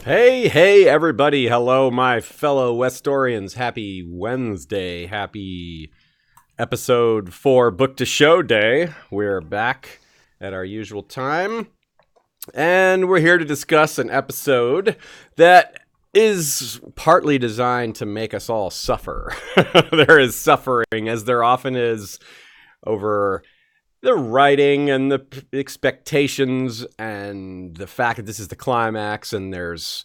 Hey, everybody. Hello, my fellow Westorians. Happy Wednesday. Happy episode 4 Book to Show Day. We're back at our usual time, and we're here to discuss an episode that is partly designed to make us all suffer. There is suffering, as there often is, over the writing and the expectations and the fact that this is the climax and there's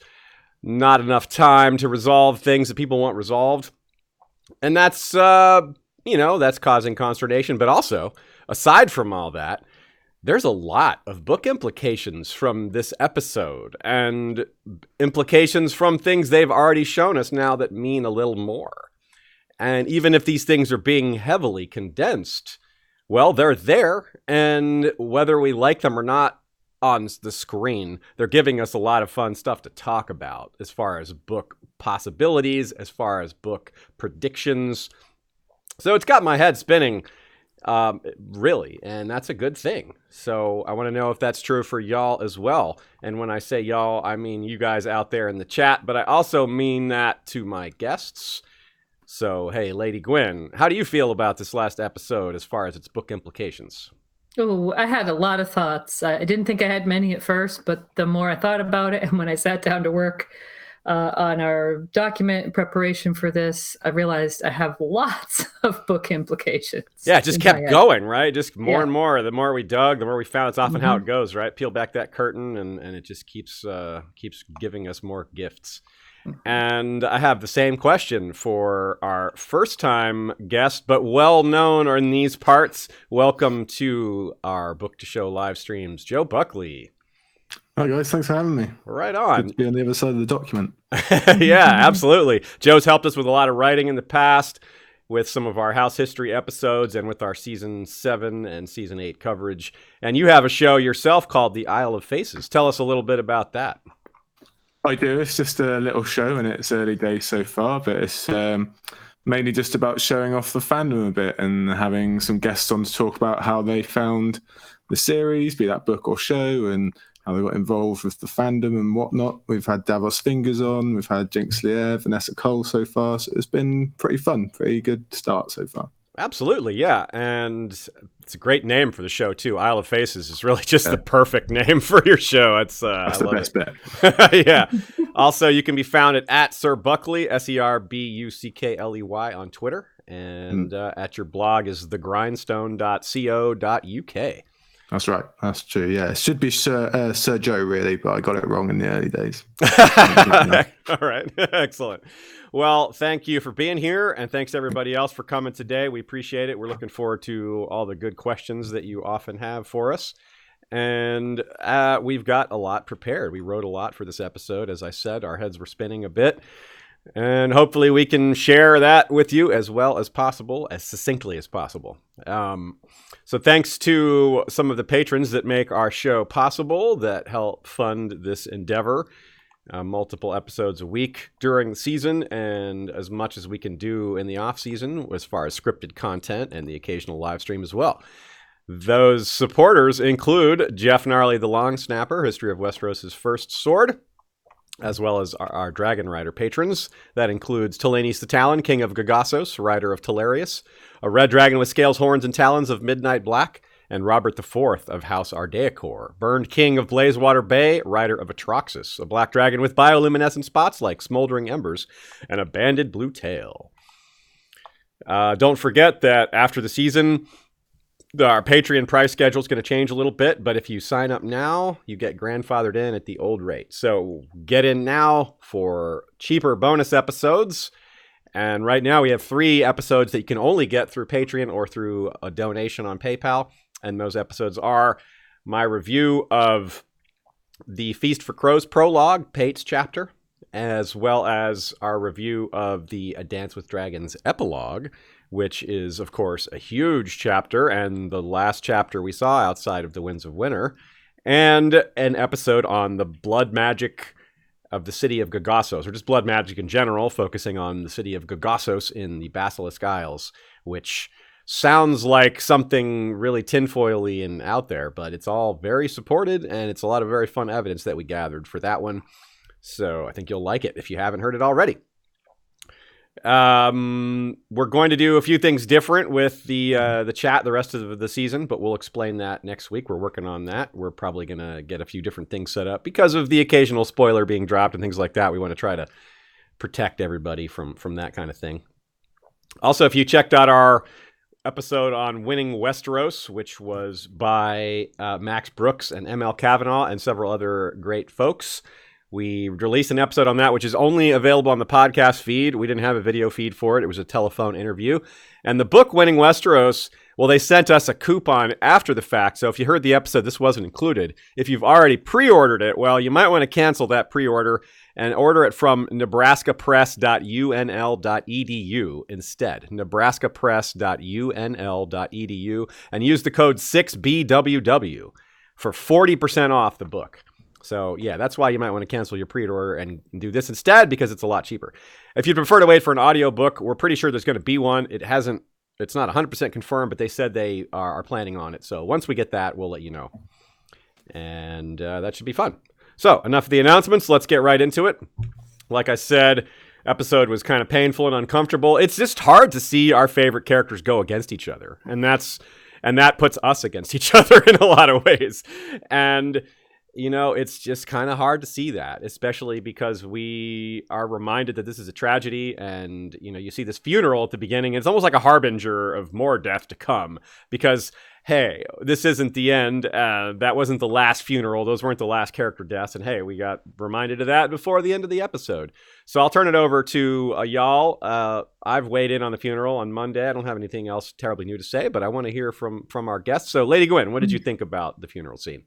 not enough time to resolve things that people want resolved. And that's, that's causing consternation. But also, aside from all that, there's a lot of book implications from this episode and implications from things they've already shown us now that mean a little more. And even if these things are being heavily condensed, well, they're there, and whether we like them or not on the screen, they're giving us a lot of fun stuff to talk about as far as book possibilities, as far as book predictions. So it's got my head spinning, really, and that's a good thing. So I want to know if that's true for y'all as well. And when I say y'all, I mean you guys out there in the chat, but I also mean that to my guests. So, hey, Lady Gwyn, how do you feel about this last episode as far as its book implications? Oh, I had a lot of thoughts. I didn't think I had many at first, but the more I thought about it, and when I sat down to work on our document preparation for this, I realized I have lots of book imkeimplications. Yeah, it just kept going, right? Just more and more. The more we dug, the more we found. It's often how it goes, right? Peel back that curtain, and it just keeps giving us more gifts. And I have the same question for our first-time guest, but well-known in these parts. Welcome to our Book to Show live streams, Joe Buckley. Hi, guys. Thanks for having me. Right on. Good to be on the other side of the document. Yeah, absolutely. Joe's helped us with a lot of writing in the past, with some of our House History episodes, and with our Season 7 and Season 8 coverage. And you have a show yourself called The Isle of Faces. Tell us a little bit about that. I do. It's just a little show, and it's early days so far, but it's mainly just about showing off the fandom a bit and having some guests on to talk about how they found the series, be that book or show, and how they got involved with the fandom and whatnot. We've had Davos Fingers on, we've had Jinx Lear, Vanessa Cole so far, so it's been pretty fun, pretty good start so far. Absolutely, yeah, and it's a great name for the show too. Isle of Faces is really just the perfect name for your show. That's the best bet. Yeah. Also, you can be found at Sir Buckley, SERBUCKLEY on Twitter, and at your blog is thegrindstone.co.uk. That's right. That's true. Yeah, it should be Sir Joe, really, but I got it wrong in the early days. All right. Excellent. Well, thank you for being here, and thanks everybody else for coming today. We appreciate it. We're looking forward to all the good questions that you often have for us. And we've got a lot prepared. We wrote a lot for this episode. As I said, our heads were spinning a bit. And hopefully we can share that with you as well as possible, as succinctly as possible. So thanks to some of the patrons that make our show possible, that help fund this endeavor. Multiple episodes a week during the season, and as much as we can do in the off season as far as scripted content and the occasional live stream as well. Those supporters include Jeff Gnarly the Long Snapper, History of Westeros' First Sword, as well as our Dragon Rider patrons. That includes Telenis the Talon, King of Gagossos, Rider of Telarius, a red dragon with scales, horns, and talons of Midnight Black, and Robert IV of House Ardeacor, Burned King of Blazewater Bay, Rider of Atraxis, a black dragon with bioluminescent spots like smoldering embers, and a banded blue tail. Don't forget that after the season, our Patreon price schedule is going to change a little bit, but if you sign up now, you get grandfathered in at the old rate. So get in now for cheaper bonus episodes. And right now we have 3 episodes that you can only get through Patreon or through a donation on PayPal. And those episodes are my review of the Feast for Crows prologue, Pate's chapter, as well as our review of the A Dance with Dragons epilogue, which is, of course, a huge chapter and the last chapter we saw outside of the Winds of Winter, and an episode on the blood magic of the city of Gagossos, or just blood magic in general, focusing on the city of Gagossos in the Basilisk Isles, which sounds like something really tinfoily and out there, but it's all very supported, and it's a lot of very fun evidence that we gathered for that one. So I think you'll like it if you haven't heard it already. We're going to do a few things different with the chat the rest of the season, but we'll explain that next week. We're working on that. We're probably going to get a few different things set up because of the occasional spoiler being dropped and things like that. We want to try to protect everybody from that kind of thing. Also, if you checked out our episode on Winning Westeros, which was by Max Brooks and ML Kavanaugh and several other great folks, we released an episode on that, which is only available on the podcast feed. We didn't have a video feed for it. It was a telephone interview. And the book Winning Westeros, well, they sent us a coupon after the fact. So if you heard the episode, this wasn't included. If you've already pre-ordered it, well, you might want to cancel that pre-order and order it from nebraskapress.unl.edu instead. nebraskapress.unl.edu, and use the code 6BWW for 40% off the book. So, yeah, that's why you might want to cancel your pre-order and do this instead, because it's a lot cheaper. If you'd prefer to wait for an audiobook, we're pretty sure there's going to be one. It's not 100% confirmed, but they said they are planning on it. So once we get that, we'll let you know. And that should be fun. So enough of the announcements. Let's get right into it. Like I said, episode was kind of painful and uncomfortable. It's just hard to see our favorite characters go against each other. And that puts us against each other in a lot of ways. And it's just kind of hard to see that, especially because we are reminded that this is a tragedy, and, you see this funeral at the beginning. It's almost like a harbinger of more death to come because, hey, this isn't the end. That wasn't the last funeral. Those weren't the last character deaths. And, hey, we got reminded of that before the end of the episode. So I'll turn it over to y'all. I've weighed in on the funeral on Monday. I don't have anything else terribly new to say, but I want to hear from our guests. So, Lady Gwyn, what did you think about the funeral scene?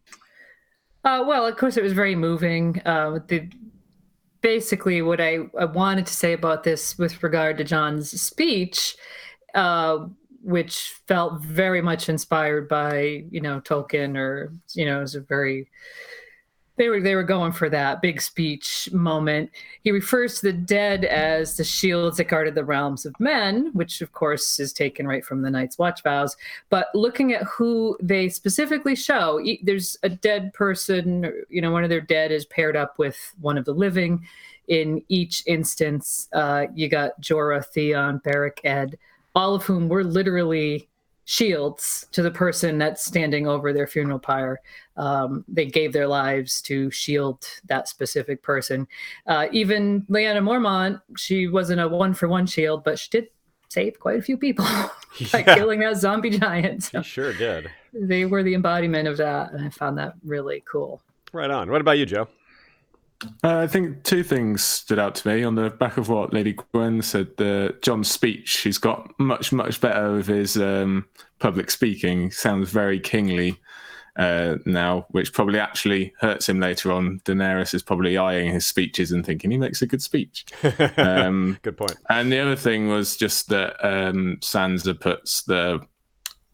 Well, of course, it was very moving. Basically, what I wanted to say about this with regard to Jon's speech, which felt very much inspired by, Tolkien, or, it was a very... They were going for that big speech moment. He refers to the dead as the shields that guarded the realms of men, which of course is taken right from the Night's Watch vows. But looking at who they specifically show, there's a dead person, one of their dead is paired up with one of the living. In each instance, you got Jorah, Theon, Beric, Ed, all of whom were literally shields to the person that's standing over their funeral pyre. They gave their lives to shield that specific person. Even Lyanna Mormont, she wasn't a one-for-one shield, but she did save quite a few people by killing that zombie giant. So she sure did. They were the embodiment of that, and I found that really cool. Right on. What about you, Joe? I think two things stood out to me on the back of what Lady Gwyn said. Jon's speech, he's got much, much better with his public speaking. He sounds very kingly now, which probably actually hurts him later on. Daenerys is probably eyeing his speeches and thinking he makes a good speech. Good point. And the other thing was just that Sansa puts the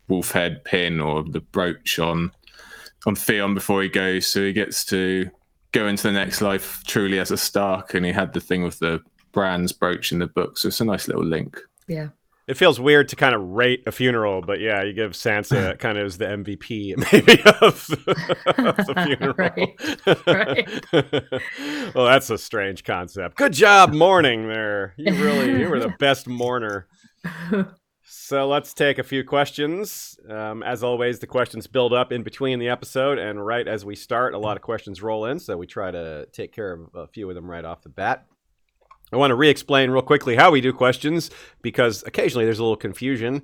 wolf head pin or the brooch on Theon before he goes, so he gets to go into the next life truly as a Stark, and he had the thing with the Bran's brooch in the book, so it's a nice little link. Yeah. It feels weird to kind of rate a funeral, but yeah, you give Sansa kind of as the MVP maybe of the funeral. Right. Well, that's a strange concept. Good job mourning there. You were the best mourner. So let's take a few questions. As always, the questions build up in between the episode, and right as we start, a lot of questions roll in, so we try to take care of a few of them right off the bat. I want to re-explain real quickly how we do questions, because occasionally there's a little confusion.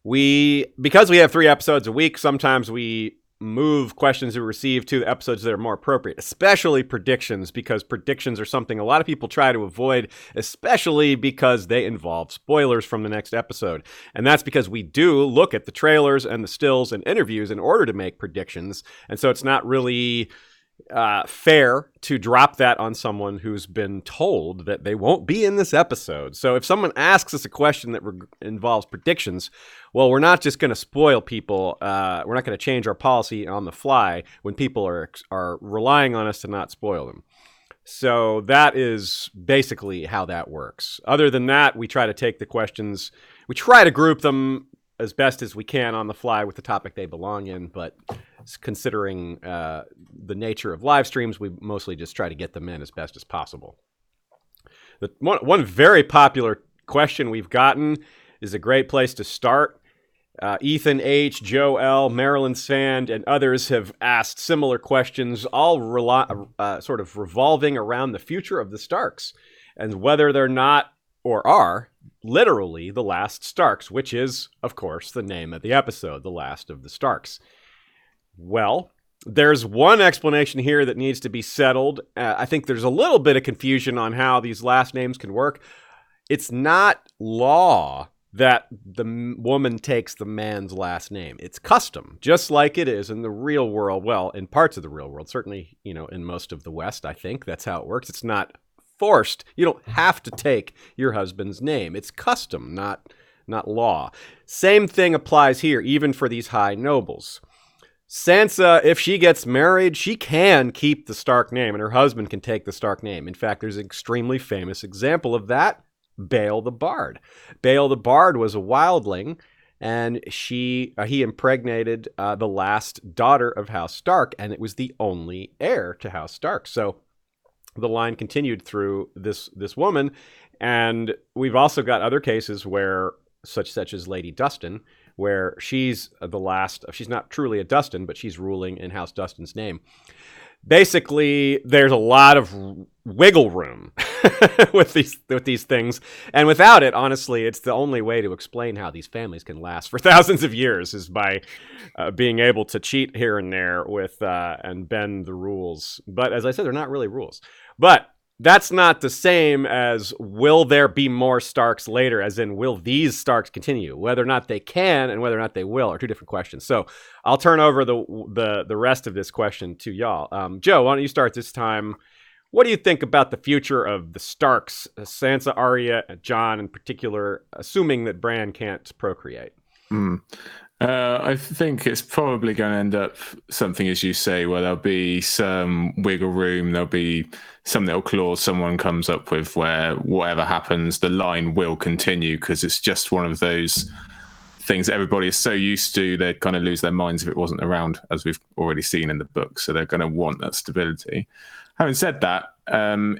Because we have 3 episodes a week, sometimes we move questions we receive to the episodes that are more appropriate, especially predictions, because predictions are something a lot of people try to avoid, especially because they involve spoilers from the next episode. And that's because we do look at the trailers and the stills and interviews in order to make predictions. And so it's not really fair to drop that on someone who's been told that they won't be in this episode. So if someone asks us a question that involves predictions, well, we're not just going to spoil people. We're not going to change our policy on the fly when people are relying on us to not spoil them. So that is basically how that works. Other than that, we try to take the questions, we try to group them as best as we can on the fly with the topic they belong in, but considering the nature of live streams, we mostly just try to get them in as best as possible. One very popular question we've gotten is a great place to start. Ethan H., Joe L., Marilyn Sand, and others have asked similar questions, all sort of revolving around the future of the Starks and whether they're not or are literally the last Starks, which is, of course, the name of the episode, The Last of the Starks. Well, there's one explanation here that needs to be settled. I think there's a little bit of confusion on how these last names can work. It's not law that the woman takes the man's last name. It's custom, just like it is in the real world. Well, in parts of the real world, certainly, in most of the West, I think that's how it works. It's not forced. You don't have to take your husband's name. It's custom, not law. Same thing applies here, even for these high nobles. Sansa, if she gets married, she can keep the Stark name, and her husband can take the Stark name. In fact, there's an extremely famous example of that, Bael the Bard. Bael the Bard was a wildling, and he impregnated the last daughter of House Stark, and it was the only heir to House Stark. So the line continued through this woman, and we've also got other cases where such as Lady Dustin, where she's the last. She's not truly a Dustin, but she's ruling in House Dustin's name. Basically, there's a lot of wiggle room with these things, and without it, honestly, it's the only way to explain how these families can last for thousands of years is by being able to cheat here and there with and bend the rules. But as I said, they're not really rules. But that's not the same as will there be more Starks later, as in will these Starks continue? Whether or not they can and whether or not they will are two different questions. So I'll turn over the rest of this question to y'all. Joe, why don't you start this time? What do you think about the future of the Starks, Sansa, Arya, Jon in particular, assuming that Bran can't procreate? I think it's probably going to end up something, as you say, where there'll be some wiggle room. There'll be some little clause someone comes up with where whatever happens, the line will continue because it's just one of those things that everybody is so used to, they'd kind of lose their minds if it wasn't around, as we've already seen in the book. So they're going to want that stability. Having said that,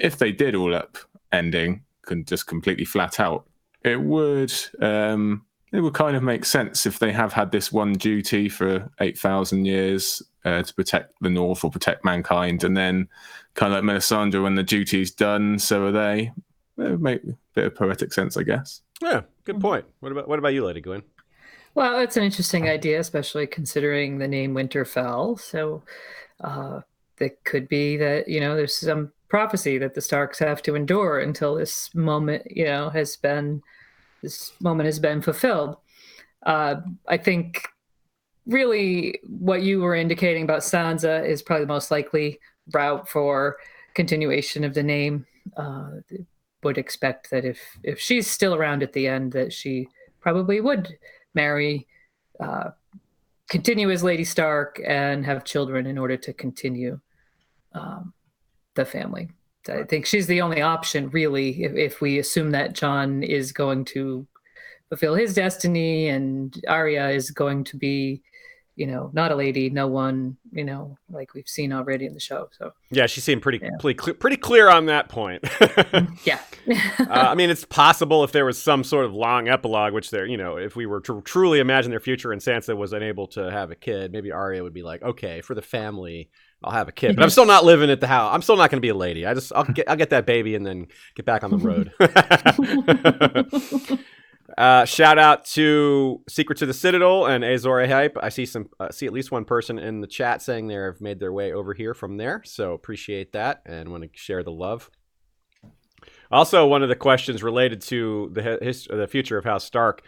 if they did all up ending, just completely flat out, it would kind of make sense if they have had this one duty for 8,000 years to protect the North or protect mankind, and then kind of like Melisandre, when the duty's done, so are they. It would make a bit of poetic sense, I guess. Yeah, good point. What about you, Lady Gwyn? Well, it's an interesting idea, especially considering the name Winterfell. So it could be that, there's some prophecy that the Starks have to endure until this moment, has been fulfilled. I think really what you were indicating about Sansa is probably the most likely route for continuation of the name. Would expect that if she's still around at the end, that she probably would marry, continue as Lady Stark and have children in order to continue the family. I think she's the only option, really, if we assume that Jon is going to fulfill his destiny and Arya is going to be, not a lady, no one, like we've seen already in the show. So yeah, she seemed pretty clear on that point. Yeah. I mean, it's possible if there was some sort of long epilogue, which if we were to truly imagine their future and Sansa was unable to have a kid, maybe Arya would be like, okay, for the family, I'll have a kid, but I'm still not living at the house. I'm still not going to be a lady. I'll get that baby and then get back on the road. Shout out to Secret to the Citadel and Azor Hype. I see at least one person in the chat saying they've made their way over here from there, so appreciate that and want to share the love. Also, one of the questions related to the future of House Stark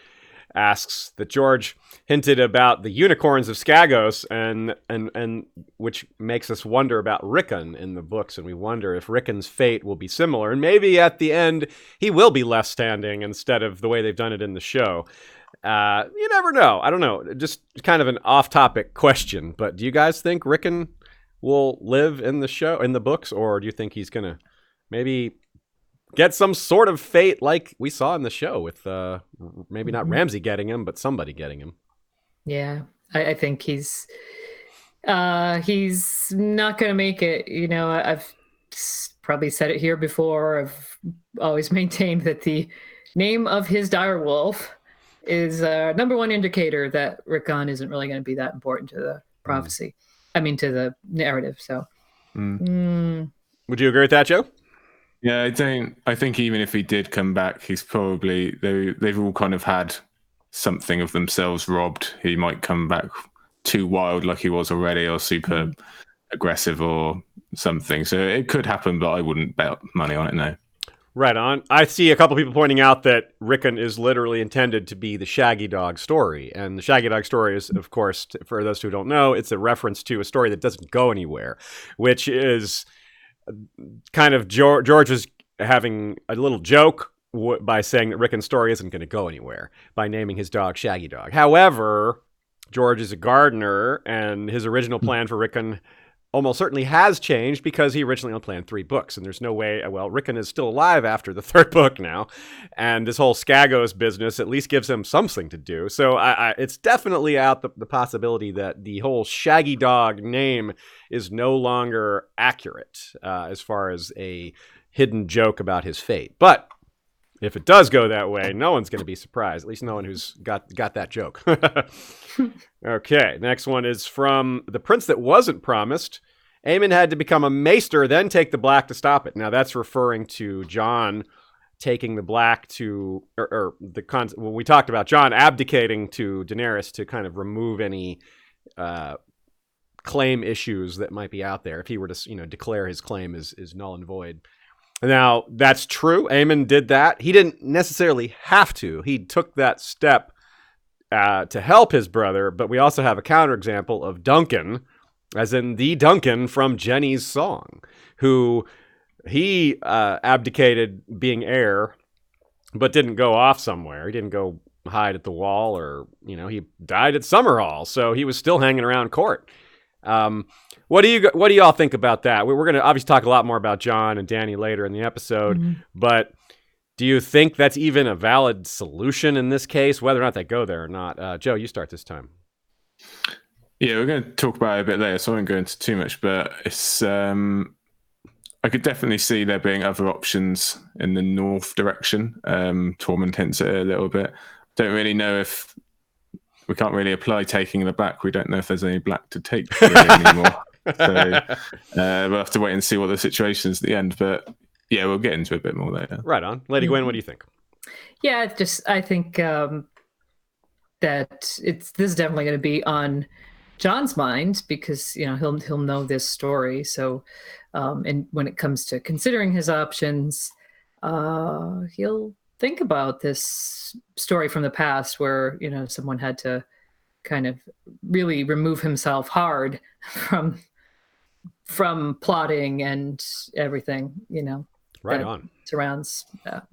asks that George hinted about the unicorns of Skagos, and which makes us wonder about Rickon in the books, and we wonder if Rickon's fate will be similar, and maybe at the end he will be left standing instead of the way they've done it in the show. You never know. I don't know. Just kind of an off-topic question, but do you guys think Rickon will live in the books, or do you think he's gonna maybe get some sort of fate like we saw in the show with maybe not Ramsay getting him, but somebody getting him? Yeah, I think He's not going to make it. I've probably said it here before. I've always maintained that the name of his direwolf is number one indicator that Rickon isn't really going to be that important to the prophecy. I mean, to the narrative. So, Would you agree with that, Joe? Yeah, I think even if he did come back, he's probably they've all kind of had something of themselves robbed. He might come back too wild like he was already, or super aggressive or something. So it could happen, but I wouldn't bet money on it, no. Right on. I see a couple people pointing out that Rickon is literally intended to be the Shaggy Dog story. And the Shaggy Dog story is, of course, for those who don't know, it's a reference to a story that doesn't go anywhere, which is kind of George was having a little joke by saying that Rickon's story isn't going to go anywhere by naming his dog Shaggy Dog. However, George is a gardener, and his original plan for Rickon almost certainly has changed because he originally only planned 3 books, and there's no way. Well, Rickon is still alive after the 3rd book now, and this whole Skagos business at least gives him something to do. So it's definitely out the possibility that the whole Shaggy Dog name is no longer accurate as far as a hidden joke about his fate. But if it does go that way, no one's going to be surprised. At least no one who's got that joke. Okay, next one is from The Prince That Wasn't Promised. Aemon had to become a maester, then take the Black to stop it. Now that's referring to Jon taking the Black to, when we talked about Jon abdicating to Daenerys to kind of remove any claim issues that might be out there if he were to, declare his claim is null and void. Now, that's true. Aemon did that. He didn't necessarily have to. He took that step to help his brother, but we also have a counterexample of Duncan, as in the Duncan from Jenny's song, who he abdicated being heir, but didn't go off somewhere. He didn't go hide at the wall, or, he died at Summerhall, so he was still hanging around court. What do you all think about that? We're going to obviously talk a lot more about Jon and Dany later in the episode, but do you think that's even a valid solution in this case, whether or not they go there or not? Joe, you start this time. Yeah, we're going to talk about it a bit later, so I won't go into too much, but it's I could definitely see there being other options in the north direction. Tormund hints at it a little bit. Don't really know if we can't really apply taking the Black. We don't know if there's any Black to take really anymore. So we'll have to wait and see what the situation is at the end. But yeah, we'll get into it a bit more later. Right on. Lady Gwyn, what do you think? Yeah, I think that this is definitely going to be on Jon's mind because he'll know this story. So, and when it comes to considering his options, he'll think about this story from the past where someone had to kind of really remove himself hard from plotting and everything. Right on. Surrounds that.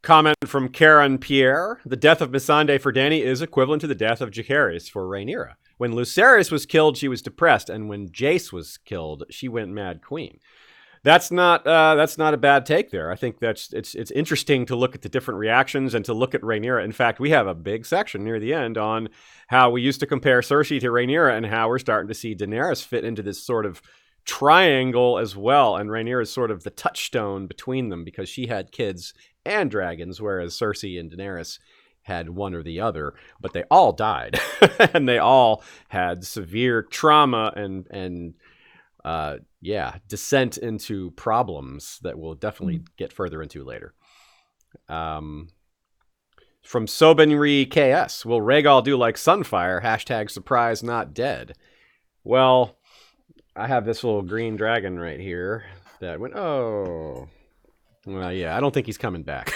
Comment from Karen Pierre. The death of Missandei for Dany is equivalent to the death of Jacaerys for Rhaenyra. When Lucerys was killed, she was depressed, and when Jace was killed, she went Mad Queen. That's not a bad take there. I think it's interesting to look at the different reactions and to look at Rhaenyra. In fact, we have a big section near the end on how we used to compare Cersei to Rhaenyra and how we're starting to see Daenerys fit into this sort of triangle as well, and Rhaenyra is sort of the touchstone between them because she had kids and dragons, whereas Cersei and Daenerys had one or the other, but they all died and they all had severe trauma and descent into problems that we'll definitely get further into later. From Sobenri KS, will Rhaegal do like Sunfire? # surprise not dead. Well, I have this little green dragon right here that went, oh. Well, yeah, I don't think he's coming back.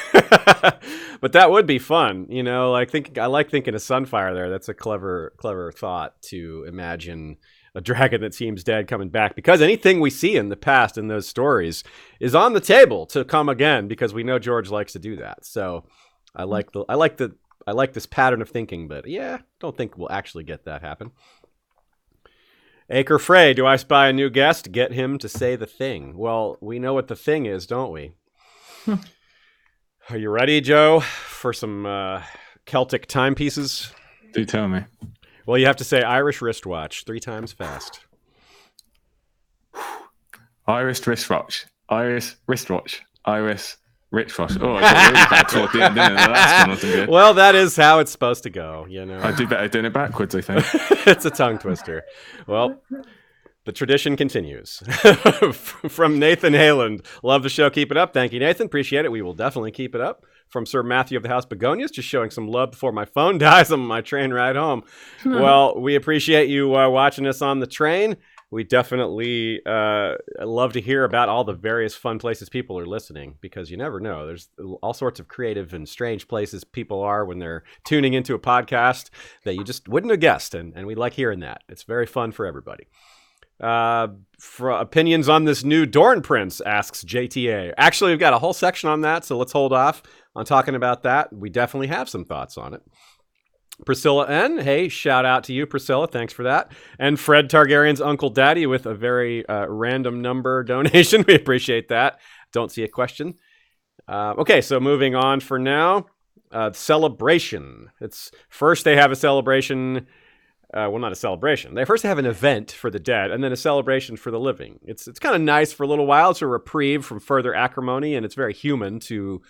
But that would be fun, I like thinking of Sunfire there. That's a clever thought to imagine a dragon that seems dead coming back, because anything we see in the past in those stories is on the table to come again, because we know George likes to do that. So I like this pattern of thinking, but yeah, don't think we'll actually get that happen. Acre Frey, do I spy a new guest? Get him to say the thing. Well, we know what the thing is, don't we? Are you ready, Joe, for some Celtic timepieces? Do tell me. Well, you have to say Irish wristwatch 3 times fast. Irish wristwatch. Iris wristwatch. Iris wristwatch. Oh, I got really bad toward the end, didn't it? The last one wasn't good. Well, that is how it's supposed to go, you know. I do better doing it backwards, I think. It's a tongue twister. Well, the tradition continues. From Nathan Hayland. Love the show. Keep it up. Thank you, Nathan. Appreciate it. We will definitely keep it up. From Sir Matthew of the House Begonias, just showing some love before my phone dies on my train ride home. Well, we appreciate you watching us on the train. We definitely love to hear about all the various fun places people are listening, because you never know. There's all sorts of creative and strange places people are when they're tuning into a podcast that you just wouldn't have guessed, and we like hearing that. It's very fun for everybody. For opinions on this new Dorne Prince, asks JTA. Actually, we've got a whole section on that, so let's hold off on talking about that. We definitely have some thoughts on it. Priscilla N. Hey, shout out to you, Priscilla. Thanks for that. And Fred Targaryen's Uncle Daddy with a very random number donation. We appreciate that. Don't see a question. Okay, so moving on for now. Celebration. It's first they have a celebration. Well, not a celebration. They first have an event for the dead, and then a celebration for the living. It's kind of nice for a little while. It's a reprieve from further acrimony, and it's very human to,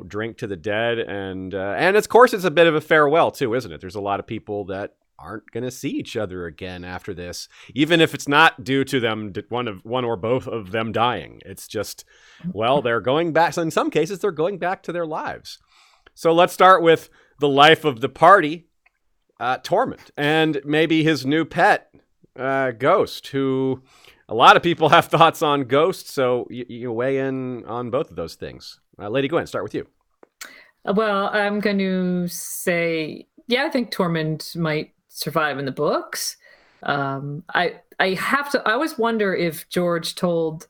drink to the dead, and of course it's a bit of a farewell too, isn't it? There's a lot of people that aren't going to see each other again after this, even if it's not due to them, one or both of them dying. It's just, well, they're going back. So in some cases, they're going back to their lives. So let's start with the life of the party. Tormund, and maybe his new pet, Ghost, who a lot of people have thoughts on Ghost, so you weigh in on both of those things. Lady Gwyn, start with you. Well, I'm going to say, I think Tormund might survive in the books. I always wonder if George told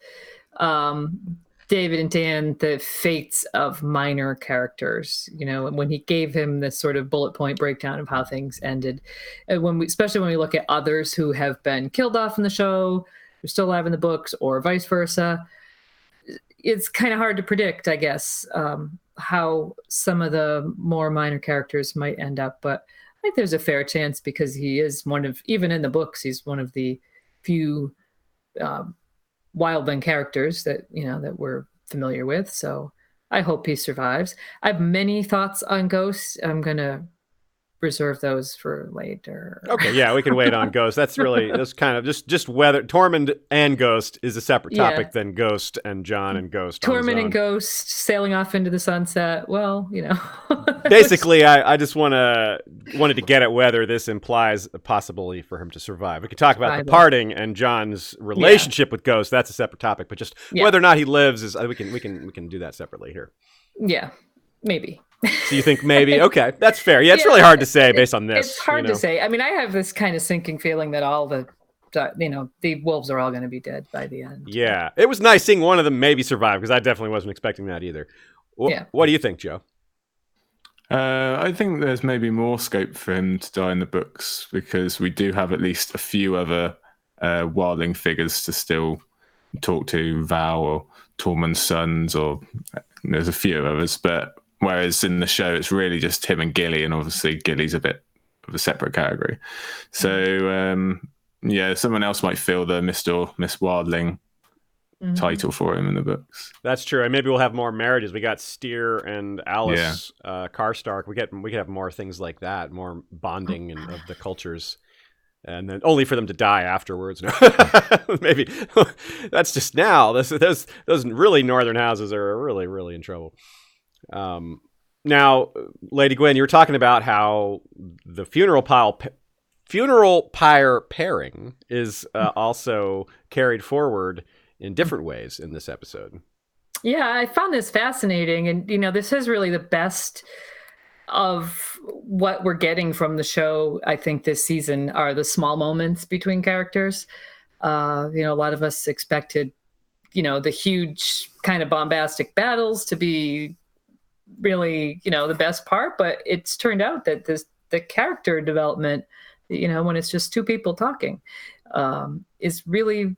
David and Dan the fates of minor characters, when he gave him this sort of bullet point breakdown of how things ended. And especially when we look at others who have been killed off in the show, who're still alive in the books, or vice versa, it's kind of hard to predict, I guess, how some of the more minor characters might end up. But I think there's a fair chance, because he is even in the books, he's one of the few wildling characters that that we're familiar with. So I hope he survives. I have many thoughts on Ghost. I'm gonna reserve those for later. Okay, yeah, we can wait on Ghost. That's kind of just whether Tormund and Ghost is a separate topic than Ghost and Jon and Ghost. Tormund and Ghost sailing off into the sunset. Well, Basically, I just wanted to get at whether this implies a possibility for him to survive. We can talk about the parting and Jon's relationship with Ghost. That's a separate topic, but just whether or not he lives is we can do that separately here. Yeah, maybe. So you think maybe? Okay, that's fair. Yeah, it's really hard to say based on this. It's hard to say. I mean, I have this kind of sinking feeling that all the wolves are all going to be dead by the end. Yeah, it was nice seeing one of them maybe survive, because I definitely wasn't expecting that either. What do you think, Joe? I think there's maybe more scope for him to die in the books, because we do have at least a few other wildling figures to still talk to, Val or Tormund's sons, or there's a few others, but whereas in the show, it's really just him and Gilly, and obviously Gilly's a bit of a separate category. So, someone else might fill the Mr. or Miss Wildling title for him in the books. That's true. And maybe we'll have more marriages. We got Steer and Alice Karstark. We could have more things like that, more bonding of the cultures. And then only for them to die afterwards. Maybe that's just now. Those really northern houses are really, really in trouble. Now, Lady Gwyn, you were talking about how the funeral pyre pairing is also carried forward in different ways in this episode. Yeah, I found this fascinating, and this is really the best of what we're getting from the show. I think this season are the small moments between characters. A lot of us expected, the huge kind of bombastic battles to be really the best part, but it's turned out that the character development, when it's just two people talking, is really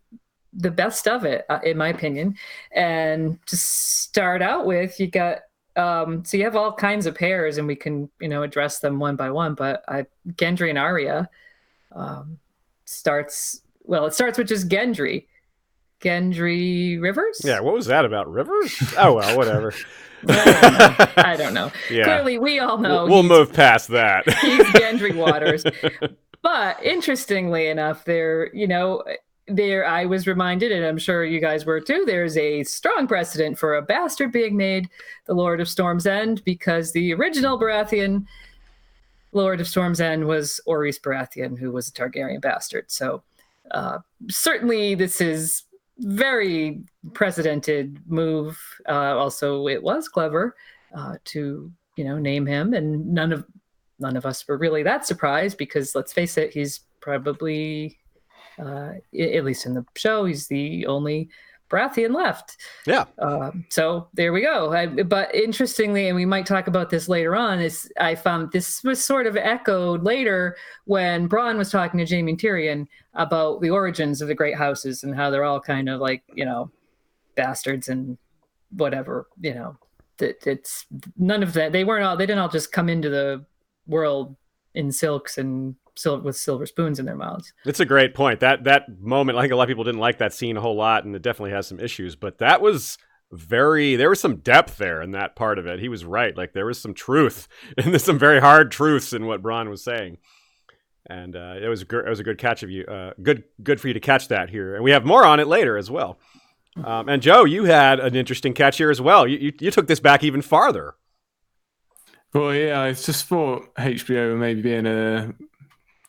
the best of it, in my opinion. And to start out with, you got So you have all kinds of pairs, and we can, address them one by one. But Gendry and Arya starts. Well, it starts with just Gendry. Gendry Rivers? Yeah, what was that about? Rivers? Oh, well, whatever. I don't know. Yeah. Clearly, we all know. We'll move past that. He's Gendry Waters. But interestingly enough, there I was reminded, and I'm sure you guys were too, there's a strong precedent for a bastard being made the Lord of Storm's End, because the original Baratheon Lord of Storm's End was Orys Baratheon, who was a Targaryen bastard. So certainly this is very precedented move. Also, it was clever to name him, and none of us were really that surprised, because let's face it, he's probably at least in the show, he's the only Baratheon left. Yeah. So there we go. But interestingly, and we might talk about this later on, is I found this was sort of echoed later when Bran was talking to Jaime and Tyrion about the origins of the great houses and how they're all kind of like, bastards and whatever, it's none of that. They didn't all just come into the world in silks and with silver spoons in their mouths. It's a great point. That moment, I think a lot of people didn't like that scene a whole lot, and it definitely has some issues, but that was there was some depth there in that part of it. He was right. Like, there was some truth, and there's some very hard truths in what Bran was saying. And it was a good catch of you. Good for you to catch that here. And we have more on it later as well. And Joe, you had an interesting catch here as well. You took this back even farther. Well, yeah, I just thought HBO maybe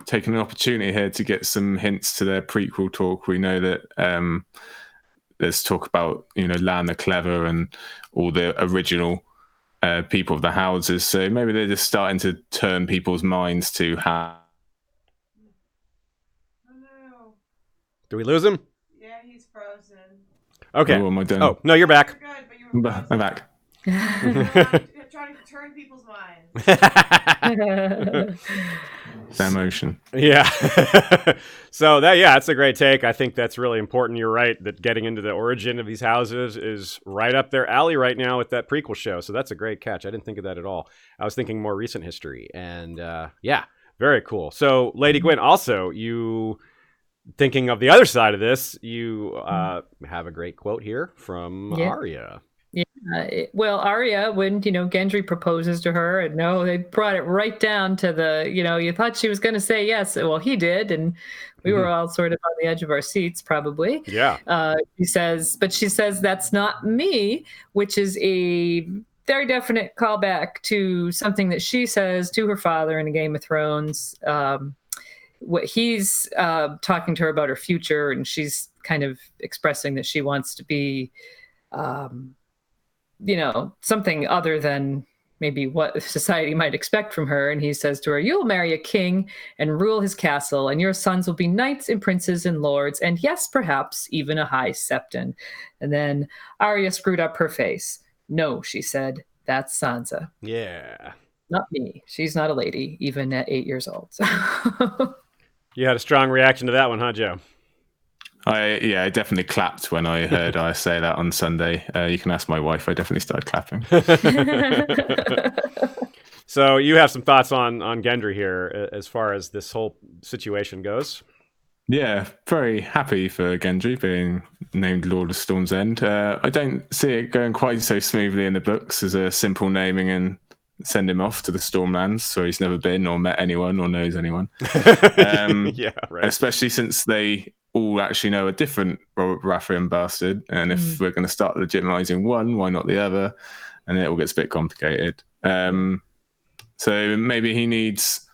taking an opportunity here to get some hints to their prequel talk. We know that there's talk about Lan the Clever and all the original people of the houses. So maybe they're just starting to turn people's minds to how. Oh no! Do we lose him? Yeah, he's frozen. Okay. Oh, am I done? Oh no, you're back. You're good, but you were frozen. I'm back. Trying to turn people's minds. That emotion. Yeah. So that's a great take. I think that's really important. You're right that getting into the origin of these houses is right up their alley right now with that prequel show. So that's a great catch. I didn't think of that at all. I was thinking more recent history. And very cool. So Lady Gwyn, also, you thinking of the other side of this, you have a great quote here from Arya. Yeah, well, Arya, when Gendry proposes to her, and they brought it right down to the you thought she was going to say yes. Well, he did, and we were all sort of on the edge of our seats, probably. Yeah. She says, "That's not me," which is a very definite callback to something that she says to her father in a Game of Thrones. What he's talking to her about her future, and she's kind of expressing that she wants to be. Something other than maybe what society might expect from her. And he says to her, "You'll marry a king and rule his castle, and your sons will be knights and princes and lords, and yes, perhaps even a high septon." And then Arya screwed up her face. "No," she said, "that's Sansa." Yeah. Not me. She's not a lady, even at 8 years old. You had a strong reaction to that one, huh, Joe? I definitely clapped when I heard I say that on Sunday. You can ask my wife. I definitely started clapping. So you have some thoughts on Gendry here as far as this whole situation goes? Yeah, very happy for Gendry being named Lord of Storm's End. I don't see it going quite so smoothly in the books as a simple naming and send him off to the Stormlands where he's never been or met anyone or knows anyone. Yeah, right. Especially since they all actually know a different Robert Baratheon bastard, and if we're going to start legitimizing one, why not the other? And it all gets a bit complicated. So maybe he needs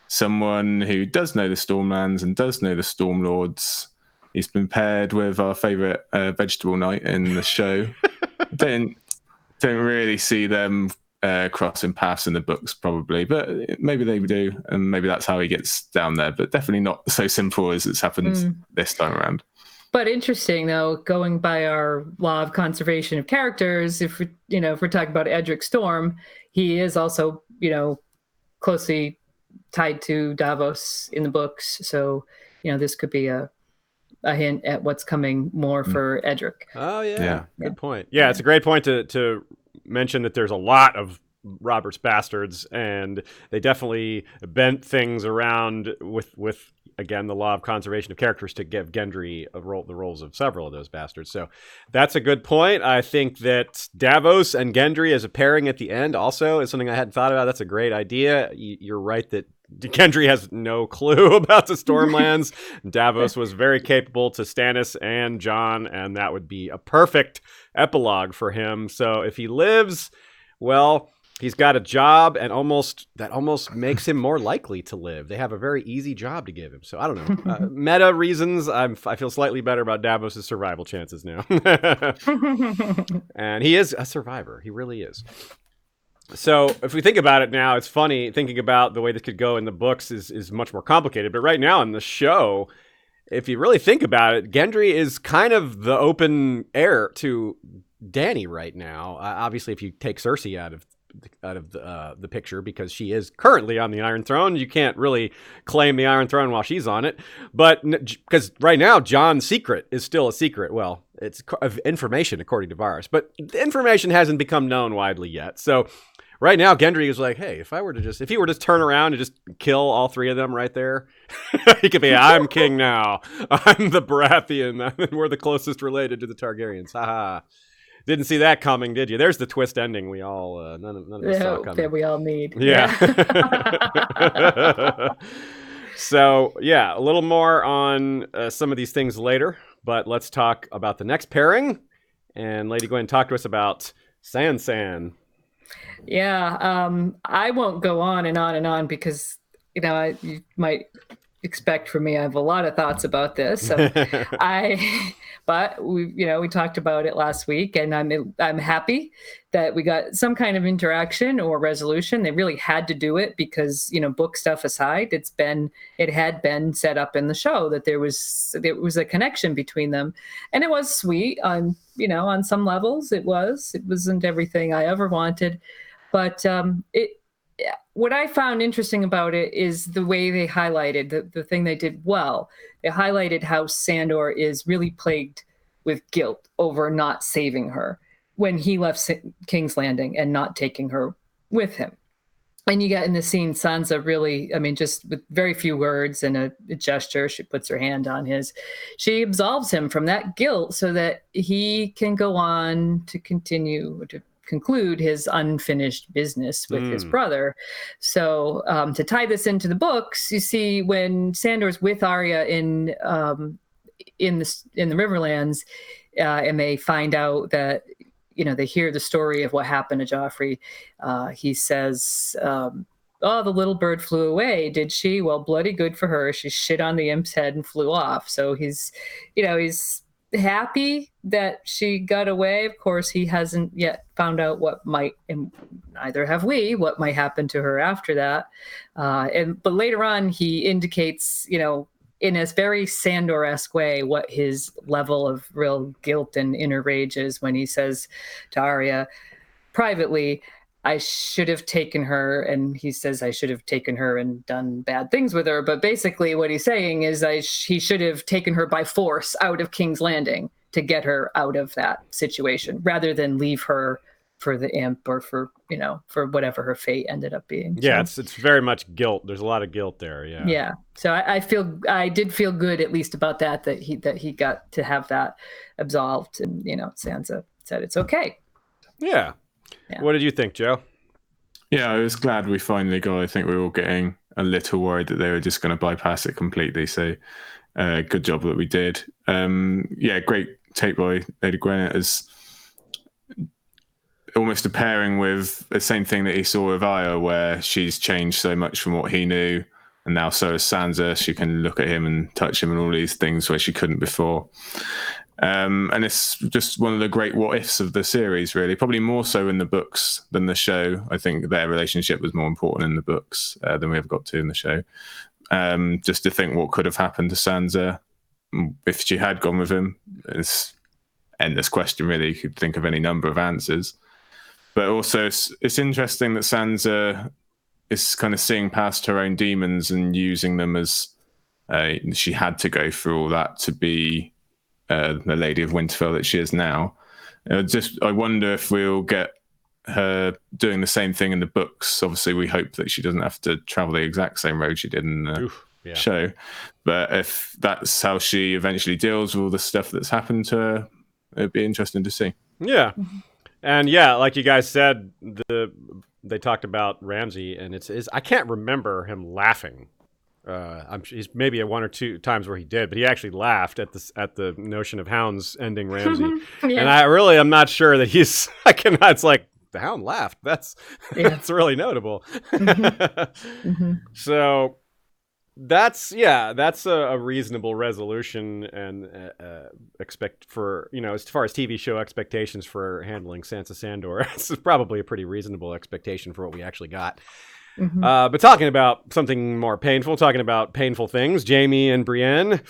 someone who does know the Stormlands and does know the Stormlords. He's been paired with our favorite vegetable knight in the show. don't really see them crossing paths in the books, probably, but maybe they do, and maybe that's how he gets down there, but definitely not so simple as it's happened this time around. But interesting, though, going by our law of conservation of characters, if we're talking about Edric Storm, he is also closely tied to Davos in the books, so this could be a hint at what's coming more for Edric. Oh yeah. Good point. Yeah, it's a great point to mentioned that there's a lot of Robert's bastards, and they definitely bent things around with again the law of conservation of characters to give Gendry the roles of several of those bastards. So that's a good point. I think that Davos and Gendry as a pairing at the end also is something I hadn't thought about. That's a great idea. You're right that Gendry has no clue about the Stormlands. Davos was very capable to Stannis and Jon, and that would be a perfect epilogue for him. So if he lives, well, he's got a job, and that almost makes him more likely to live. They have a very easy job to give him. So I don't know. Meta reasons, I feel slightly better about Davos' survival chances now. And he is a survivor. He really is. So if we think about it now, it's funny thinking about the way this could go in the books is much more complicated. But right now in the show, if you really think about it, Gendry is kind of the open heir to Dany right now. Obviously, if you take Cersei out of the picture, because she is currently on the Iron Throne, you can't really claim the Iron Throne while she's on it. But because right now Jon's secret is still a secret. Well, it's of information according to Varys, but the information hasn't become known widely yet. So right now, Gendry is like, hey, if he were to turn around and just kill all three of them right there, he could be, I'm king now. I'm the Baratheon. We're the closest related to the Targaryens. Haha. Didn't see that coming, did you? There's the twist ending we all, none of us saw coming. That we all need. Yeah. So, yeah, a little more on some of these things later, but let's talk about the next pairing. And Lady Gwyn, talk to us about Sansa. Yeah, I won't go on and on and on because, you might expect from me, I have a lot of thoughts about this. But we talked about it last week, and I'm happy that we got some kind of interaction or resolution. They really had to do it because, book stuff aside, it had been set up in the show that there was a connection between them, and it was sweet on some levels. It wasn't everything I ever wanted, but what I found interesting about it is the way they highlighted the thing they did well. They highlighted how Sandor is really plagued with guilt over not saving her when he left King's Landing and not taking her with him. And you get in the scene, Sansa really, just with very few words and a gesture, she puts her hand on his. She absolves him from that guilt so that he can go on to continue to conclude his unfinished business with his brother. So to tie this into the books, you see when Sandor's with Arya in the Riverlands, and they find out that they hear the story of what happened to Joffrey. He says, "Oh, the little bird flew away, did she? Well, bloody good for her. She shit on the imp's head and flew off." So he's happy that she got away. Of course, he hasn't yet found out what might, and neither have we, what might happen to her after that. But later on, he indicates, in a very Sandor-esque way, what his level of real guilt and inner rage is when he says to Arya privately, "I should have taken her," and he says, "I should have taken her and done bad things with her." But basically what he's saying is he should have taken her by force out of King's Landing to get her out of that situation rather than leave her for the imp or for whatever her fate ended up being. Yeah, so it's very much guilt. There's a lot of guilt there. Yeah. Yeah. So I did feel good at least about that he got to have that absolved, and Sansa said it's okay. Yeah. What did you think, Joe? Yeah, I was glad we finally got. I think we were all getting a little worried that they were just going to bypass it completely. So good job that we did. Great take by Lady Gwyn as almost a pairing with the same thing that he saw with Arya, where she's changed so much from what he knew, and now so is Sansa. She can look at him and touch him and all these things where she couldn't before. And it's just one of the great what ifs of the series, really. Probably more so in the books than the show. I think their relationship was more important in the books than we ever got to in the show. Just to think what could have happened to Sansa if she had gone with him. It's an endless question, really. You could think of any number of answers. But also, it's interesting that Sansa is kind of seeing past her own demons and using them as she had to go through all that to be the Lady of Winterfell that she is now. I wonder if we'll get her doing the same thing in the books. Obviously, we hope that she doesn't have to travel the exact same road she did in the show. But if that's how she eventually deals with all the stuff that's happened to her, it'd be interesting to see. Yeah. And yeah, like you guys said, they talked about Ramsay, and it's I can't remember him laughing. He's maybe at one or two times where he did, but he actually laughed at the notion of hounds ending Ramsay. Yeah. And I'm not sure that he's. It's like the hound laughed. That's really notable. So that's a reasonable resolution, and expect for as far as TV show expectations for handling Sansa Sandor, it's probably a pretty reasonable expectation for what we actually got. But talking about something more painful, talking about painful things, Jaime and Brienne.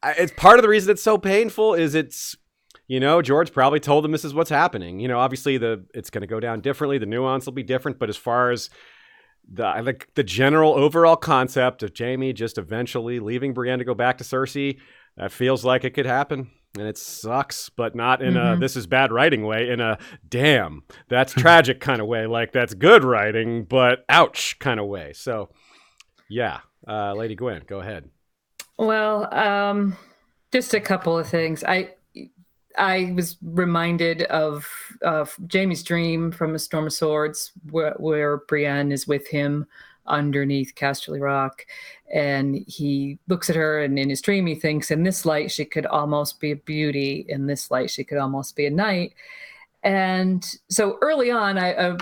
It's part of the reason it's so painful is it's, George probably told them this is what's happening. Obviously it's going to go down differently. The nuance will be different. But as far as the general overall concept of Jaime just eventually leaving Brienne to go back to Cersei, that feels like it could happen. And it sucks, but not in a this is bad writing way, in a damn, that's tragic kind of way. Like, that's good writing, but ouch kind of way. So, yeah. Lady Gwyn, go ahead. Well, just a couple of things. I was reminded of Jaime's dream from A Storm of Swords, where Brienne is with him underneath Casterly Rock, and he looks at her, and in his dream he thinks, in this light she could almost be a beauty, in this light she could almost be a knight. And so early on, I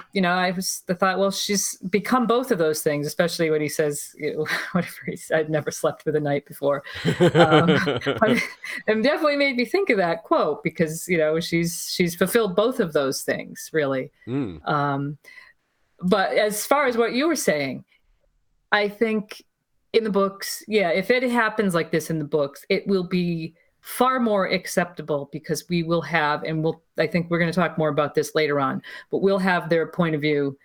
thought, well, she's become both of those things, especially when he says, whatever he said, I'd never slept with a knight before. It definitely made me think of that quote, because she's fulfilled both of those things, really. But as far as what you were saying, I think in the books, if it happens like this in the books, it will be far more acceptable, because we will have, and I think we're going to talk more about this later on, but we'll have their point of view,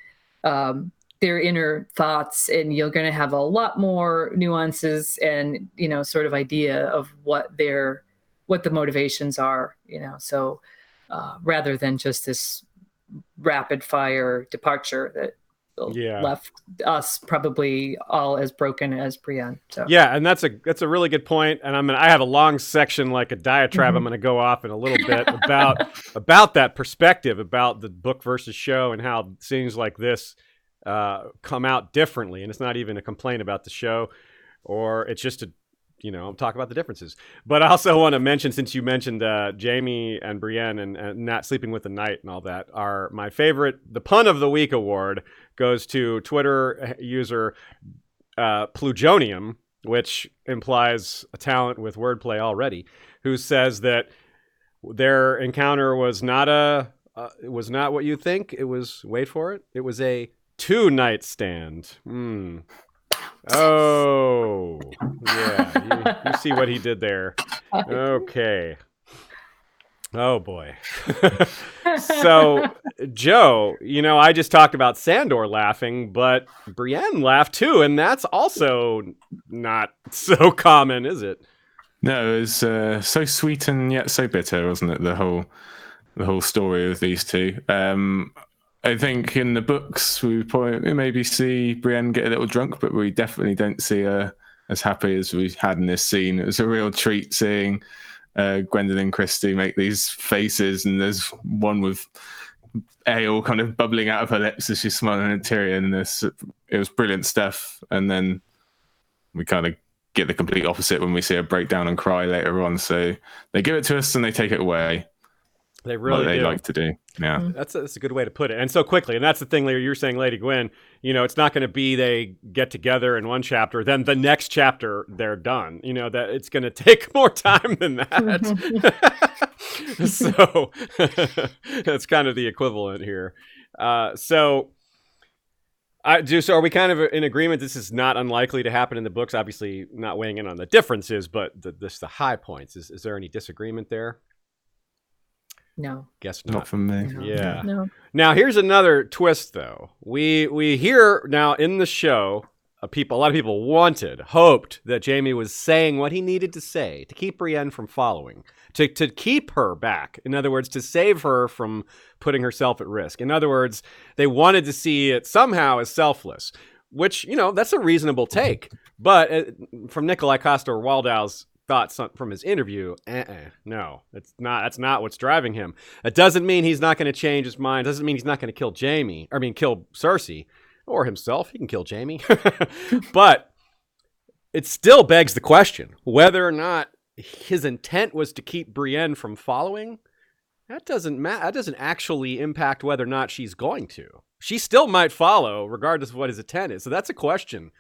their inner thoughts, and you're going to have a lot more nuances and, sort of idea of what the motivations are, so rather than just this rapid fire departure that left us probably all as broken as Brienne. So. Yeah, and that's a really good point. And I have a long section, like a diatribe. I'm going to go off in a little bit about that perspective, about the book versus show, and how things like this come out differently. And it's not even a complaint about the show, or it's just I'm talking about the differences. But I also want to mention, since you mentioned Jaime and Brienne and not sleeping with the knight and all that, are my favorite. The Pun of the Week award goes to Twitter user Plugonium, which implies a talent with wordplay already, who says that their encounter was not what you think. It was, wait for it, it was a 2-night stand. Oh, yeah. You see what he did there. Okay. Oh, boy. So, Joe, I just talked about Sandor laughing, but Brienne laughed too, and that's also not so common, is it? No, it was so sweet and yet so bitter, wasn't it? The whole story of these two. I think in the books we maybe see Brienne get a little drunk, but we definitely don't see her as happy as we had in this scene. It was a real treat seeing Gwendolyn Christie make these faces, and there's one with ale kind of bubbling out of her lips as she's smiling at Tyrion. And it was brilliant stuff. And then we kind of get the complete opposite when we see her break down and cry later on. So they give it to us and they take it away. They really do. Like to do. Yeah. That's a good way to put it. And so quickly. And that's the thing you're saying, Lady Gwyn, it's not going to be they get together in one chapter, then the next chapter they're done. That it's going to take more time than that. So that's kind of the equivalent here. So are we kind of in agreement this is not unlikely to happen in the books? Obviously not weighing in on the differences, but the high points. Is there any disagreement there? No. Guess not. Not from me. Yeah. No. Now, here's another twist, though. We hear now in the show a lot of people hoped that Jaime was saying what he needed to say to keep Brienne from following, to keep her back. In other words, to save her from putting herself at risk. In other words, they wanted to see it somehow as selfless, which, that's a reasonable take. But from Nikolai Coster-Waldau's thoughts from his interview, no, that's not what's driving him. It doesn't mean he's not going to change his mind. Doesn't mean he's not going to kill kill Cersei. Or himself. He can kill Jaime. But it still begs the question whether or not his intent was to keep Brienne from following. That doesn't actually impact whether or not she's going to. She still might follow regardless of what his intent is. So that's a question.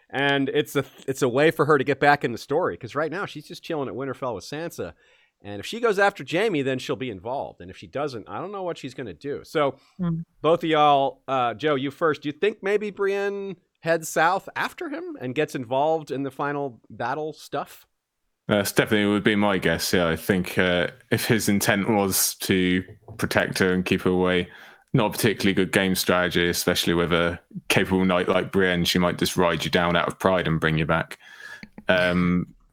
And it's a way for her to get back in the story, because right now she's just chilling at Winterfell with Sansa. And if she goes after Jaime, then she'll be involved. And if she doesn't, I don't know what she's going to do. So both of y'all, Joe, you first. Do you think maybe Brienne heads south after him and gets involved in the final battle stuff? That's definitely would be my guess. Yeah, I think if his intent was to protect her and keep her away, not a particularly good game strategy, especially with a capable knight like Brienne. She might just ride you down out of pride and bring you back.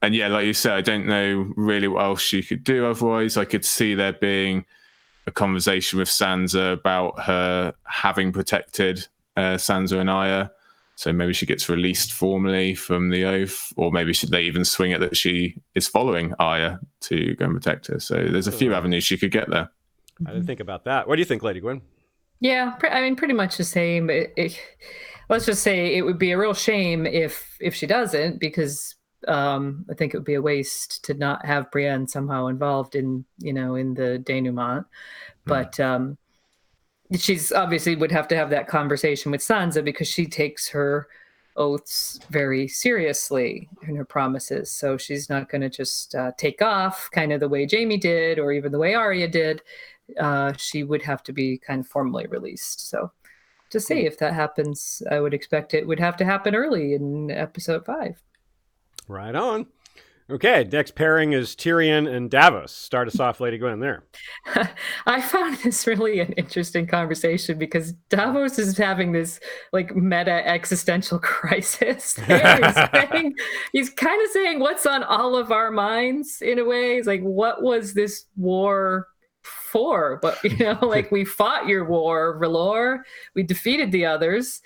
And yeah, like you said, I don't know really what else she could do otherwise. I could see there being a conversation with Sansa about her having protected Sansa and Arya. So maybe she gets released formally from the oath, or maybe they even swing it that she is following Arya to go and protect her. So there's a few avenues she could get there. I didn't think about that. What do you think, Lady Gwyn? Yeah, pretty much the same. Let's just say it would be a real shame if she doesn't, because I think it would be a waste to not have Brienne somehow involved in the denouement. But she's obviously would have to have that conversation with Sansa, because she takes her oaths very seriously in her promises. So she's not going to just take off kind of the way Jaime did, or even the way Arya did. She would have to be kind of formally released. So to see if that happens, I would expect it would have to happen early in episode 5. Right on. Okay, next pairing is Tyrion and Davos. Start us off, Lady Gwyn, there. I found this really an interesting conversation, because Davos is having this meta existential crisis. He's kind of saying what's on all of our minds in a way. He's like, what was this war for? But we fought your war, R'hllor. We defeated the others.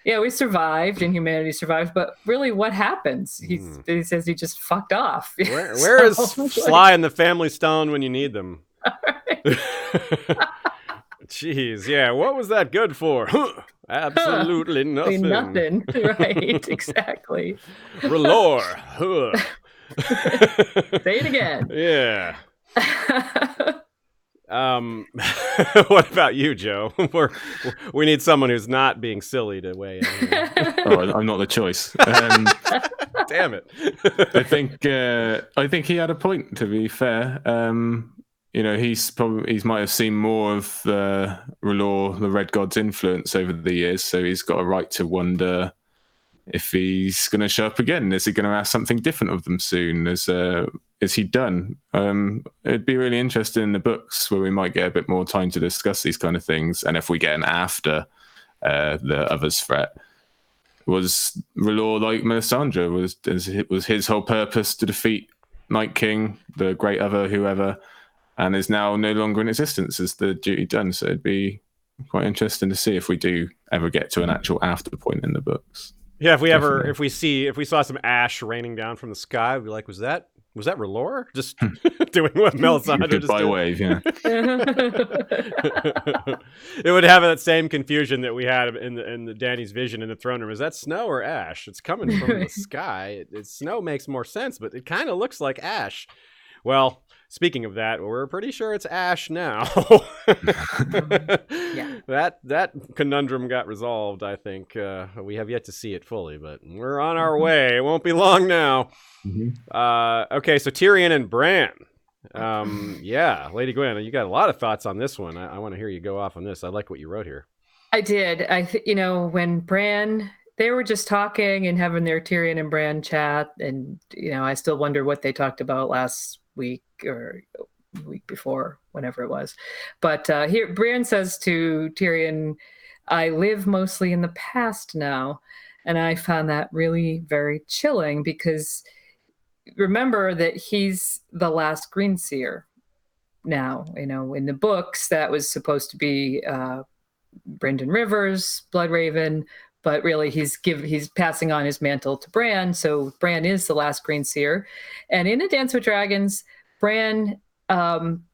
Yeah, we survived and humanity survived, but really what happens? He says he just fucked off. Where is Sly and the Family Stone when you need them? Jeez, yeah, what was that good for? Absolutely nothing. Nothing, right, exactly. R'hllor. Say it again. Yeah. What about you, Joe? We need someone who's not being silly to weigh in here. I'm not the choice. Damn it! I think he had a point. To be fair, he might have seen more of R'hllor, the Red God's influence over the years, so he's got a right to wonder if he's going to show up again. Is he going to ask something different of them soon? Is he done? It'd be really interesting in the books where we might get a bit more time to discuss these kind of things. And if we get an after the other's threat, was R'hllor like Melisandre? Was his whole purpose to defeat Night King, the Great Other, whoever, and is now no longer in existence? Is the duty done? So it'd be quite interesting to see if we do ever get to an actual after point in the books. Yeah, if we saw some ash raining down from the sky, we'd be like, was that R'hllor just doing what Melisandre just by did? wave? Yeah. It would have that same confusion that we had in the Dany's vision in the throne room. Is that snow or ash? It's coming from the sky. Snow makes more sense, but it kind of looks like ash. Well, speaking of that, we're pretty sure it's ash now. Yeah. That conundrum got resolved, I think. We have yet to see it fully, but we're on our way. It won't be long now. Okay, so Tyrion and Bran. Yeah, Lady Gwyn, you got a lot of thoughts on this one. I want to hear you go off on this. I like what you wrote here. I did. When Bran, they were just talking and having their Tyrion and Bran chat, and I still wonder what they talked about last week or week before, whenever it was. But here, Bran says to Tyrion, "I live mostly in the past now." And I found that really very chilling, because remember that he's the last Green Seer now. In the books, that was supposed to be Brynden Rivers, Bloodraven, but really he's passing on his mantle to Bran. So Bran is the last Green Seer. And in A Dance with Dragons, Bran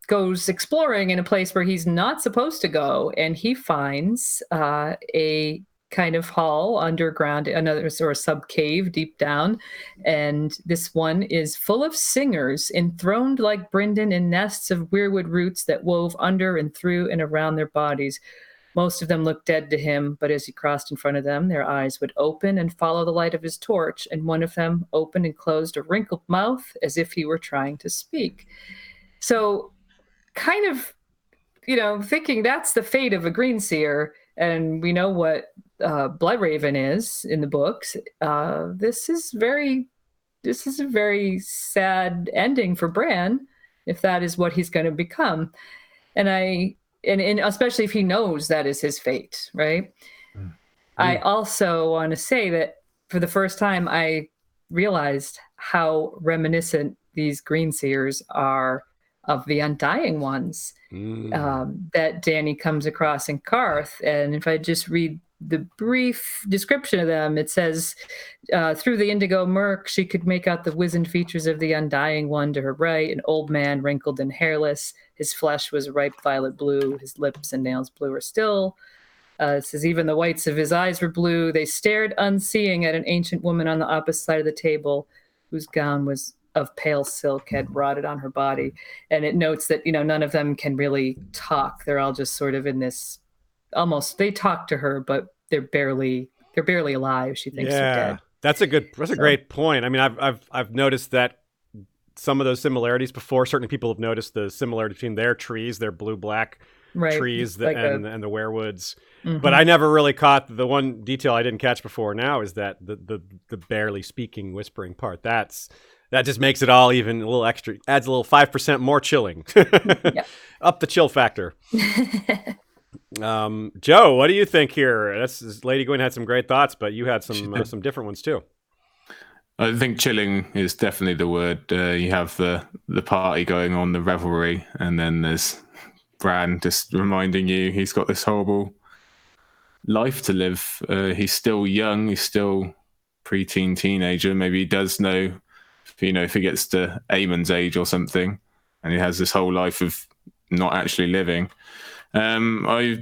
goes exploring in a place where he's not supposed to go, and he finds a kind of hall underground, another sort of sub cave deep down, and this one is full of singers enthroned like Brynden in nests of weirwood roots that wove under and through and around their bodies. Most of them looked dead to him, but as he crossed in front of them, their eyes would open and follow the light of his torch, and one of them opened and closed a wrinkled mouth as if he were trying to speak. So kind of, thinking that's the fate of a Green Seer, and we know what Bloodraven is in the books. This is a very sad ending for Bran, if that is what he's going to become. And especially if he knows that is his fate, right? Mm-hmm. I also want to say that for the first time, I realized how reminiscent these Green Seers are of the Undying Ones that Dany comes across in Karth. And if I just read the brief description of them, it says, through the indigo murk, she could make out the wizened features of the Undying One to her right, an old man, wrinkled and hairless. His flesh was ripe violet blue. His lips and nails bluer still. It says, even the whites of his eyes were blue. They stared unseeing at an ancient woman on the opposite side of the table, whose gown was of pale silk, had rotted on her body. And it notes that, none of them can really talk. They're all just sort of in this, almost, they talk to her, but they're barely alive. She thinks they're dead. That's a great point. I mean, I've noticed that some of those similarities before. Certainly people have noticed the similarity between their trees, their blue-black trees and the werewoods. Mm-hmm. But I never really caught the one detail I didn't catch before now is that the barely speaking, whispering part. That just makes it all even a little extra, adds a little 5% more chilling. Up the chill factor. Joe, what do you think here? Lady Gwyn had some great thoughts, but you had some different ones too. I think chilling is definitely the word. You have the party going on, the revelry, and then there's Bran just reminding you he's got this horrible life to live. He's still young, he's still preteen teenager. Maybe he does know, if he gets to Aemon's age or something, and he has this whole life of not actually living. I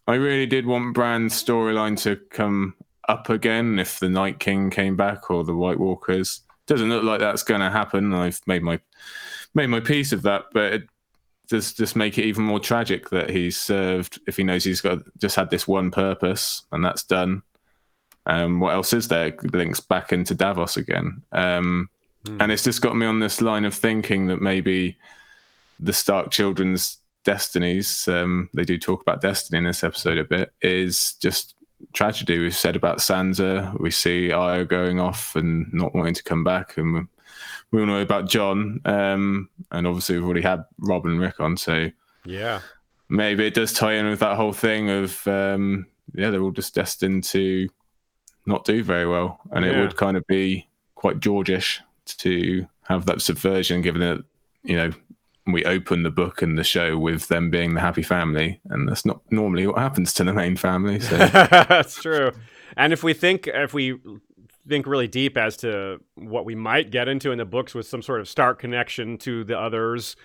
really did want Bran's storyline to come up again if the Night King came back or the White Walkers. Doesn't look like that's going to happen. I've made my peace of that, but it does just make it even more tragic that he's served. If he knows he's just had this one purpose and that's done, what else is there? Links back into Davos again. And it's just got me on this line of thinking that maybe the Stark children's destinies, they do talk about destiny in this episode a bit, is just tragedy. We've said about Sansa, we see Arya going off and not wanting to come back, and we all know about Jon, and obviously we've already had Robb and Rickon, so maybe it does tie in with that whole thing of they're all just destined to not do very well, and it would kind of be quite Georgish to have that subversion, given that we open the book and the show with them being the happy family, and that's not normally what happens to the main family. So that's true. And if we think really deep as to what we might get into in the books with some sort of Stark connection to the others,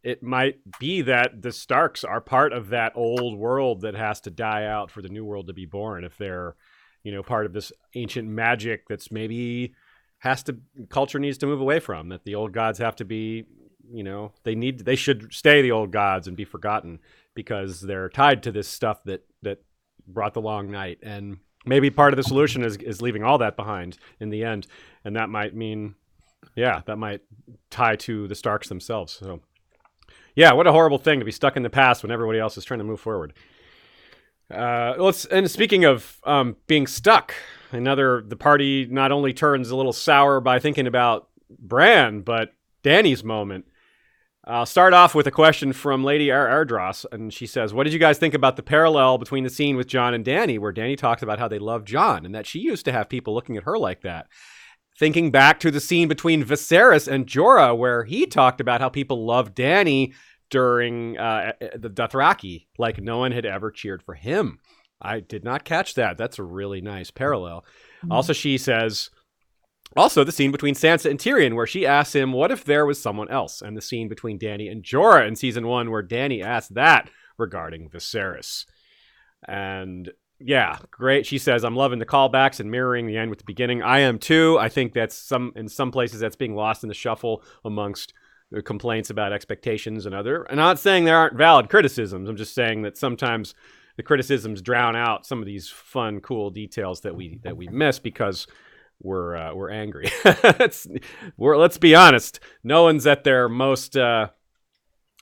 it might be that the Starks are part of that old world that has to die out for the new world to be born. If they're, part of this ancient magic that's maybe culture needs to move away from, that the old gods have to be, they should stay the old gods and be forgotten because they're tied to this stuff that brought the long night. And maybe part of the solution is leaving all that behind in the end. And that might mean, that might tie to the Starks themselves. So what a horrible thing to be stuck in the past when everybody else is trying to move forward. And speaking of being stuck, the party not only turns a little sour by thinking about Bran, but Dany's moment. I'll start off with a question from Lady Airdross, and she says, what did you guys think about the parallel between the scene with Jon and Dany, where Dany talks about how they love Jon, and that she used to have people looking at her like that? Thinking back to the scene between Viserys and Jorah, where he talked about how people loved Dany during the Dothraki, like no one had ever cheered for him. I did not catch that. That's a really nice parallel. Also, she says... Also, the scene between Sansa and Tyrion, where she asks him, what if there was someone else? And the scene between Dany and Jorah in season 1, where Dany asked that regarding Viserys. And yeah, great. She says, I'm loving the callbacks and mirroring the end with the beginning. I am too. I think that's in some places that's being lost in the shuffle amongst the complaints about expectations and other. And I'm not saying there aren't valid criticisms. I'm just saying that sometimes the criticisms drown out some of these fun, cool details that we miss because we're angry. Let's be honest. No one's at their most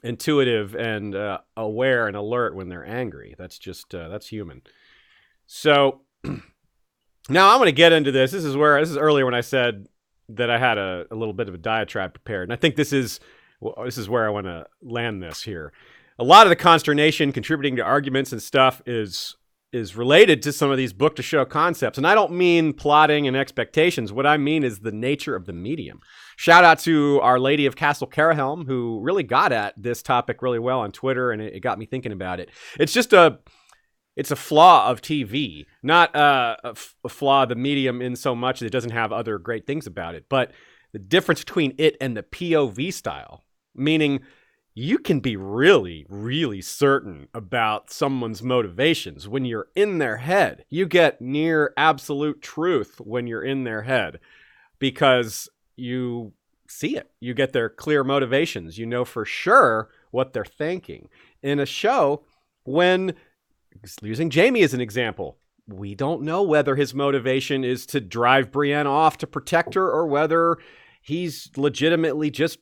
intuitive and aware and alert when they're angry. That's just that's human. So now I'm going to get into this. This is earlier when I said that I had a little bit of a diatribe prepared, and I think this is where I want to land this here. A lot of the consternation contributing to arguments and stuff is related to some of these book to show concepts. And I don't mean plotting and expectations. What I mean is the nature of the medium. Shout out to Our Lady of Castle Carahelm, who really got at this topic really well on Twitter, and it got me thinking about it. It's just it's a flaw of TV, not a flaw of the medium in so much that it doesn't have other great things about it. But the difference between it and the POV style, meaning you can be really, really certain about someone's motivations when you're in their head. You get near absolute truth when you're in their head because you see it. You get their clear motivations. You know for sure what they're thinking. In a show, when, using Jaime as an example, we don't know whether his motivation is to drive Brienne off to protect her or whether he's legitimately just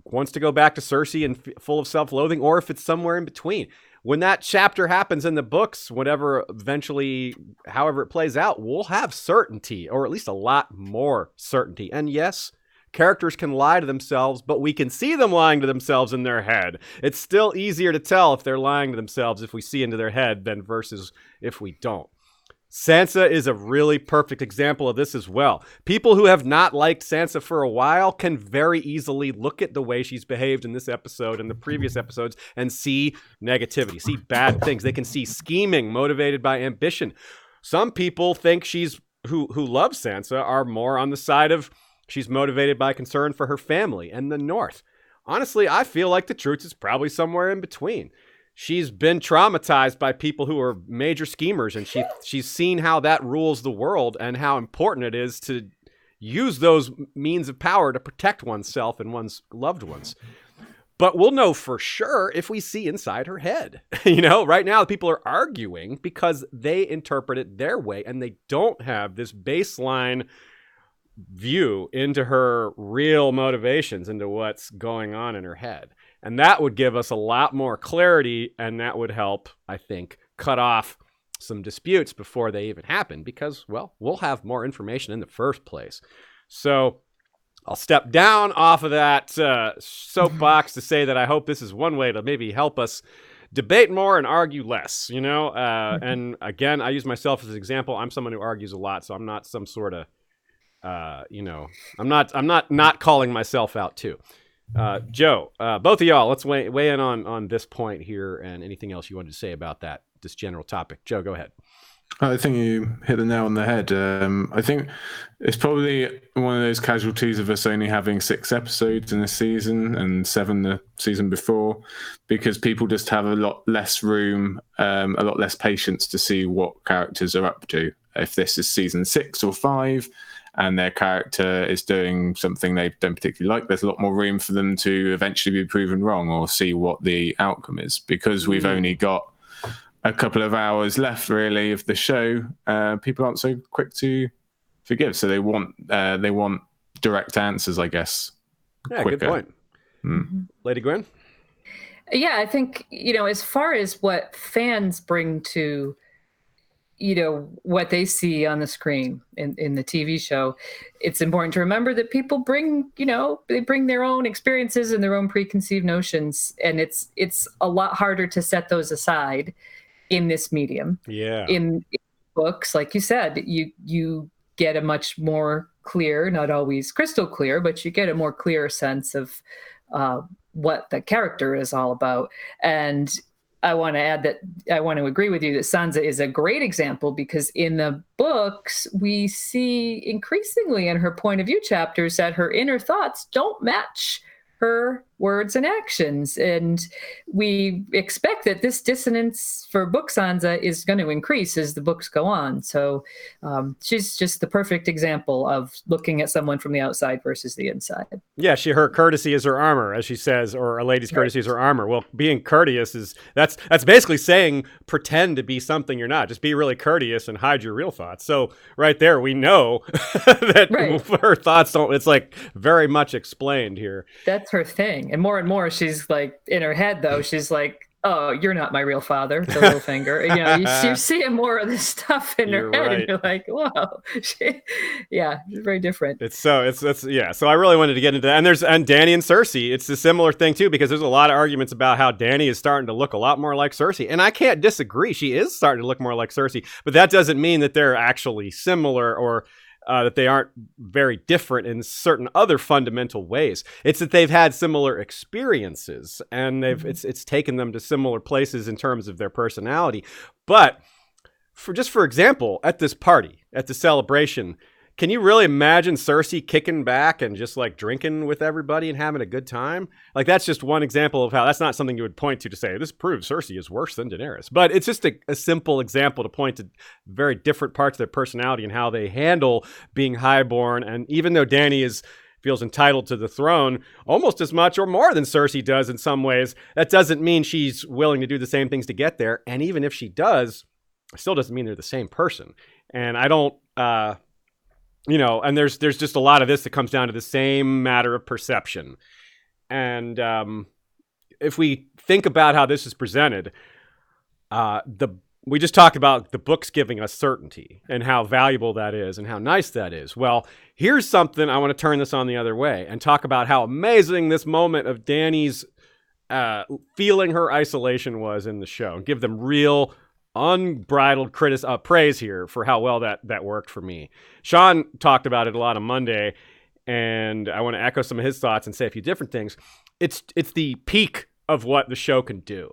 wants to go back to Cersei and full of self-loathing, or if it's somewhere in between. When that chapter happens in the books, whatever eventually, however it plays out, we'll have certainty, or at least a lot more certainty. And yes, characters can lie to themselves, but we can see them lying to themselves in their head. It's still easier to tell if they're lying to themselves if we see into their head than versus if we don't. Sansa is a really perfect example of this as well. People who have not liked Sansa for a while can very easily look at the way she's behaved in this episode and the previous episodes and see negativity, see bad things. They can see scheming motivated by ambition. Some people think who love Sansa are more on the side of she's motivated by concern for her family and the North. Honestly, I feel like the truth is probably somewhere in between. She's been traumatized by people who are major schemers, and she's seen how that rules the world and how important it is to use those means of power to protect oneself and one's loved ones. But we'll know for sure if we see inside her head. Right now people are arguing because they interpret it their way, and they don't have this baseline view into her real motivations, into what's going on in her head. And that would give us a lot more clarity, and that would help, I think, cut off some disputes before they even happen because, well, we'll have more information in the first place. So I'll step down off of that soapbox to say that I hope this is one way to maybe help us debate more and argue less, And again, I use myself as an example. I'm someone who argues a lot, so I'm not some sort of, I'm not calling myself out too. Joe, both of y'all, let's weigh in on this point here and anything else you wanted to say about this general topic. Joe, go ahead. I think you hit the nail on the head. I think it's probably one of those casualties of us only having 6 episodes in this season and 7 the season before, because people just have a lot less room, a lot less patience to see what characters are up to. If this is season 6 or 5, and their character is doing something they don't particularly like, there's a lot more room for them to eventually be proven wrong or see what the outcome is. Because we've only got a couple of hours left, really, of the show, people aren't so quick to forgive. So they want direct answers, I guess. Yeah, quicker. Good point. Lady Gwyn? Yeah, I think, as far as what fans bring to what they see on the screen in the TV show, it's important to remember that people bring, they bring their own experiences and their own preconceived notions. And it's a lot harder to set those aside in this medium. Yeah. In books, like you said, you get a much more clear, not always crystal clear, but you get a more clear sense of what the character is all about. And I want to add that I want to agree with you that Sansa is a great example, because in the books, we see increasingly in her point of view chapters that her inner thoughts don't match her words and actions. And we expect that this dissonance for book Sansa is going to increase as the books go on. So she's just the perfect example of looking at someone from the outside versus the inside. Yeah, her courtesy is her armor, as she says, or a lady's courtesy is her armor. Well, being courteous that's basically saying pretend to be something you're not. Just be really courteous and hide your real thoughts. So right there, we know that her thoughts don't. It's like very much explained here. That's her thing. And more, she's like in her head though. She's like, "Oh, you're not my real father." The little finger. You're seeing more of this stuff in her head, and you're like, "Whoa, she's very different." So I really wanted to get into that. And Dany and Cersei, it's a similar thing too, because there's a lot of arguments about how Dany is starting to look a lot more like Cersei, and I can't disagree. She is starting to look more like Cersei, but that doesn't mean that they're actually similar or that they aren't very different in certain other fundamental ways. It's that they've had similar experiences, and it's taken them to similar places in terms of their personality. But for example, at this party, at the celebration, can you really imagine Cersei kicking back and just like drinking with everybody and having a good time? Like, that's just one example of how that's not something you would point to say this proves Cersei is worse than Daenerys. But it's just a simple example to point to very different parts of their personality and how they handle being highborn. And even though Dany feels entitled to the throne almost as much or more than Cersei does in some ways, that doesn't mean she's willing to do the same things to get there. And even if she does, it still doesn't mean they're the same person. And I don't... and there's just a lot of this that comes down to the same matter of perception. And if we think about how this is presented, we just talked about the books giving us certainty and how valuable that is and how nice that is. Well, here's something I want to turn this on the other way and talk about how amazing this moment of Dany's feeling her isolation was in the show, and give them real unbridled praise here for how well that worked for me. Sean talked about it a lot on Monday, and I want to echo some of his thoughts and say a few different things. It's the peak of what the show can do.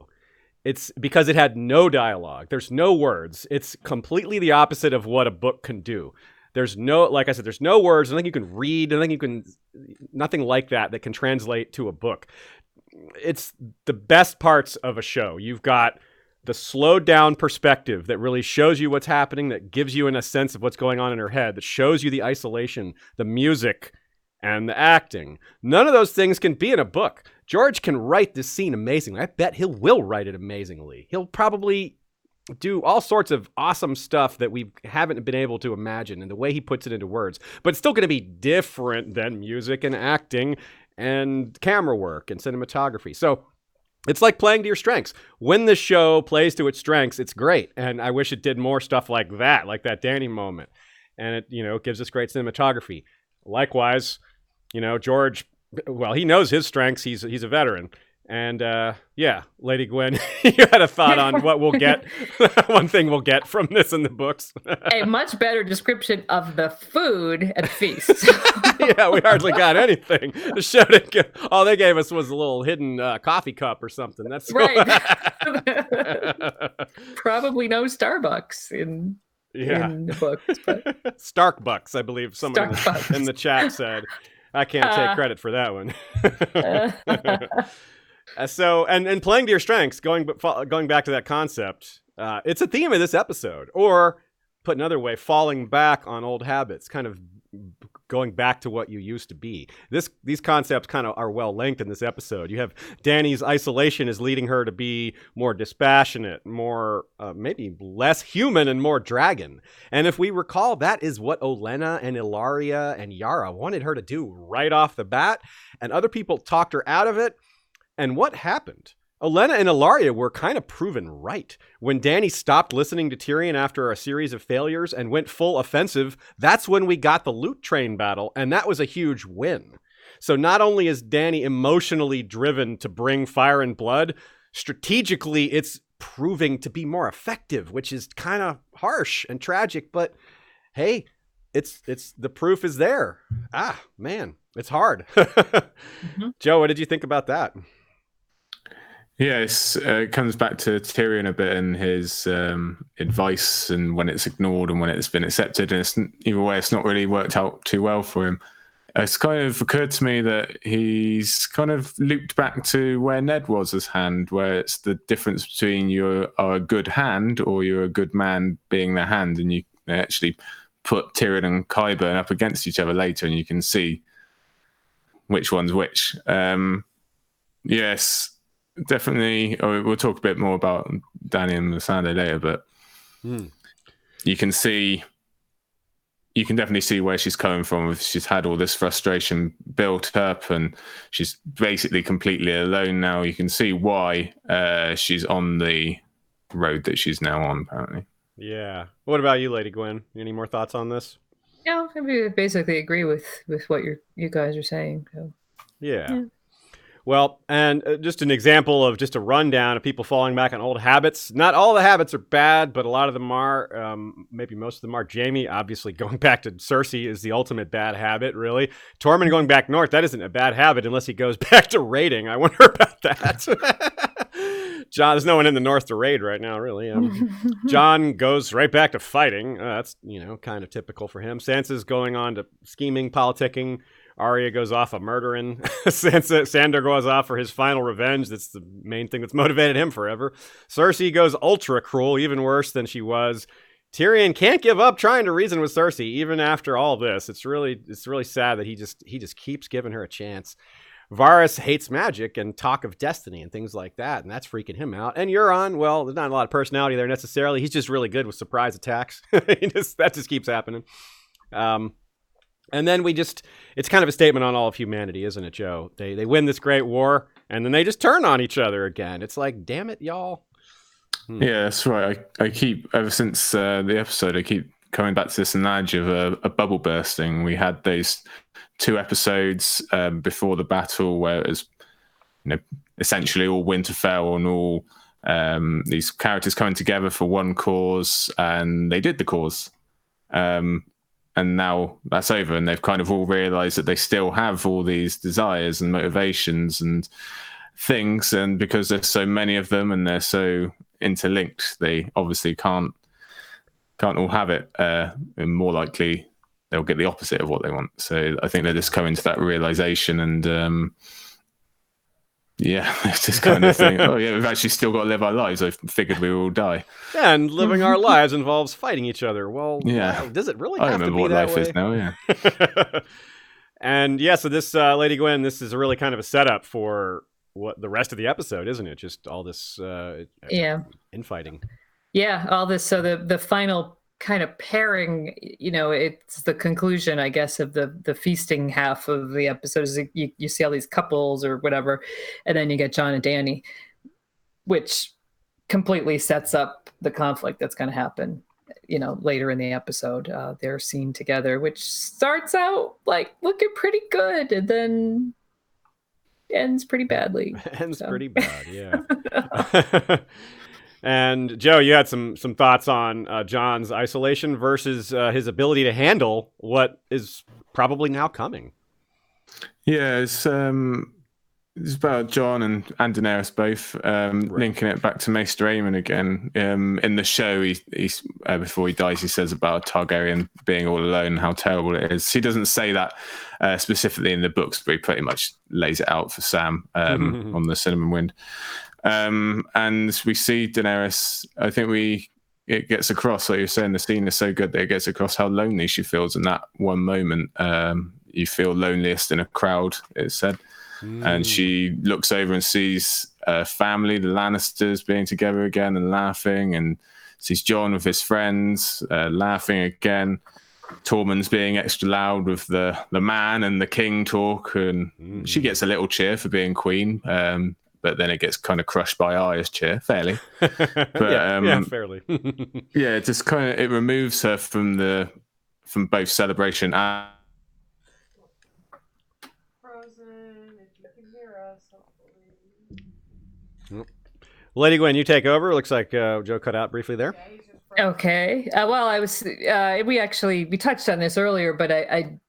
It's because it had no dialogue. There's no words. It's completely the opposite of what a book can do. There's no, like I said, there's no words. Nothing you can read. Nothing like that can translate to a book. It's the best parts of a show. You've got the slowed down perspective that really shows you what's happening, that gives you a sense of what's going on in her head, that shows you the isolation, the music, and the acting. None of those things can be in a book. George can write this scene amazingly. I bet he will write it amazingly. He'll probably do all sorts of awesome stuff that we haven't been able to imagine in the way he puts it into words. But it's still going to be different than music and acting and camera work and cinematography. So it's like playing to your strengths. When the show plays to its strengths, it's great. And I wish it did more stuff like that Dany moment. And it, gives us great cinematography. Likewise, George, well, he knows his strengths. He's a veteran. And Lady Gwyn, you had a thought on what we'll get, one thing we'll get from this in the books. A much better description of the food at the feast. Yeah, we hardly got anything. The show all they gave us was a little hidden coffee cup or something. That's right. Probably no Starbucks in the books. But... Starbucks, I believe someone in the chat said. I can't take credit for that one. So, and playing to your strengths, going back to that concept, it's a theme of this episode. Or, put another way, falling back on old habits, kind of going back to what you used to be. These concepts kind of are well linked in this episode. You have Dany's isolation is leading her to be more dispassionate, more maybe less human and more dragon. And if we recall, that is what Olenna and Ilaria and Yara wanted her to do right off the bat. And other people talked her out of it. And what happened? Olenna and Ilaria were kind of proven right. When Dany stopped listening to Tyrion after a series of failures and went full offensive, that's when we got the loot train battle, and that was a huge win. So not only is Dany emotionally driven to bring fire and blood, strategically it's proving to be more effective, which is kind of harsh and tragic, but hey, it's the proof is there. Ah, man, it's hard. Joe, what did you think about that? Yeah, it comes back to Tyrion a bit and his advice, and when it's ignored and when it's been accepted, and either way, it's not really worked out too well for him. It's kind of occurred to me that he's kind of looped back to where Ned was as hand, where it's the difference between you are a good hand or you're a good man being the hand, and you actually put Tyrion and Qyburn up against each other later, and you can see which one's which. Yes. Definitely, we'll talk a bit more about Dany and Missandei later, but you can definitely see where she's coming from. She's had all this frustration built up, and she's basically completely alone now. You can see why she's on the road that she's now on, apparently. Yeah. What about you, Lady Gwyn? Any more thoughts on this? No, I basically agree with what you guys are saying. So. Yeah. Well, and just an example of just a rundown of people falling back on old habits. Not all the habits are bad, but a lot of them are. Maybe most of them are. Jaime, obviously, going back to Cersei is the ultimate bad habit, really. Tormund going back north, that isn't a bad habit unless he goes back to raiding. I wonder about that. Jon, there's no one in the north to raid right now, really. Jon goes right back to fighting. That's, kind of typical for him. Sansa's going on to scheming, politicking. Arya goes off of murdering. Sandor goes off for his final revenge. That's the main thing that's motivated him forever. Cersei goes ultra cruel, even worse than she was. Tyrion can't give up trying to reason with Cersei, even after all this. It's really sad that he just keeps giving her a chance. Varys hates magic and talk of destiny and things like that, and that's freaking him out. And Euron, well, there's not a lot of personality there necessarily. He's just really good with surprise attacks. That just keeps happening. And then it's kind of a statement on all of humanity, isn't it, Joe? They win this great war, and then they just turn on each other again. It's like, damn it, y'all. Yeah, that's right. I keep, ever since the episode, I keep coming back to this lineage of a bubble bursting. We had those 2 episodes before the battle where it was essentially all Winterfell and all these characters coming together for one cause, and they did the cause. And now that's over, and they've kind of all realized that they still have all these desires and motivations and things, and because there's so many of them and they're so interlinked, they obviously can't all have it, and more likely they'll get the opposite of what they want. So I think they're just coming to that realization, and it's just kind of thing. Oh yeah, we've actually still got to live our lives. I figured we will all die. Yeah, and living our lives involves fighting each other. Well, yeah. Does it really I have to remember be what that life way? is now, yeah. And yeah, so this Lady Gwyn, this is really kind of a setup for what the rest of the episode, isn't it? Just all this infighting. Yeah, all this. So the final kind of pairing, it's the conclusion, I guess, of the feasting half of the episode. Is you see all these couples or whatever, and then you get Jon and Dany, which completely sets up the conflict that's going to happen, later in the episode. They're seen together, which starts out like looking pretty good, and then ends pretty badly. Pretty bad, yeah. And Joe, you had some thoughts on Jon's isolation versus his ability to handle what is probably now coming. Yeah, it's about Jon and Daenerys both, linking it back to Maester Aemon again. In the show, he's before he dies, he says about Targaryen being all alone and how terrible it is. He doesn't say that specifically in the books, but he pretty much lays it out for Sam on the Cinnamon Wind. And we see Daenerys, I think it gets across, like you're saying, the scene is so good that it gets across how lonely she feels in that one moment. You feel loneliest in a crowd, it's said. And she looks over and sees family, the Lannisters, being together again and laughing, and sees Jon with his friends laughing again. Tormund's being extra loud with the man and the king talk, and she gets a little cheer for being queen. but then it gets kind of crushed by Arya's chair, fairly. But, yeah, fairly. Yeah, it just kind of, it removes her from both celebration and... Frozen, if you can hear us, hopefully. Lady Gwyn, you take over. Looks like Joe cut out briefly there. Yeah, he's just frozen. Okay. Well, I was. We touched on this earlier, but I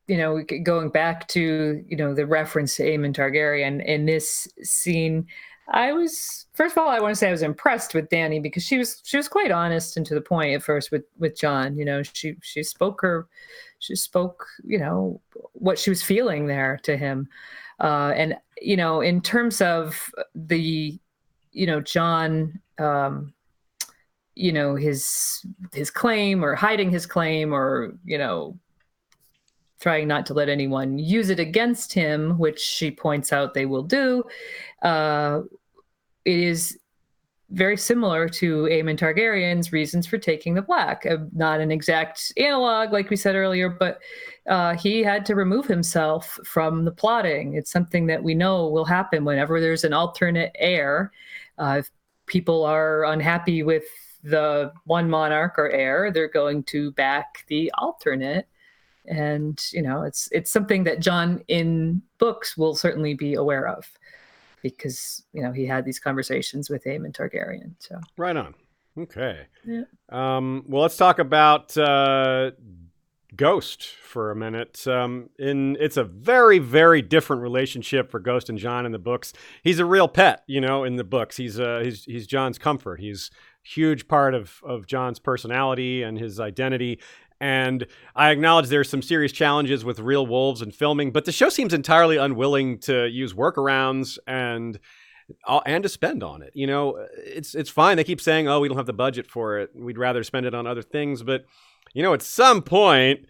going back to the reference to Aemon Targaryen in this scene, first of all, I want to say I was impressed with Dany because she was quite honest and to the point at first with Jon. She spoke what she was feeling there to him, and in terms of the Jon, his claim or hiding his claim or trying not to let anyone use it against him, which she points out they will do. It is very similar to Aemon Targaryen's reasons for taking the Black. Not an exact analog, like we said earlier, but he had to remove himself from the plotting. It's something that we know will happen whenever there's an alternate heir. If people are unhappy with the one monarch or heir, they're going to back the alternate. And, it's something that Jon in books will certainly be aware of because, he had these conversations with Aemon Targaryen. So right on. Okay. Yeah. Well, let's talk about Ghost for a minute. It's a very, very different relationship for Ghost and Jon in the books. He's a real pet, in the books. He's Jon's comfort. He's a huge part of Jon's personality and his identity. And I acknowledge there's some serious challenges with real wolves and filming, but the show seems entirely unwilling to use workarounds and to spend on it. It's fine. They keep saying, "Oh, we don't have the budget for it. We'd rather spend it on other things." But at some point,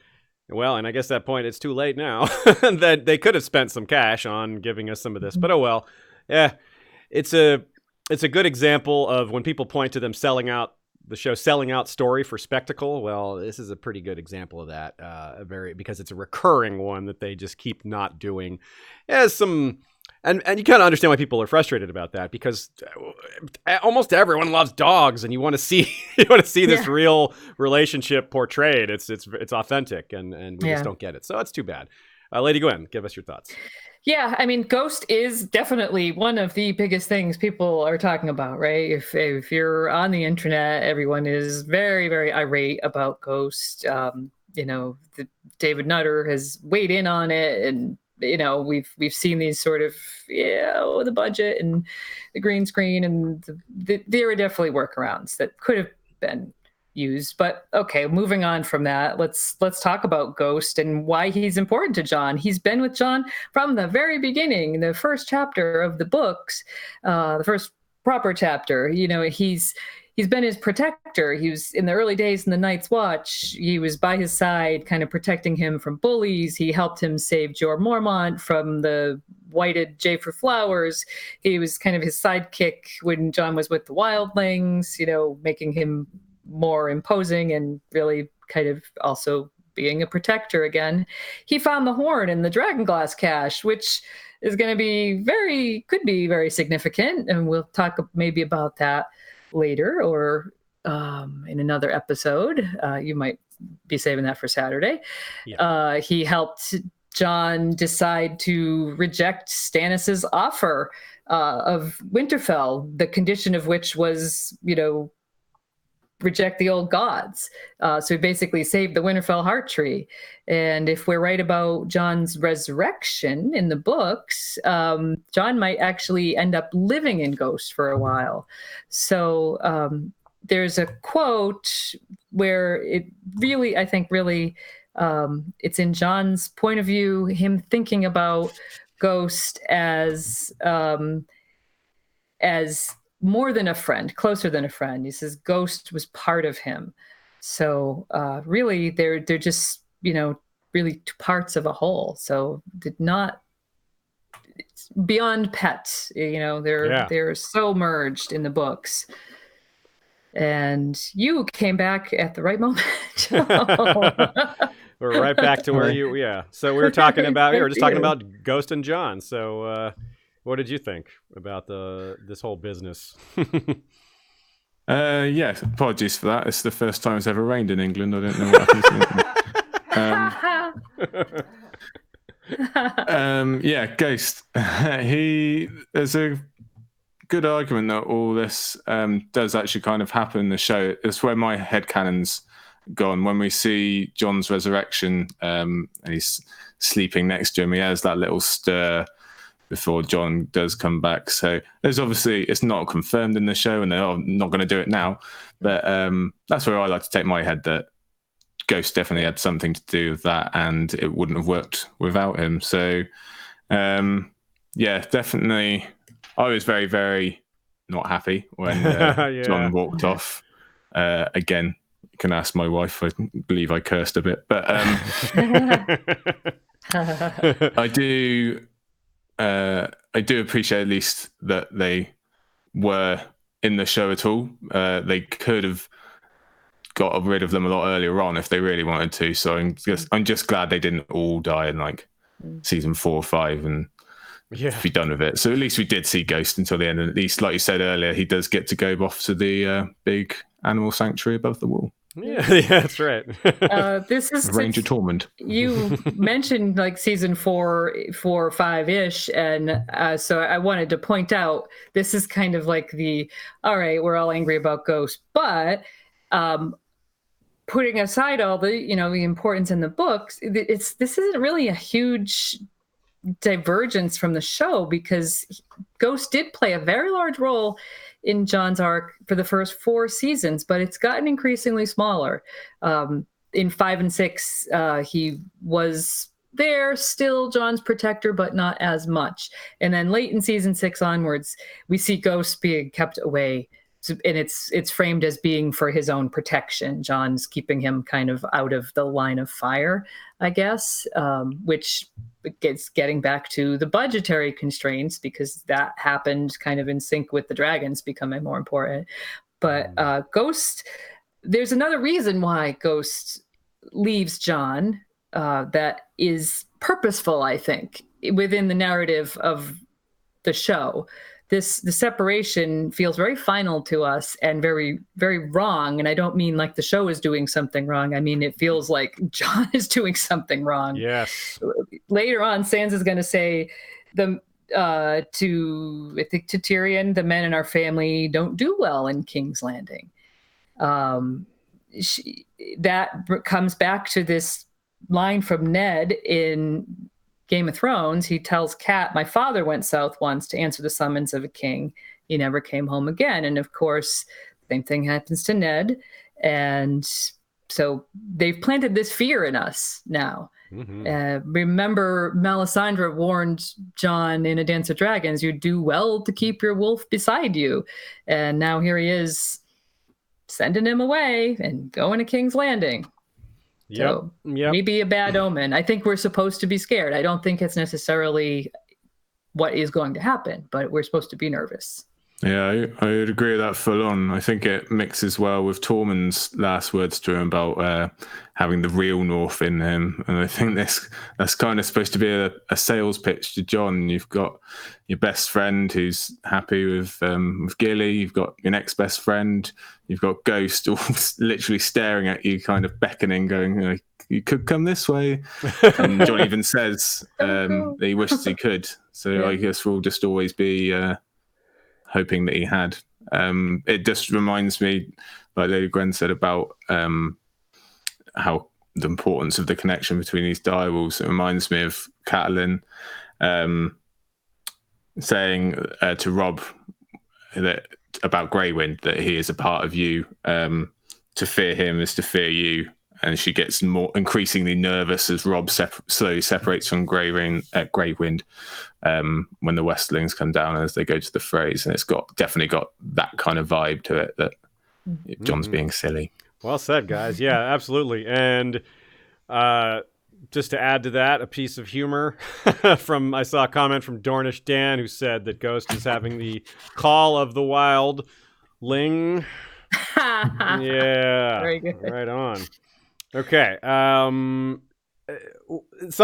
well, and I guess that point it's too late now, that they could have spent some cash on giving us some of this. But oh well, yeah, it's a good example of when people point to them selling out story for spectacle. Well, this is a pretty good example of that, because it's a recurring one that they just keep not doing. And you kind of understand why people are frustrated about that, because almost everyone loves dogs, and you want to see this real relationship portrayed. It's authentic, and we just don't get it. So it's too bad. Lady Gwyn, give us your thoughts. Yeah, I mean, Ghost is definitely one of the biggest things people are talking about, right? If you're on the internet, everyone is very, very irate about Ghost. David Nutter has weighed in on it, and we've seen these sort of the budget and the green screen, and there are definitely workarounds that could have been used. But okay, moving on from that, let's talk about Ghost and why he's important to Jon. He's been with Jon from the very beginning, the first chapter of the books, the first proper chapter. He's been his protector. He was in the early days in the Night's Watch. He was by his side, kind of protecting him from bullies. He helped him save Jorah Mormont from the whited Jaffrey flowers. He was kind of his sidekick when Jon was with the wildlings, making him more imposing and really kind of also being a protector again. He found the horn in the Dragonglass cache, which is going to could be very significant. And we'll talk maybe about that later or in another episode. You might be saving that for Saturday. Yeah. He helped Jon decide to reject Stannis's offer of Winterfell, the condition of which was, reject the old gods. So he basically saved the Winterfell heart tree. And if we're right about Jon's resurrection in the books, Jon might actually end up living in Ghost for a while. So there's a quote where it really, I think it's in Jon's point of view, him thinking about Ghost as more than a friend, closer than a friend. He says Ghost was part of him. So really, they're just, really two parts of a whole. So it's beyond pets, they're so merged in the books. And you came back at the right moment. We're right back to where So we were talking about, we were just talking about Ghost and Jon. So what did you think about this whole business? Yeah, apologies for that. It's the first time it's ever rained in England. I don't know what happens. Yeah, Ghost. There's a good argument that all this does actually kind of happen in the show. It's where my headcanon's gone. When we see Jon's resurrection, and he's sleeping next to him, he has that little stir before Jon does come back. So there's obviously, it's not confirmed in the show, and they're not going to do it now. But that's where I like to take my head, that Ghost definitely had something to do with that, and it wouldn't have worked without him. So yeah, definitely. I was very, very not happy when Jon walked off. Again, you can ask my wife. I believe I cursed a bit, but I do appreciate at least that they were in the show at all. They could have got rid of them a lot earlier on if they really wanted to. So I'm just glad they didn't all die in like season 4 or 5 and be done with it. So at least we did see Ghost until the end, and at least, like you said earlier, he does get to go off to the big animal sanctuary above the wall. Yeah, that's right. This is Ranger Tormund. You mentioned like season 4, 5-ish, and so I wanted to point out this is kind of like all right, we're all angry about Ghost, but putting aside all the the importance in the books, this isn't really a huge divergence from the show, because Ghost did play a very large role in Jon's arc for the first 4 seasons, but it's gotten increasingly smaller. In 5 and 6, he was there, still Jon's protector, but not as much. And then late in season 6 onwards, we see Ghost being kept away, and it's framed as being for his own protection. Jon's keeping him kind of out of the line of fire, I guess, which gets getting back to the budgetary constraints, because that happened kind of in sync with the dragons becoming more important. But Ghost, there's another reason why Ghost leaves Jon that is purposeful, I think, within the narrative of the show. The separation feels very final to us and very, very wrong. And I don't mean like the show is doing something wrong. I mean, it feels like Jon is doing something wrong. Yes. Later on, Sansa's going to say to Tyrion, the men in our family don't do well in King's Landing. That comes back to this line from Ned in Game of Thrones. He tells Cat, "My father went south once to answer the summons of a king. He never came home again." And of course, same thing happens to Ned. And so they've planted this fear in us now. Mm-hmm. Remember, Melisandre warned Jon in A Dance of Dragons, "You do well to keep your wolf beside you." And now here he is, sending him away and going to King's Landing. So maybe a bad omen. I think we're supposed to be scared. I don't think it's necessarily what is going to happen, but we're supposed to be nervous. Yeah, I would agree with that full on. I think it mixes well with Tormund's last words to him about having the real North in him. And I think that's kind of supposed to be a sales pitch to Jon. You've got your best friend who's happy with Gilly. You've got your next best friend. You've got Ghost all literally staring at you, kind of beckoning, going, "You could come this way." And Jon even says that he wishes he could. So yeah. I guess we'll just always be hoping that he had. It just reminds me, like Lady Gwyn said, about how the importance of the connection between these direwolves. It reminds me of Catelyn saying to Robb that about Grey Wind, that he is a part of you. To fear him is to fear you. And she gets more increasingly nervous as Robb slowly separates from Grey Wind when the Westlings come down as they go to the frays. And it's definitely got that kind of vibe to it, that Jon's being silly. Well said, guys. Yeah, absolutely. And just to add to that, a piece of humor I saw a comment from Dornish Dan, who said that Ghost is having the call of the wildling. Yeah, very good. Right on. Okay. Some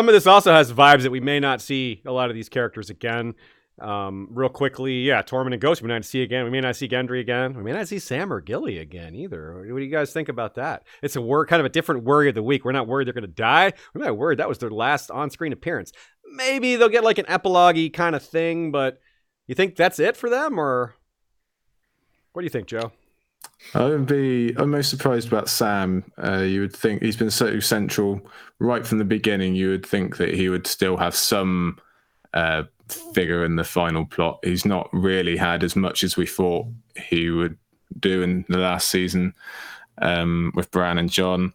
of this also has vibes that we may not see a lot of these characters again. Real quickly, Tormund and Ghost we may not see again. We may not see Gendry again. We may not see Sam or Gilly again either. What do you guys think about that? It's kind of a different worry of the week. We're not worried they're going to die. We're not worried that was their last on-screen appearance. Maybe they'll get like an epilogue-y kind of thing, but you think that's it for them, or what do you think, Joe? I'm most surprised about Sam. You would think he's been so central right from the beginning. You would think that he would still have some figure in the final plot. He's not really had as much as we thought he would do in the last season with Bran and Jon.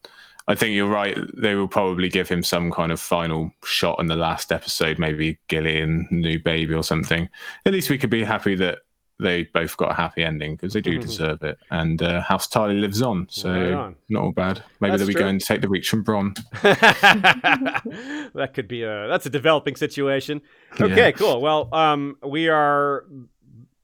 I think you're right. They will probably give him some kind of final shot in the last episode, maybe Gilly and new baby or something. At least we could be happy that they both got a happy ending, because they do deserve it. And House Tarly lives on, so not all bad. Maybe they'll be going to take the reach from Bronn. That could be that's a developing situation. Okay, cool. Well, we are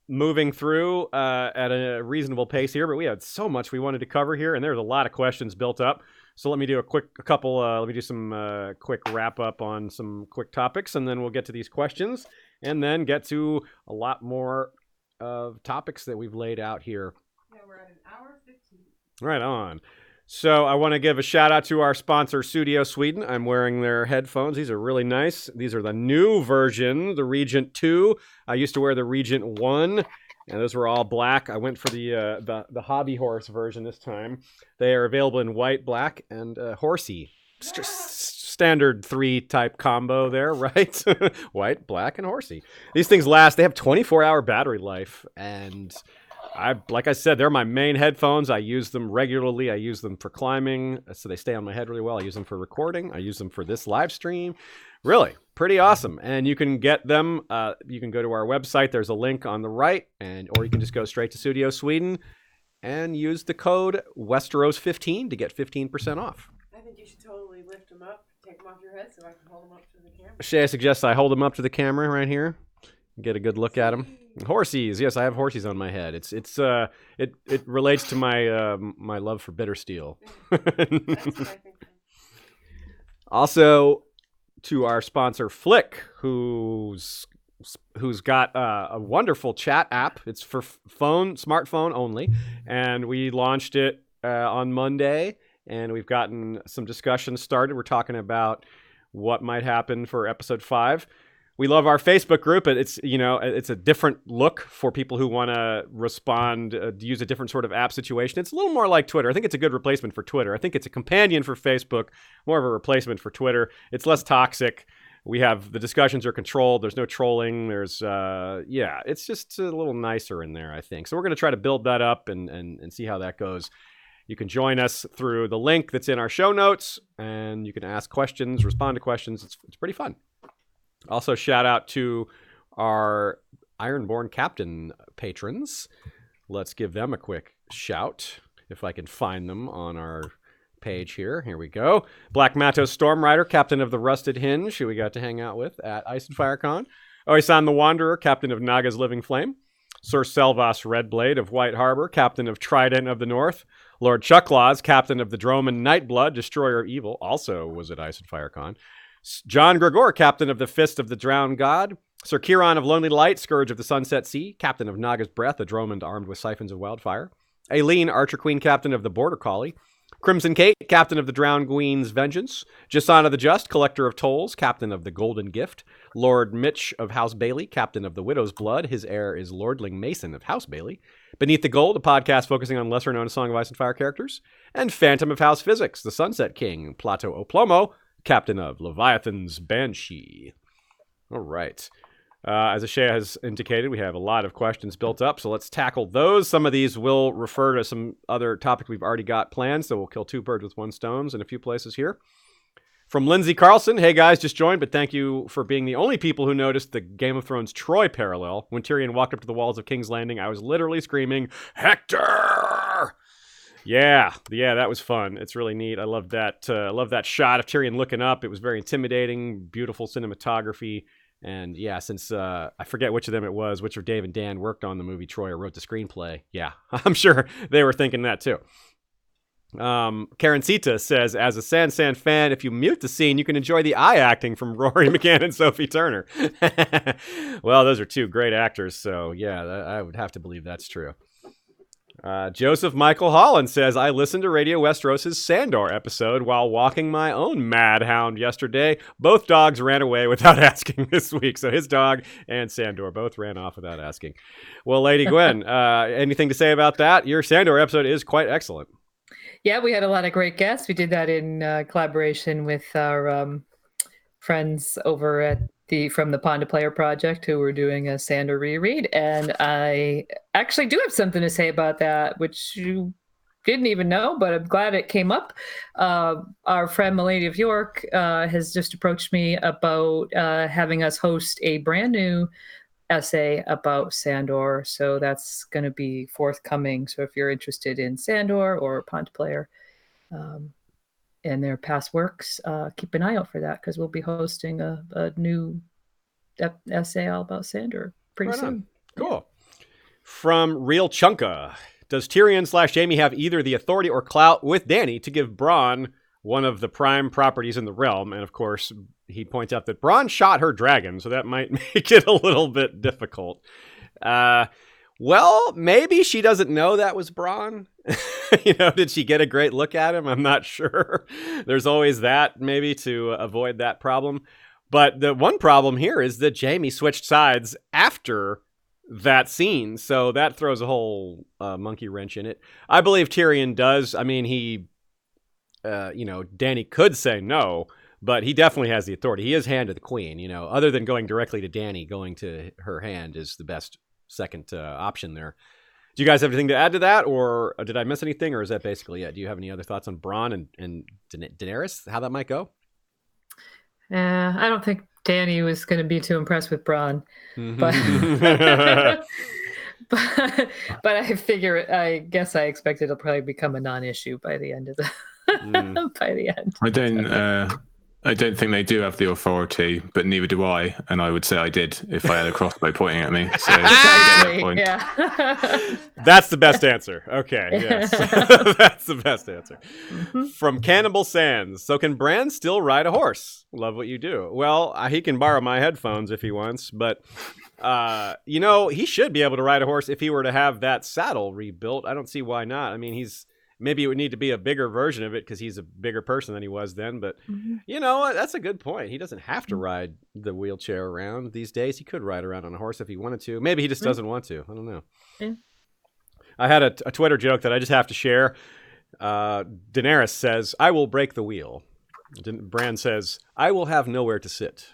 moving through at a reasonable pace here, but we had so much we wanted to cover here, and there's a lot of questions built up. So let me do let me do some quick wrap up on some quick topics, and then we'll get to these questions, and then get to a lot more of topics that we've laid out here. Yeah, we're at an hour 15. Right on. So I want to give a shout out to our sponsor, Studio Sweden. I'm wearing their headphones. These are really nice. These are the new version, the Regent 2. I used to wear the Regent 1, and those were all black. I went for the Hobby Horse version this time. They are available in white, black, and horsey. Standard 3 type combo there, right? White, black, and horsey. These things last. They have 24-hour battery life, and like I said, they're my main headphones. I use them regularly. I use them for climbing, so they stay on my head really well. I use them for recording. I use them for this live stream. Really, pretty awesome. And you can get them. You can go to our website. There's a link on the right, or you can just go straight to Studio Sweden and use the code Westeros15 to get 15% off. I think you should totally lift them up, take them off your head so I can hold them up to the camera. Shay suggests I hold them up to the camera right here. Get a good look at them. Horsies, yes, I have horsies on my head. It relates to my my love for bitter steel. That's what I think. Also, to our sponsor Flick, who's got a wonderful chat app. It's for smartphone only, and we launched it on Monday, and we've gotten some discussions started. We're talking about what might happen for episode 5. We love our Facebook group. It's a different look for people who want to respond, use a different sort of app situation. It's a little more like Twitter. I think it's a good replacement for Twitter. I think it's a companion for Facebook, more of a replacement for Twitter. It's less toxic. The discussions are controlled. There's no trolling. It's just a little nicer in there, I think. So we're going to try to build that up and see how that goes. You can join us through the link that's in our show notes, and you can ask questions, respond to questions. It's pretty fun. Also, shout out to our Ironborn Captain patrons. Let's give them a quick shout, if I can find them on our page here. Here we go. Black Matos Stormrider, Captain of the Rusted Hinge, who we got to hang out with at Ice and Firecon. Oisan the Wanderer, Captain of Naga's Living Flame. Sir Selvas Redblade of White Harbor, Captain of Trident of the North. Lord Chucklaws, Captain of the Droman Nightblood, Destroyer of Evil, also was at Ice and Firecon. John Gregor, Captain of the Fist of the Drowned God. Sir Kiron of Lonely Light, Scourge of the Sunset Sea, Captain of Naga's Breath, a Dromund armed with siphons of wildfire. Aileen, Archer Queen, Captain of the Border Collie. Crimson Kate, Captain of the Drowned Queen's Vengeance. Jasana the Just, Collector of Tolls, Captain of the Golden Gift. Lord Mitch of House Bailey, Captain of the Widow's Blood. His heir is Lordling Mason of House Bailey. Beneath the Gold, a podcast focusing on lesser-known Song of Ice and Fire characters. And Phantom of House Physics, the Sunset King, Plato Oplomo, Captain of Leviathan's Banshee. All right. As Ashea has indicated, we have a lot of questions built up, so let's tackle those. Some of these will refer to some other topics we've already got planned, so we'll kill two birds with one stone in a few places here. From Lindsay Carlson, hey guys, just joined, but thank you for being the only people who noticed the Game of Thrones Troy parallel. When Tyrion walked up to the walls of King's Landing, I was literally screaming, Hector! Yeah, that was fun. It's really neat. I love that. Love that shot of Tyrion looking up. It was very intimidating, beautiful cinematography, and yeah, since I forget which of them it was, which of Dave and Dan worked on the movie Troy or wrote the screenplay. Yeah, I'm sure they were thinking that too. Karen Sita says, as a Sansan fan, if you mute the scene, you can enjoy the eye acting from Rory McCann and Sophie Turner. Well, those are two great actors, so yeah, I would have to believe that's true. Joseph Michael Holland says, I listened to Radio Westeros' Sandor episode while walking my own mad hound yesterday. Both dogs ran away without asking this week. So his dog and Sandor both ran off without asking. Well, Lady Gwyn, anything to say about that? Your Sandor episode is quite excellent. Yeah, we had a lot of great guests. We did that in collaboration with our friends over at from the Pond to Player Project, who were doing a Sandor reread. And I actually do have something to say about that, which you didn't even know, but I'm glad it came up. Our friend Milady of York has just approached me about having us host a brand new essay about Sandor. So that's going to be forthcoming. So if you're interested in Sandor or Pond to Player and their past works, keep an eye out for that, because we'll be hosting a new essay all about Sandor pretty soon. Cool. From Real Chunka, does Tyrion / Jaime have either the authority or clout with Dany to give Bronn one of the prime properties in the realm? And of course, he points out that Bronn shot her dragon, so that might make it a little bit difficult. Well, maybe she doesn't know that was Bronn. Did she get a great look at him? I'm not sure. There's always that, maybe, to avoid that problem. But the one problem here is that Jaime switched sides after that scene, so that throws a whole monkey wrench in it. I believe Tyrion does. I mean, Dany could say no, but he definitely has the authority. He is hand to the queen, other than going directly to Dany, going to her hand is the best second option there. Do you guys have anything to add to that, or did I miss anything, or is that basically it? Do you have any other thoughts on Bronn and Daenerys, how that might go? I don't think Dany was going to be too impressed with Bronn, but but I guess I expect it'll probably become a non-issue by the end of by the end. I don't think they do have the authority, but neither do I. And I would say I did if I had a crossbow pointing at me. So I get that point. Yeah. That's the best answer. Okay, yes. That's the best answer. From Cannibal Sands. So can Bran still ride a horse? Love what you do. Well, he can borrow my headphones if he wants, but he should be able to ride a horse if he were to have that saddle rebuilt. I don't see why not. I mean, maybe it would need to be a bigger version of it because he's a bigger person than he was then. But you know what? That's a good point. He doesn't have to ride the wheelchair around these days. He could ride around on a horse if he wanted to. Maybe he just doesn't want to. I don't know. Yeah. I had a Twitter joke that I just have to share. Daenerys says, "I will break the wheel." Bran says, "I will have nowhere to sit."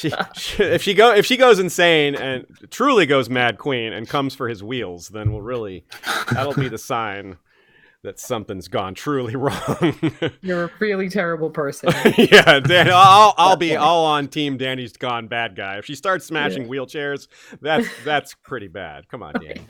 If she goes insane and truly goes mad queen and comes for his wheels, then that'll be the sign that something's gone truly wrong. You're a really terrible person. Yeah, Dan, I'll be all on team Dany's gone bad guy. If she starts smashing wheelchairs, that's pretty bad. Come on, Dany.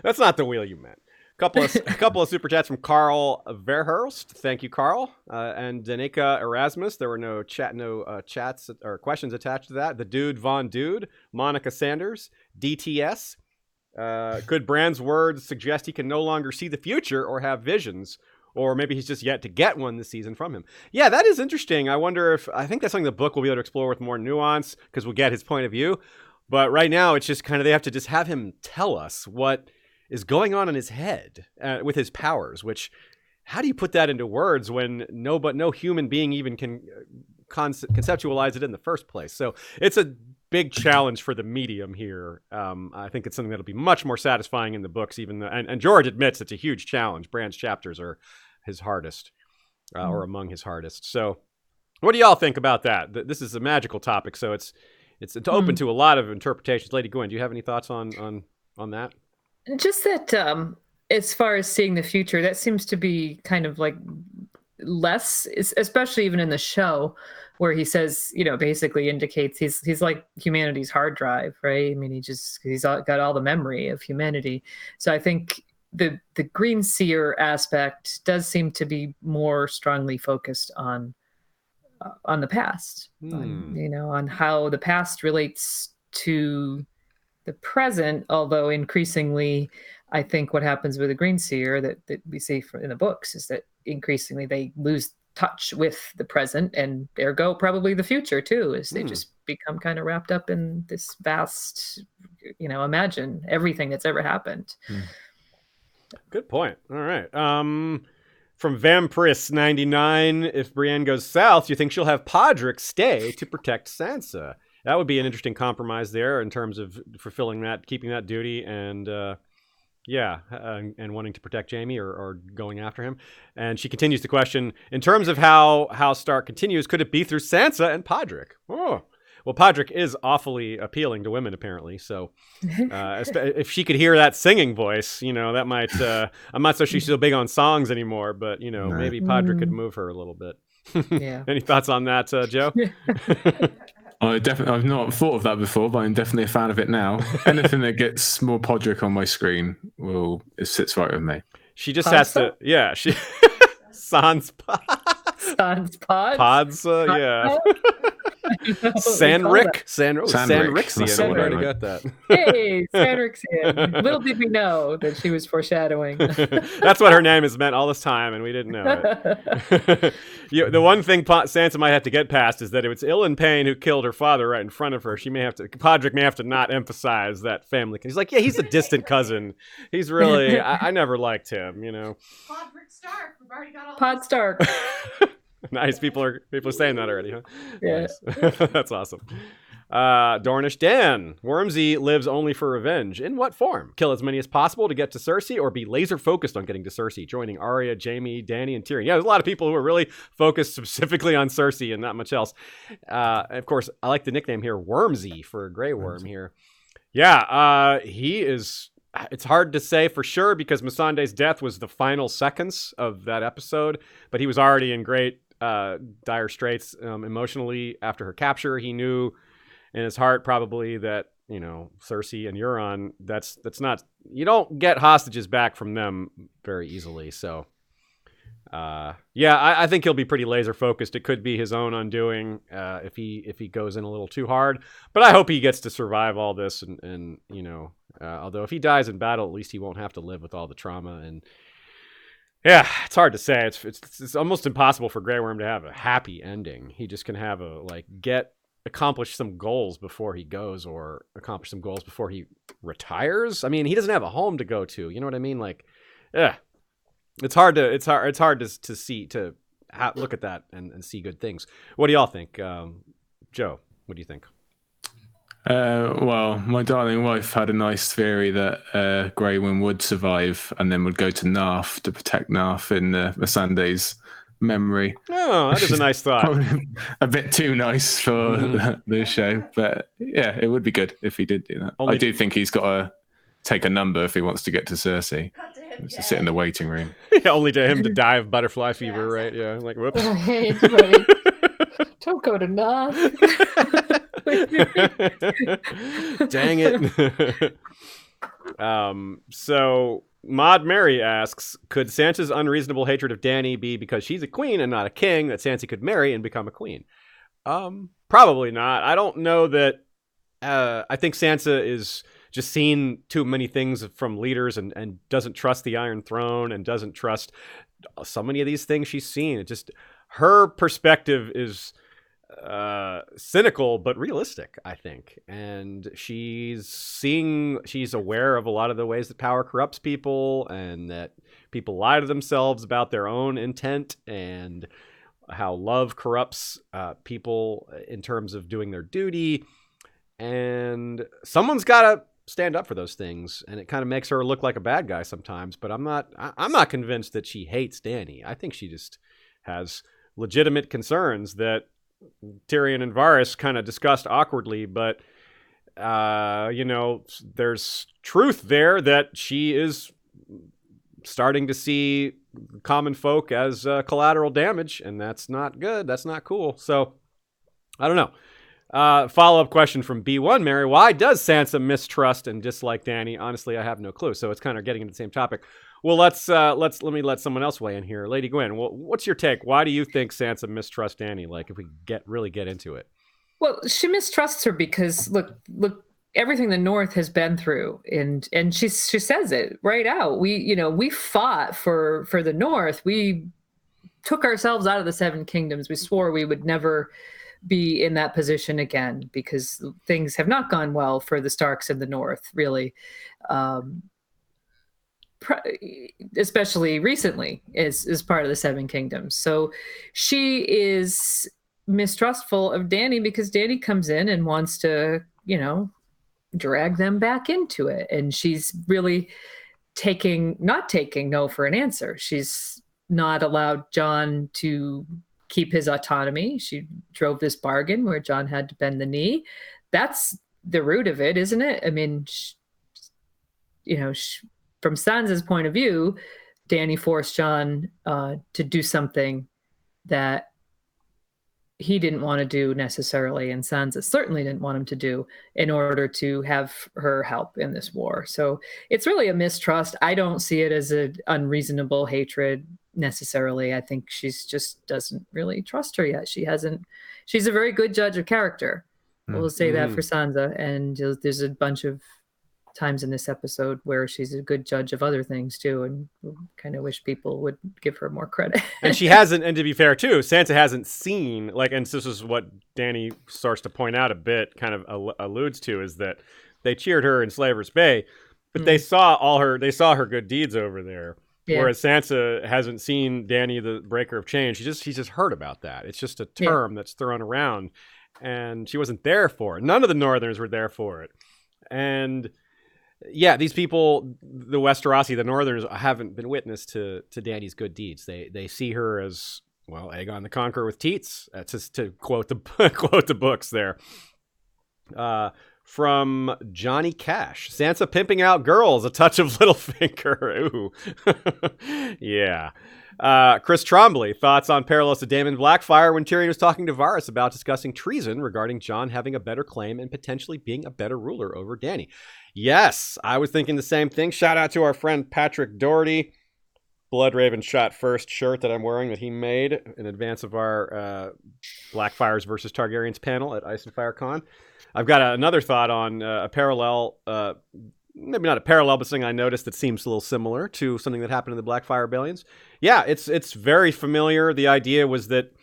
That's not the wheel you meant. A couple of super chats from Carl Verhurst. Thank you, Carl. And Danica Erasmus. There were no chats or questions attached to that. The Dude Von Dude. Monica Sanders. DTS. Could Bran's words suggest he can no longer see the future or have visions? Or maybe he's just yet to get one this season from him. Yeah, that is interesting. I think that's something the book will be able to explore with more nuance because we'll get his point of view. But right now, it's just they have to just have him tell us what is going on in his head with his powers, which, how do you put that into words when no human being even can conceptualize it in the first place? So it's a big challenge for the medium here. I think it's something that'll be much more satisfying in the books, and George admits it's a huge challenge. Bran's chapters are his hardest, or among his hardest. So what do y'all think about that? This is a magical topic, so it's open to a lot of interpretations. Lady Gwyn, do you have any thoughts on that? Just that, as far as seeing the future, that seems to be kind of like less, especially even in the show, where he says, basically indicates he's like humanity's hard drive, right? I mean, he's got all the memory of humanity. So I think the Green Seer aspect does seem to be more strongly focused on the past, on how the past relates to the present, although increasingly, I think what happens with the Green Seer that we see in the books is that increasingly they lose touch with the present, and ergo probably the future too, as they just become kind of wrapped up in this vast, imagine everything that's ever happened. Good point. All right. From Vampirus99, if Brienne goes south, you think she'll have Podrick stay to protect Sansa? That would be an interesting compromise there in terms of fulfilling that, keeping that duty, and and wanting to protect Jaime or going after him. And she continues to question, in terms of how Stark continues, could it be through Sansa and Podrick? Oh. Well, Podrick is awfully appealing to women, apparently. So if she could hear that singing voice, that might... I'm not so she's so big on songs anymore, but, maybe Podrick could move her a little bit. Yeah. Any thoughts on that, Joe? I've not thought of that before, but I'm definitely a fan of it now. Anything that gets more Podrick on my screen, it sits right with me. She just has to... Yeah, she... Sans Pods, yeah. Sandrixian. I already got that. Hey, Sandrixian. Little did we know that she was foreshadowing. That's what her name has meant all this time, and we didn't know it. The one thing Sansa might have to get past is that it was Ilyn Payne who killed her father right in front of her. Podrick may have to not emphasize that family. He's like, yeah, he's a distant cousin. He's really, I never liked him, Podrick Stark. We've already got all Pod Stark. Nice. People are saying that already, huh? Yeah. Nice. That's awesome. Dornish Dan. Wormsy lives only for revenge. In what form? Kill as many as possible to get to Cersei, or be laser focused on getting to Cersei, joining Arya, Jaime, Dany, and Tyrion. Yeah, there's a lot of people who are really focused specifically on Cersei and not much else. Of course, I like the nickname here, Wormsy, for a Grey Worm here. Yeah, he is... It's hard to say for sure because Missandei's death was the final seconds of that episode, but he was already in great dire straits emotionally after her capture. He knew in his heart probably that, Cersei and Euron, that's not, you don't get hostages back from them very easily. So I think he'll be pretty laser focused. It could be his own undoing if he goes in a little too hard, but I hope he gets to survive all this and although if he dies in battle, at least he won't have to live with all the trauma. And yeah, it's hard to say. It's almost impossible for Grey Worm to have a happy ending. He just can have accomplish some goals before he goes, or accomplish some goals before he retires. I mean, he doesn't have a home to go to. You know what I mean? Like, yeah, it's hard to see, to look at that and see good things. What do y'all think, Joe? What do you think? Well, my darling wife had a nice theory that Grey Worm would survive and then would go to Narth to protect Narth in Missandei's memory. Oh, that is a nice thought. A bit too nice for the show, but yeah, it would be good if he did do that. I do think he's got to take a number if he wants to get to Cersei. To sit in the waiting room. Yeah, only to him to die of butterfly fever, right? Yeah, like whoops. Oh, hey, buddy. Don't go to Narth. Dang it. So Maud Mary asks, could Sansa's unreasonable hatred of Dany be because she's a queen and not a king that Sansa could marry and become a queen? Probably not. I don't know that. I think Sansa is just seen too many things from leaders and doesn't trust the Iron Throne and doesn't trust so many of these things she's seen. It just, her perspective is cynical but realistic, I think, and she's aware of a lot of the ways that power corrupts people and that people lie to themselves about their own intent and how love corrupts people in terms of doing their duty, and someone's got to stand up for those things, and it kind of makes her look like a bad guy sometimes. But I'm not convinced that she hates Dany. I think she just has legitimate concerns that Tyrion and Varys kind of discussed awkwardly, but there's truth there that she is starting to see common folk as collateral damage, and that's not good. That's not cool. So I don't know. Follow-up question from B1 Mary: why does Sansa mistrust and dislike Dany? Honestly, I have no clue. So it's kind of getting into the same topic. Well, let me let someone else weigh in here. Lady Gwyn, what's your take? Why do you think Sansa mistrusts Dany? Like, if we really get into it. Well, she mistrusts her because look, everything the North has been through, and she says it right out. We fought for the North. We took ourselves out of the Seven Kingdoms. We swore we would never be in that position again because things have not gone well for the Starks in the North, really. Especially recently as part of the Seven Kingdoms. So she is mistrustful of Dany because Dany comes in and wants to, drag them back into it. And she's really not taking no for an answer. She's not allowed Jon to keep his autonomy. She drove this bargain where Jon had to bend the knee. That's the root of it, isn't it? I mean, from Sansa's point of view, Dany forced Jon to do something that he didn't want to do necessarily, and Sansa certainly didn't want him to do in order to have her help in this war. So it's really a mistrust. I don't see it as an unreasonable hatred necessarily. I think she's just doesn't really trust her yet. She's a very good judge of character. We'll say that for Sansa. And there's a bunch of times in this episode where she's a good judge of other things too, and kind of wish people would give her more credit. And she hasn't, and to be fair too, Sansa hasn't seen, and this is what Dany starts to point out a bit, kind of alludes to, is that they cheered her in Slaver's Bay, but they saw her good deeds over there. Yeah. Whereas Sansa hasn't seen Dany the Breaker of Chain. She's just heard about that. It's just a term that's thrown around, and she wasn't there for it. None of the Northerners were there for it. And yeah, these people, the Westerosi, the Northerners, haven't been witness to Dany's good deeds. They see her as, well, Aegon the Conqueror with teats. That's just to quote the books there. From Johnny Cash, Sansa pimping out girls, a touch of Littlefinger. Ooh, yeah. Chris Trombley, thoughts on parallels to Daemon Blackfyre when Tyrion was talking to Varys about discussing treason regarding Jon having a better claim and potentially being a better ruler over Dany. Yes, I was thinking the same thing. Shout out to our friend Patrick Doherty. Bloodraven Shot First shirt that I'm wearing that he made in advance of our Blackfyres versus Targaryens panel at Ice and Fire Con. I've got another thought on a parallel, maybe not a parallel, but something I noticed that seems a little similar to something that happened in the Blackfyre Rebellions. Yeah, it's very familiar. The idea was that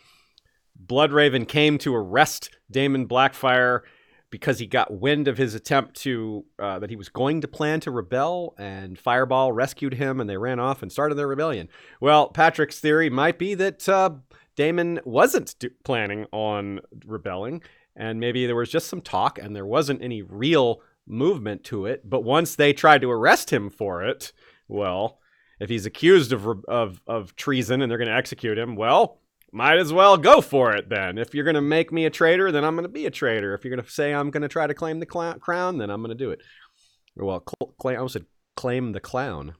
Bloodraven came to arrest Daemon Blackfyre because he got wind of his attempt to, that he was going to plan to rebel, and Fireball rescued him, and they ran off and started their rebellion. Well, Patrick's theory might be that Daemon wasn't planning on rebelling, and maybe there was just some talk, and there wasn't any real movement to it. But once they tried to arrest him for it, well, if he's accused of treason and they're going to execute him, well, might as well go for it then. If you're going to make me a traitor, then I'm going to be a traitor. If you're going to say I'm going to try to claim the crown, then I'm going to do it. Well, I almost said claim the clown.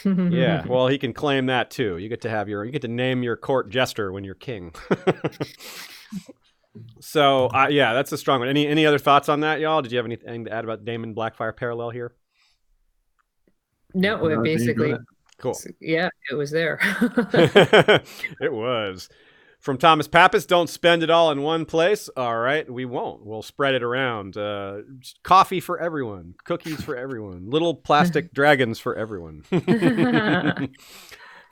Yeah, well, he can claim that too. You get to name your court jester when you're king. So, yeah, that's a strong one. Any other thoughts on that, y'all? Did you have anything to add about Daemon Blackfyre parallel here? No, basically. Cool. Yeah, it was there. It was. From Thomas Pappas, don't spend it all in one place. All right, we won't. We'll spread it around. Coffee for everyone. Cookies for everyone. Little plastic dragons for everyone.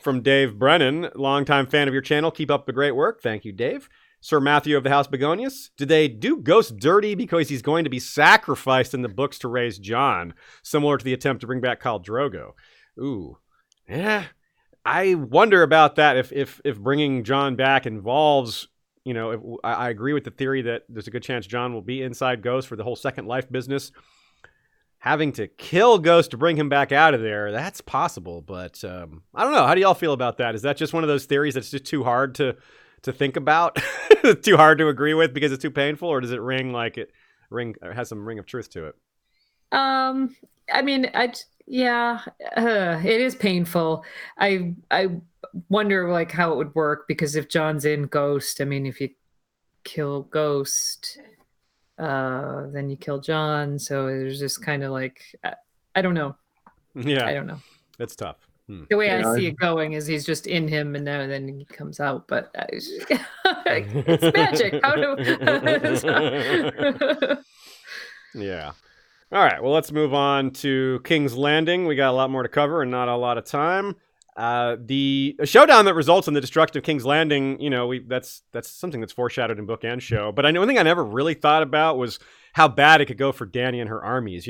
From Dave Brennan, longtime fan of your channel. Keep up the great work. Thank you, Dave. Sir Matthew of the House Begonias, did they do Ghost dirty because he's going to be sacrificed in the books to raise Jon, similar to the attempt to bring back Khal Drogo? Ooh, yeah. I wonder about that. If bringing Jon back involves, I agree with the theory that there's a good chance Jon will be inside Ghost for the whole Second Life business. Having to kill Ghost to bring him back out of there, that's possible. But I don't know. How do y'all feel about that? Is that just one of those theories that's just too hard to think about, too hard to agree with because it's too painful, or does it has some ring of truth to it? I mean, it is painful. I wonder how it would work, because if Jon's in Ghost, I mean, if you kill Ghost, then you kill Jon. So there's just kind of I don't know. Yeah, I don't know. It's tough. The way I see it going is he's just in him, and then he comes out. But it's magic. Yeah. All right, well, let's move on to King's Landing. We got a lot more to cover and not a lot of time. The showdown that results in the destruction of King's Landing, that's something that's foreshadowed in book and show. But one thing I never really thought about was how bad it could go for Dany and her armies.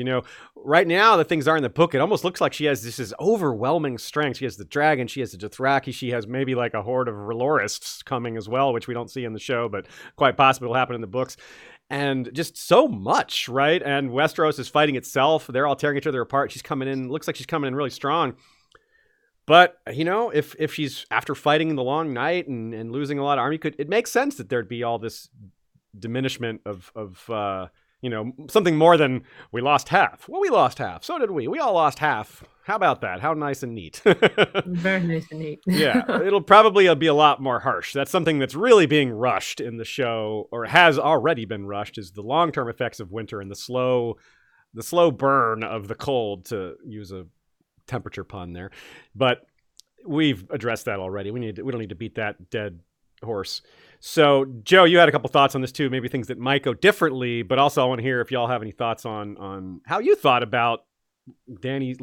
Right now, the things are in the book, it almost looks like she has this overwhelming strength. She has the dragon, she has the Dothraki, she has maybe like a horde of R'hllorists coming as well, which we don't see in the show, but quite possibly will happen in the books. And just so much, right? And Westeros is fighting itself. They're all tearing each other apart. She's coming in, looks like she's coming in really strong. But, if she's after fighting the long night and losing a lot of army, it makes sense that there'd be all this diminishment of something more than we lost half. Well, we lost half. So did we. We all lost half. How about that? How nice and neat. Very nice and neat. Yeah, it'll probably be a lot more harsh. That's something that's really being rushed in the show, or has already been rushed, is the long-term effects of winter and the slow burn of the cold, to use a temperature pun there. But we've addressed that already. We don't need to beat that dead horse. So, Joe, you had a couple thoughts on this too, maybe things that might go differently, but also I want to hear if y'all have any thoughts on how you thought about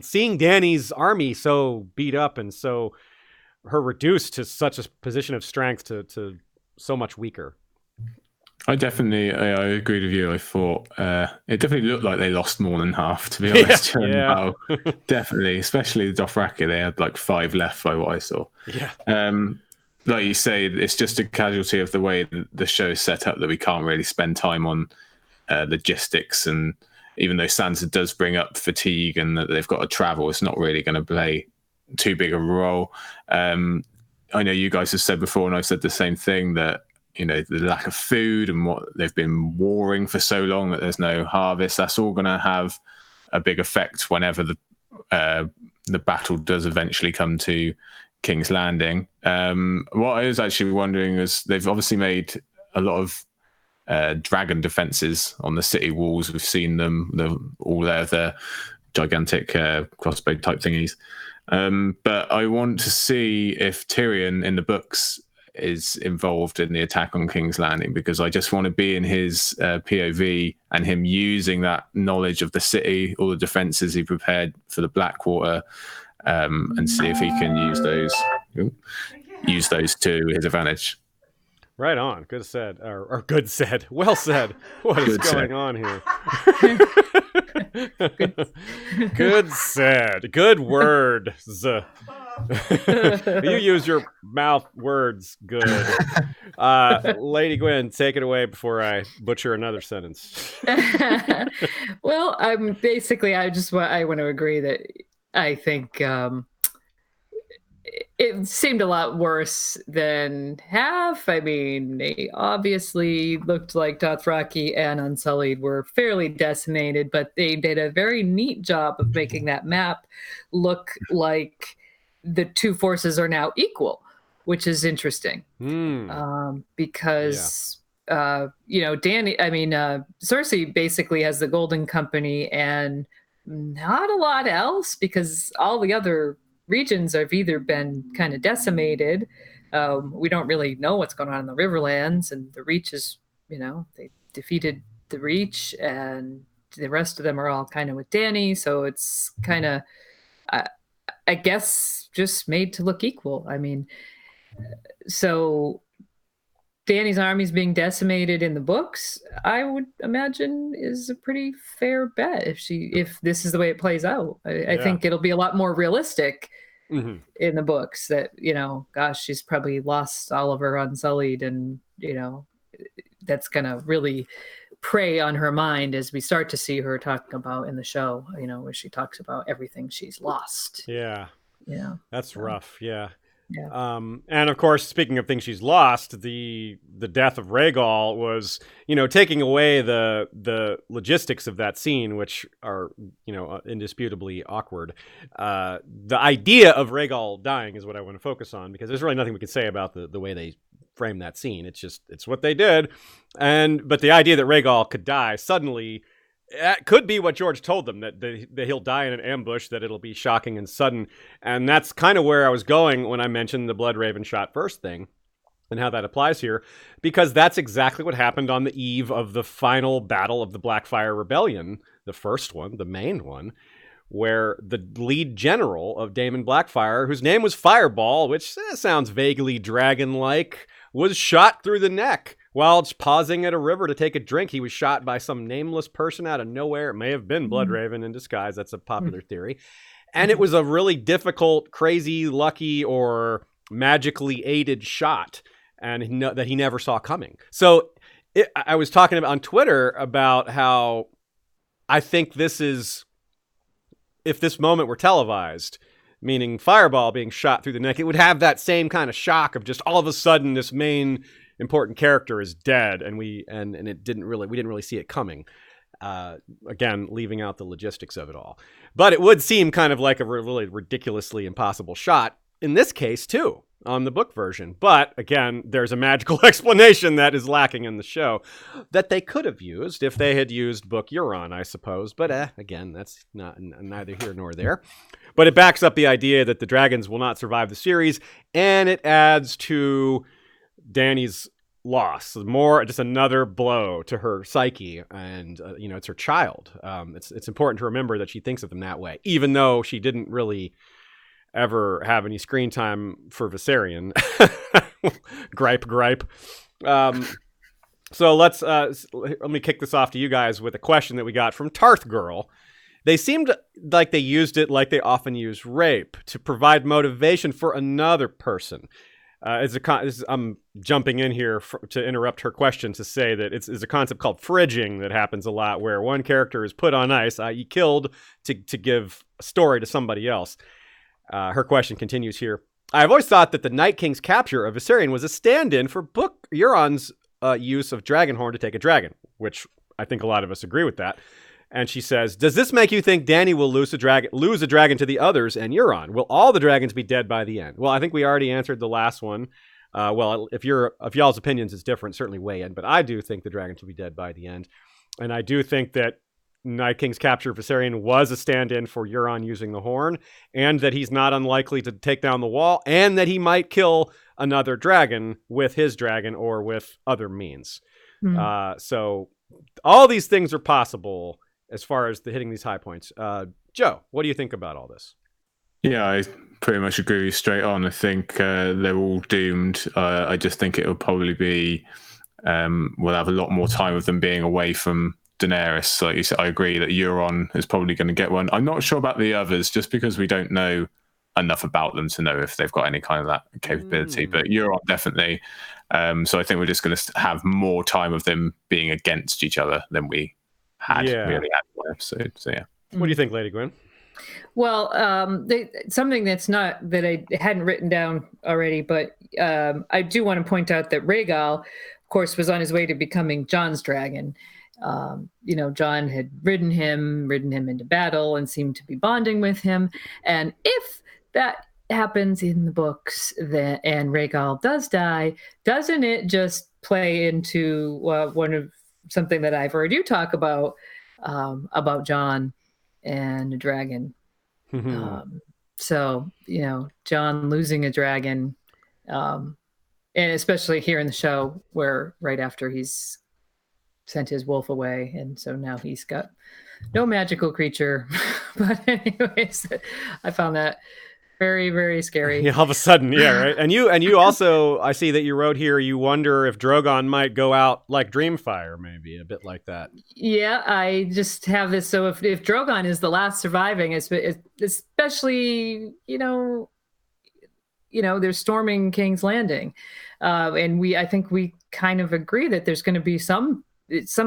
seeing Dany's army so beat up and so her reduced to such a position of strength to so much weaker. I agreed with you. I thought it definitely looked like they lost more than half, to be honest. Yeah. Definitely, especially the Dothraki. They had like 5 left by what I saw. Yeah. Like you say, it's just a casualty of the way the show is set up that we can't really spend time on logistics. And even though Sansa does bring up fatigue and that they've got to travel, it's not really going to play too big a role. I know you guys have said before, and I've said the same thing, that the lack of food and what they've been warring for so long, that there's no harvest, that's all going to have a big effect whenever the battle does eventually come to King's Landing. What I was actually wondering is, they've obviously made a lot of dragon defenses on the city walls. We've seen them, the gigantic crossbow type thingies. But I want to see if Tyrion in the books is involved in the attack on King's Landing, because I just want to be in his POV and him using that knowledge of the city, all the defenses he prepared for the Blackwater, and see if he can use those to his advantage. Right on. Good said. Or good said. Well said. What is going on here? Good said. Good words. You use your mouth words good. Lady Gwyn, take it away before I butcher another sentence. Well, I want to agree that I think it seemed a lot worse than half. I mean, they obviously looked like Dothraki and Unsullied were fairly decimated, but they did a very neat job of making that map look like the two forces are now equal, which is interesting. Because Cersei basically has the Golden Company and not a lot else, because all the other regions have either been kind of decimated. We don't really know what's going on in the Riverlands, and the Reach is, they defeated the Reach, and the rest of them are all kind of with Dany. So it's kind of, I guess, just made to look equal. I mean, so Dany's army's being decimated in the books, I would imagine, is a pretty fair bet if this is the way it plays out. I think it'll be a lot more realistic in the books that, she's probably lost all of her Unsullied, and, that's going to really prey on her mind as we start to see her talking about in the show, where she talks about everything she's lost. Yeah. Yeah. That's rough. Yeah. Yeah. And of course, speaking of things she's lost, the death of Rhaegal was, taking away the logistics of that scene, which are, indisputably awkward. The idea of Rhaegal dying is what I want to focus on, because there's really nothing we can say about the way they frame that scene. It's what they did. But the idea that Rhaegal could die suddenly, it could be what George told them, that he'll die in an ambush, that it'll be shocking and sudden. And that's kind of where I was going when I mentioned the Blood Raven shot first thing. and how that applies here, because that's exactly what happened on the eve of the final battle of the Blackfyre Rebellion, the first one, the main one, where the lead general of Daemon Blackfyre, whose name was Fireball, which sounds vaguely dragon-like, was shot through the neck while pausing at a river to take a drink. He was shot by some nameless person out of nowhere. It may have been Bloodraven in disguise. That's a popular theory. And it was a really difficult, crazy, lucky, or magically aided shot, and that he never saw coming. So I was talking about on Twitter about how I think this is, if this moment were televised, meaning Fireball being shot through the neck, it would have that same kind of shock of just all of a sudden this main important character is dead, and we didn't really see it coming. Again, leaving out the logistics of it all. But it would seem kind of like a really ridiculously impossible shot in this case, too, on the book version. But again, there's a magical explanation that is lacking in the show that they could have used if they had used Book Euron, I suppose. But again, that's neither here nor there. But it backs up the idea that the dragons will not survive the series, and it adds to Dany's loss, just another blow to her psyche, and it's her child. It's important to remember that she thinks of them that way, even though she didn't really ever have any screen time for Viserion. gripe. So let me kick this off to you guys with a question that we got from Tarth Girl. They seemed like they used it like they often use rape, to provide motivation for another person. I'm jumping in here to interrupt her question to say that it's a concept called fridging that happens a lot, where one character is put on ice, i.e. killed, to give a story to somebody else. Her question continues here. I've always thought that the Night King's capture of Viserion was a stand-in for Book Euron's use of Dragonhorn to take a dragon, which I think a lot of us agree with that. And she says, does this make you think Dany will lose a dragon to the others and Euron? Will all the dragons be dead by the end? Well, I think we already answered the last one. Well, if y'all's opinions is different, certainly weigh in. But I do think the dragons will be dead by the end. And I do think that Night King's capture of Viserion was a stand-in for Euron using the horn, and that he's not unlikely to take down the wall, and that he might kill another dragon with his dragon or with other means. So all these things are possible as far as hitting these high points. Joe, what do you think about all this? Yeah, I pretty much agree with you straight on. I think they're all doomed. I just think it will probably be, we'll have a lot more time of them being away from Daenerys. Like you said, I agree that Euron is probably going to get one. I'm not sure about the others, just because we don't know enough about them to know if they've got any kind of that capability. But Euron definitely. So I think we're just going to have more time of them being against each other than we had really had one episode. So yeah. What do you think, Lady Gwyn? Well, something that I hadn't written down already, but I do want to point out that Rhaegal, of course, was on his way to becoming Jon's dragon. Jon had ridden him into battle and seemed to be bonding with him. And if that happens in the books and Rhaegal does die, doesn't it just play into something that I've heard you talk about Jon and a dragon? So, Jon losing a dragon, and especially here in the show where right after he's sent his wolf away, and so now he's got no magical creature. But anyways, I found that very, very scary. Yeah, all of a sudden, yeah, right. And you also, I see that you wrote here, you wonder if Drogon might go out like Dreamfire, maybe a bit like that. Yeah, I just have this. So if Drogon is the last surviving, especially they're storming King's Landing, and I think we kind of agree that there's going to be some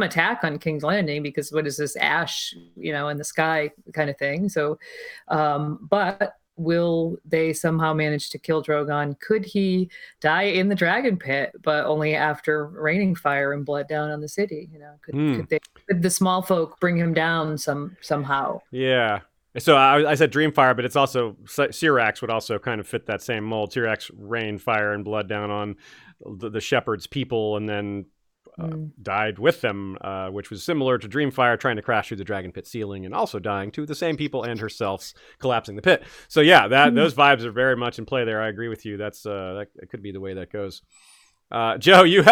attack on King's Landing, because what is this ash, in the sky kind of thing. So, but will they somehow manage to kill Drogon? Could he die in the dragon pit, but only after raining fire and blood down on the city? Could the small folk bring him down somehow? Yeah. So I said Dreamfire, but it's also Syrax would also kind of fit that same mold. Syrax rained fire and blood down on the shepherd's people, and then died with them, which was similar to Dreamfire trying to crash through the dragon pit ceiling and also dying to the same people and herself collapsing the pit. So yeah, those vibes are very much in play there. I agree with you. That could be the way that goes. Joe, you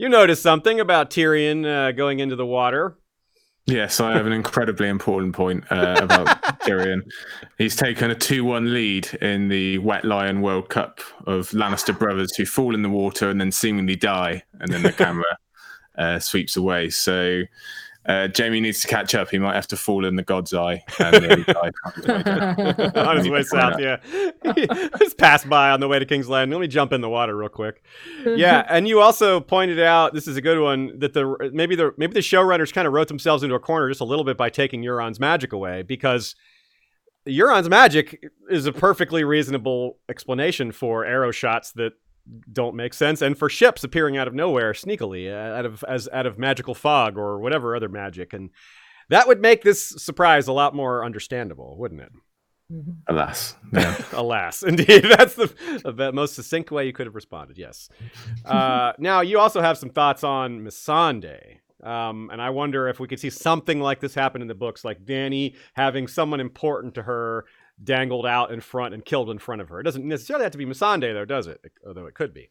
noticed something about Tyrion going into the water. Yes, I have an incredibly important point about Tyrion. He's taken a 2-1 lead in the Wet Lion World Cup of Lannister brothers who fall in the water and then seemingly die, and then the camera sweeps away. So Jaime needs to catch up. He might have to fall in the God's Eye and then die on his way south. Yeah, just pass by on the way to King's Landing. Let me jump in the water real quick. Yeah, and you also pointed out, this is a good one, that maybe the showrunners kind of wrote themselves into a corner just a little bit by taking Euron's magic away, because Euron's magic is a perfectly reasonable explanation for arrow shots that don't make sense, and for ships appearing out of nowhere sneakily out of magical fog or whatever other magic, and that would make this surprise a lot more understandable, wouldn't it? Alas, yeah. Alas, indeed. That's the most succinct way you could have responded. Yes. Now you also have some thoughts on Missandei. And I wonder if we could see something like this happen in the books, like Dany having someone important to her dangled out in front and killed in front of her. It doesn't necessarily have to be Missandei, though, does it? Although it could be.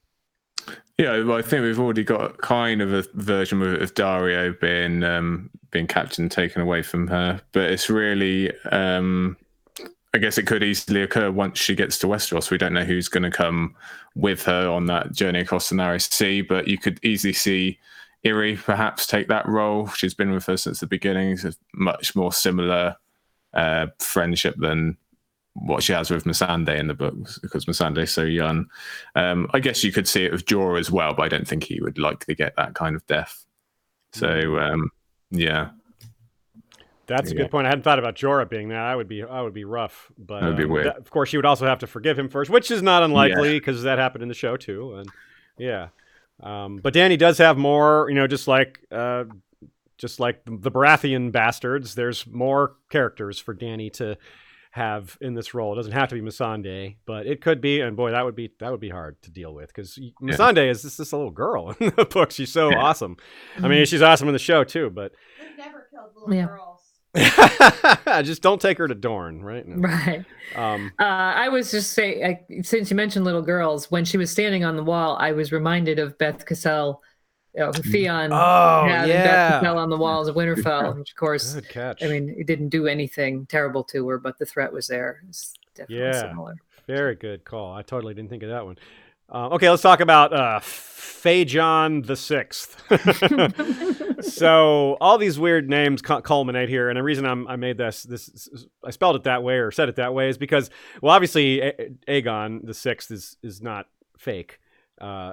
Yeah, well, I think we've already got kind of a version of Dario being captured and taken away from her. But it's really, I guess it could easily occur once she gets to Westeros. We don't know who's going to come with her on that journey across the narrow sea, but you could easily see Irri perhaps take that role. She's been with her since the beginning. It's a much more similar friendship than what she has with Missandei in the books, because Missandei's so young. I guess you could see it with Jorah as well, but I don't think he would likely get that kind of death. So, yeah. That's a good point. I hadn't thought about Jorah being that. I would be rough, but that would be weird. Of course, she would also have to forgive him first, which is not unlikely because that happened in the show too. And yeah, but Dany does have more. Just like the Baratheon bastards, there's more characters for Dany to have in this role. It doesn't have to be Missandei, but it could be. And boy, that would be hard to deal with, because Missandei is just a little girl in the book. She's so awesome. I mean, she's awesome in the show too. But They've never killed little girls. Just don't take her to Dorne, right? No. Right. I was just saying, since you mentioned little girls, when she was standing on the wall, I was reminded of Beth Cassell, Theon. Beth Cassell on the walls of Winterfell, which of course, good catch. I mean, it didn't do anything terrible to her, but the threat was there. It's definitely similar. Very good call. I totally didn't think of that one. Okay, let's talk about Phaejon the Sixth. So all these weird names culminate here, and the reason I made this I spelled it that way or said it that way is because, well, obviously Aegon the Sixth is not fake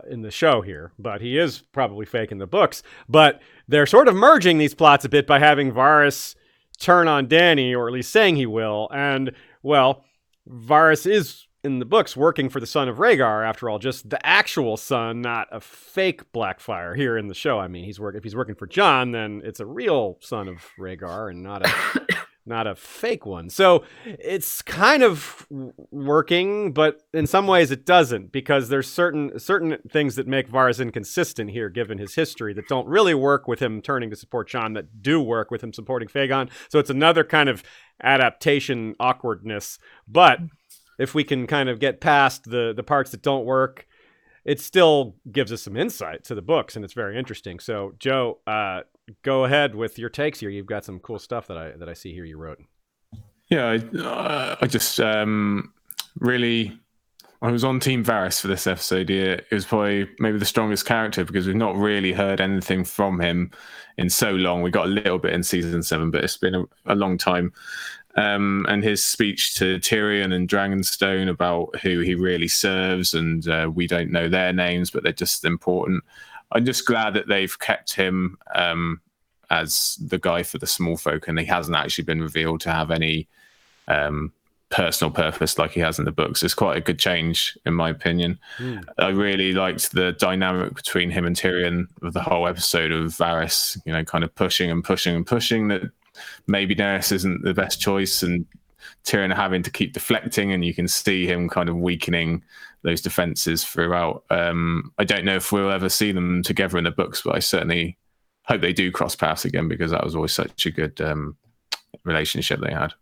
in the show here, but he is probably fake in the books. But they're sort of merging these plots a bit by having Varys turn on Dany, or at least saying he will, and well, Varys is in the books working for the son of Rhaegar, after all, just the actual son, not a fake Blackfyre here in the show. I mean, if he's working for Jon, then it's a real son of Rhaegar and not a fake one. So it's kind of working, but in some ways it doesn't, because there's certain things that make Varys inconsistent here, given his history, that don't really work with him turning to support Jon, that do work with him supporting Phaegon. So it's another kind of adaptation awkwardness. But if we can kind of get past the parts that don't work, it still gives us some insight to the books, and it's very interesting. So, Joe, go ahead with your takes here. You've got some cool stuff that I see here you wrote. Yeah, I just really, I was on Team Varys for this episode. It was probably maybe the strongest character, because we've not really heard anything from him in so long. We got a little bit in season 7, but it's been a long time. And his speech to Tyrion and Dragonstone about who he really serves, and we don't know their names, but they're just important. I'm just glad that they've kept him as the guy for the small folk, and he hasn't actually been revealed to have any personal purpose like he has in the books. It's quite a good change, in my opinion. I really liked the dynamic between him and Tyrion with the whole episode of Varys, kind of pushing and pushing and pushing that maybe Daenerys isn't the best choice, and Tyrion having to keep deflecting, and you can see him kind of weakening those defenses throughout. I don't know if we'll ever see them together in the books, but I certainly hope they do cross paths again, because that was always such a good relationship they had.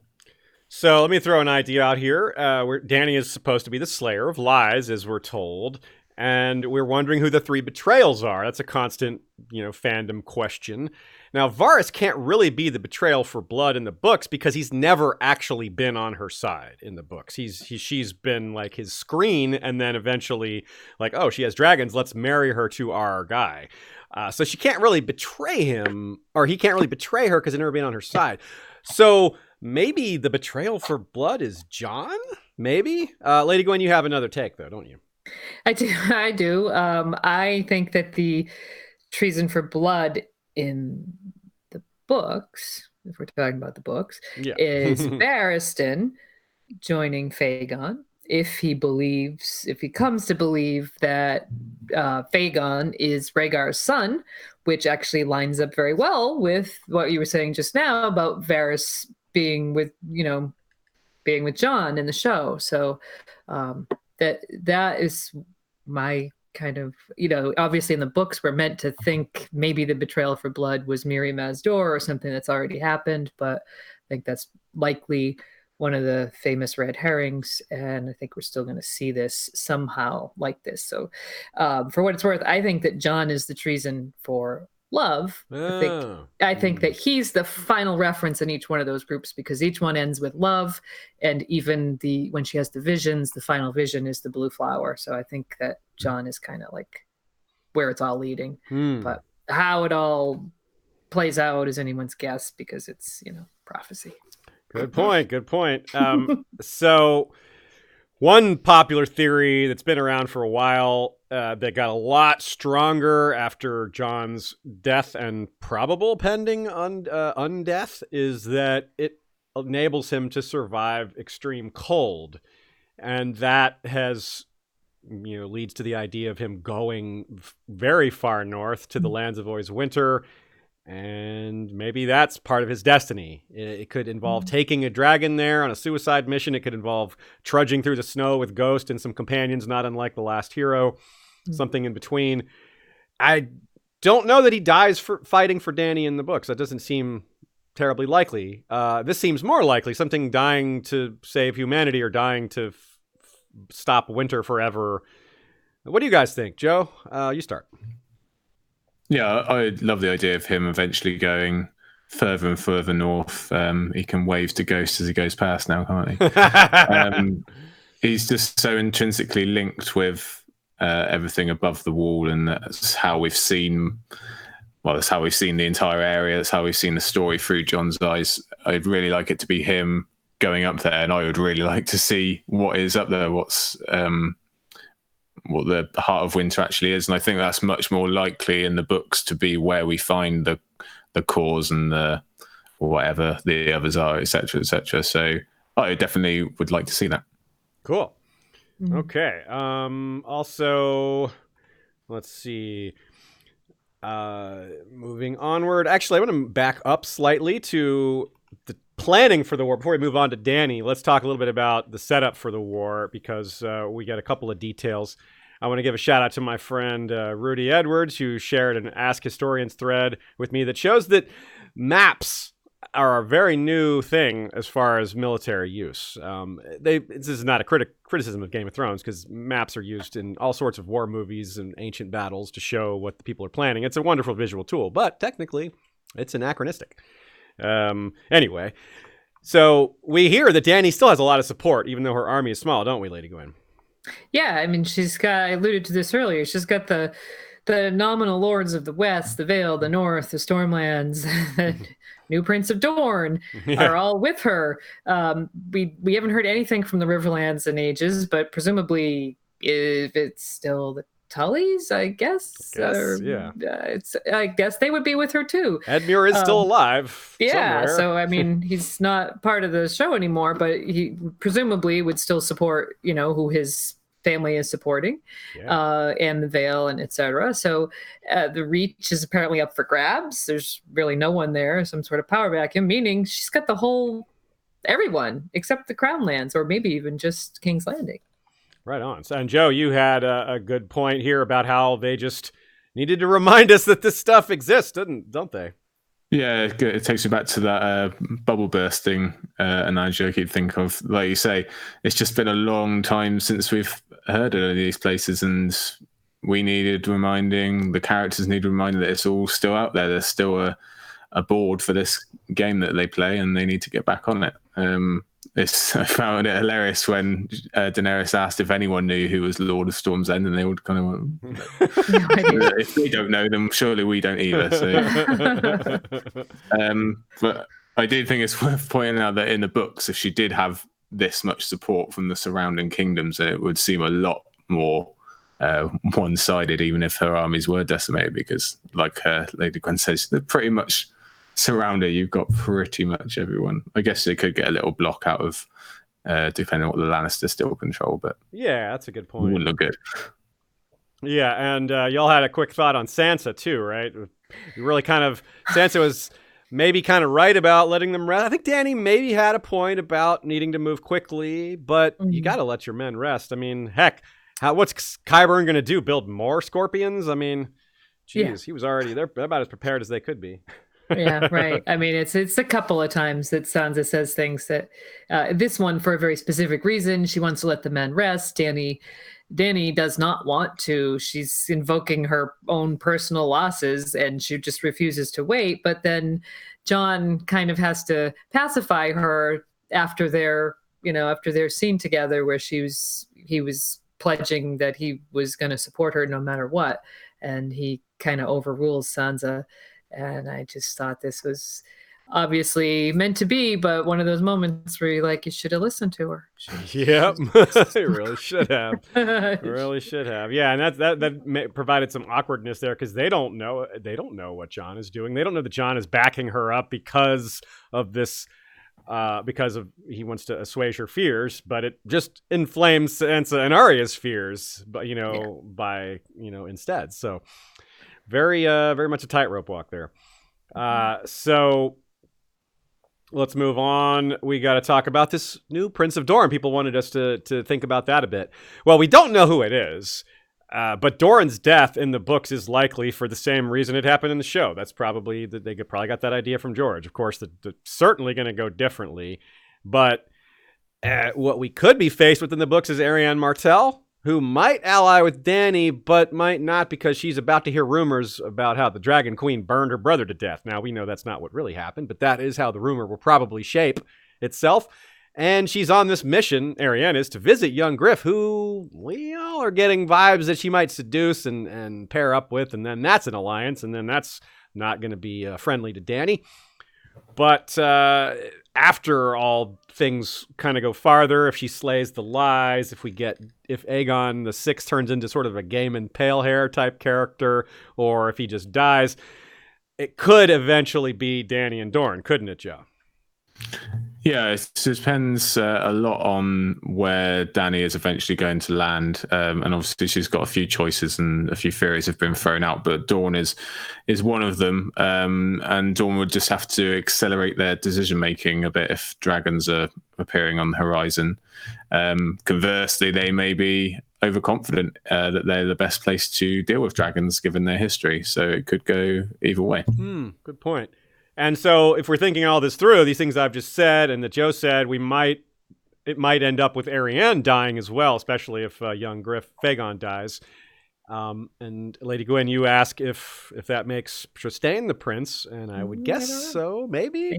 So let me throw an idea out here. Where Dany is supposed to be the slayer of lies, as we're told. And we're wondering who the 3 betrayals are. That's a constant, fandom question. Now, Varys can't really be the betrayal for blood in the books because he's never actually been on her side in the books. She's been like his screen, and then eventually like, oh, she has dragons, let's marry her to our guy. So she can't really betray him, or he can't really betray her because he's never been on her side. So maybe the betrayal for blood is Jon? Maybe? Lady Gwyn, you have another take, though, don't you? I do. I think that the treason for blood in the books, if we're talking about the books, is Barristan joining Fagon. If he comes to believe that Fagon is Rhaegar's son, which actually lines up very well with what you were saying just now about Varys being with Jon in the show. So that is my kind of, obviously in the books we're meant to think maybe the betrayal for blood was Mirri Maz Duur or something that's already happened, but I think that's likely one of the famous red herrings, and I think we're still going to see this somehow like this. So for what it's worth, I think that Jon is the treason for love. I think that he's the final reference in each one of those groups because each one ends with love, and even when she has the visions, the final vision is the blue flower. So I think that Jon is kind of like where it's all leading. But how it all plays out is anyone's guess because it's, prophecy. Good point. So one popular theory that's been around for a while that got a lot stronger after Jon's death and probable pending undeath is that it enables him to survive extreme cold. And that has, leads to the idea of him going very far north to the lands of always winter. And maybe that's part of his destiny. It could involve taking a dragon there on a suicide mission. It could involve trudging through the snow with Ghost and some companions, not unlike The Last Hero, something in between. I don't know that he dies for fighting for Dany in the books. That doesn't seem terribly likely. This seems more likely, something dying to save humanity or dying to stop winter forever. What do you guys think? Joe, you start. Yeah, I love the idea of him eventually going further and further north. He can wave to Ghost as he goes past now, can't he? He's just so intrinsically linked with everything above the wall, and that's how we've seen. Well, that's how we've seen the entire area. That's how we've seen the story through Jon's eyes. I'd really like it to be him going up there, and I would really like to see what is up there. What the heart of winter actually is, and I think that's much more likely in the books to be where we find the cause and the whatever the others are, etc., etc. So I definitely would like to see that. Cool. Okay. Also, let's see. Moving onward. Actually, I want to back up slightly to the planning for the war before we move on to Dany. Let's talk a little bit about the setup for the war because we got a couple of details. I want to give a shout out to my friend Rudy Edwards, who shared an Ask Historians thread with me that shows that maps are a very new thing as far as military use. This is not a criticism of Game of Thrones because maps are used in all sorts of war movies and ancient battles to show what the people are planning. It's a wonderful visual tool, but technically it's anachronistic. Anyway, so we hear that Dany still has a lot of support, even though her army is small, don't we, Lady Gwyn? Yeah, I mean, I alluded to this earlier. She's got the nominal lords of the West, the Vale, the North, the Stormlands, the new Prince of Dorne are all with her. We haven't heard anything from the Riverlands in ages, but presumably if it's still the Tullys, I guess I guess they would be with her too. Edmure is still alive. Yeah, somewhere. so I mean, he's not part of the show anymore, but he presumably would still support, who his family is supporting, and the Vale and etc. So the Reach is apparently up for grabs. There's really no one there, some sort of power vacuum, meaning she's got everyone except the Crown Lands, or maybe even just King's Landing. Right on. And Joe, you had a good point here about how they just needed to remind us that this stuff exists, don't they? Yeah, it takes me back to that bubble bursting analogy I keep thinking of. Like you say, it's just been a long time since we've heard of these places, and we needed reminding, the characters need reminding that it's all still out there. There's still a board for this game that they play, and they need to get back on it. I found it hilarious when Daenerys asked if anyone knew who was Lord of Storm's End, and they would kind of went, if they don't know them, surely we don't either. So, but I do think it's worth pointing out that in the books, if she did have this much support from the surrounding kingdoms, then it would seem a lot more one-sided, even if her armies were decimated, because like Lady Gwyn says, they're pretty much surrounded. You've got pretty much everyone. I guess they could get a little block out of depending on what the Lannisters still control, but yeah, that's a good point. It wouldn't look good. Yeah, and y'all had a quick thought on Sansa too, right? You really Sansa was maybe kind of right about letting them rest. I think Dany maybe had a point about needing to move quickly, but you got to let your men rest. I mean, heck, what's Qyburn going to do? Build more scorpions? I mean, geez, he was already there. They're about as prepared as they could be. Yeah, right. I mean, it's a couple of times that Sansa says things that this one for a very specific reason. She wants to let the men rest. Dany does not want to. She's invoking her own personal losses, and she just refuses to wait. But then Jon kind of has to pacify her after their scene together, where he was pledging that he was going to support her no matter what, and he kind of overrules Sansa. And I just thought this was obviously meant to be, but one of those moments where you should have listened to her. Yep, you really should have. Really should have. Yeah, and that provided some awkwardness there because they don't know what Jon is doing. They don't know that Jon is backing her up because of this. He wants to assuage her fears, but it just inflames Sansa and Arya's fears. But instead, so. Very, very much a tightrope walk there. So let's move on. We got to talk about this new Prince of Dorne. People wanted us to think about that a bit. Well, we don't know who it is, but Doran's death in the books is likely for the same reason it happened in the show. That's probably they probably got that idea from George. Of course, they're certainly going to go differently. But what we could be faced with in the books is Arianne Martell, who might ally with Dany, but might not because she's about to hear rumors about how the Dragon Queen burned her brother to death. Now, we know that's not what really happened, but that is how the rumor will probably shape itself. And she's on this mission, Arianne is, to visit young Griff, who we all are getting vibes that she might seduce and pair up with, and then that's an alliance, and then that's not going to be friendly to Dany. But after all things kind of go farther, if she slays the lies, if Aegon the Sixth turns into sort of a Game and Pale Hair type character, or if he just dies, it could eventually be Dany and Dorne, couldn't it, Joe? Yeah, it depends a lot on where Dany is eventually going to land, and obviously she's got a few choices and a few theories have been thrown out, but Dorne is one of them, and Dorne would just have to accelerate their decision making a bit if dragons are appearing on the horizon. Conversely, they may be overconfident that they're the best place to deal with dragons given their history, so it could go either way. Good point. And so if we're thinking all this through, these things I've just said and that Joe said, it might end up with Arianne dying as well, especially if young Griff Fagon dies. And Lady Gwyn, you ask if that makes Trystane the prince, and I would guess so, maybe.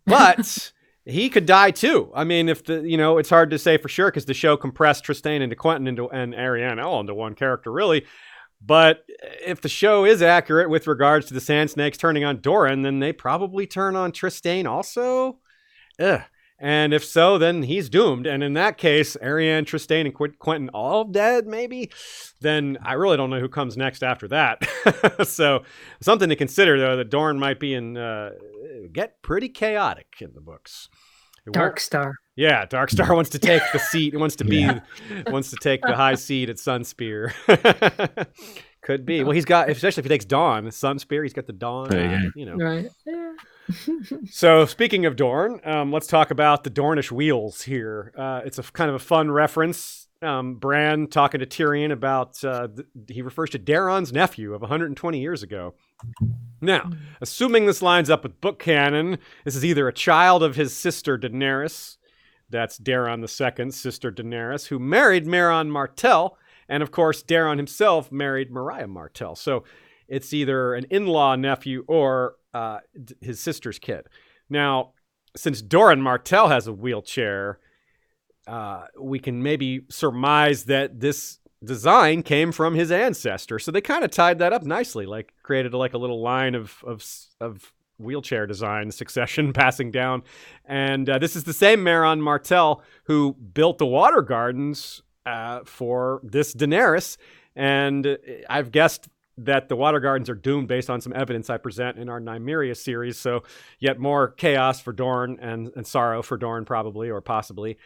But he could die too. I mean, it's hard to say for sure because the show compressed Trystane into Quentyn and Arianne all into one character, really. But if the show is accurate with regards to the Sand Snakes turning on Doran, then they probably turn on Trystane also. And if so, then he's doomed. And in that case, Arianne, Trystane, and Quentyn all dead, maybe? Then I really don't know who comes next after that. So something to consider, though, that Dorne might be get pretty chaotic in the books. Darkstar. Yeah, Darkstar wants to take the seat. It wants to wants to take the high seat at Sunspear. Could be. Well, he's got, especially if he takes Dawn, Sunspear, he's got the Dawn. Right. Yeah. So speaking of Dorne, let's talk about the Dornish wheels here. It's a kind of a fun reference. Bran talking to Tyrion about, he refers to Daeron's nephew of 120 years ago. Now, assuming this lines up with book canon, this is either a child of his sister Daenerys, that's Daeron II's sister Daenerys, who married Mehran Martell, And of course, Daeron himself married Mariah Martell. So it's either an in-law nephew or his sister's kid. Now, since Doran Martell has a wheelchair, we can maybe surmise that this design came from his ancestor. So they kind of tied that up nicely, like created a little line of wheelchair design succession passing down. And this is the same Maron Martell who built the water gardens for this Daenerys. And I've guessed that the water gardens are doomed based on some evidence I present in our Nymeria series. So yet more chaos for Dorne and sorrow for Dorne probably, or possibly.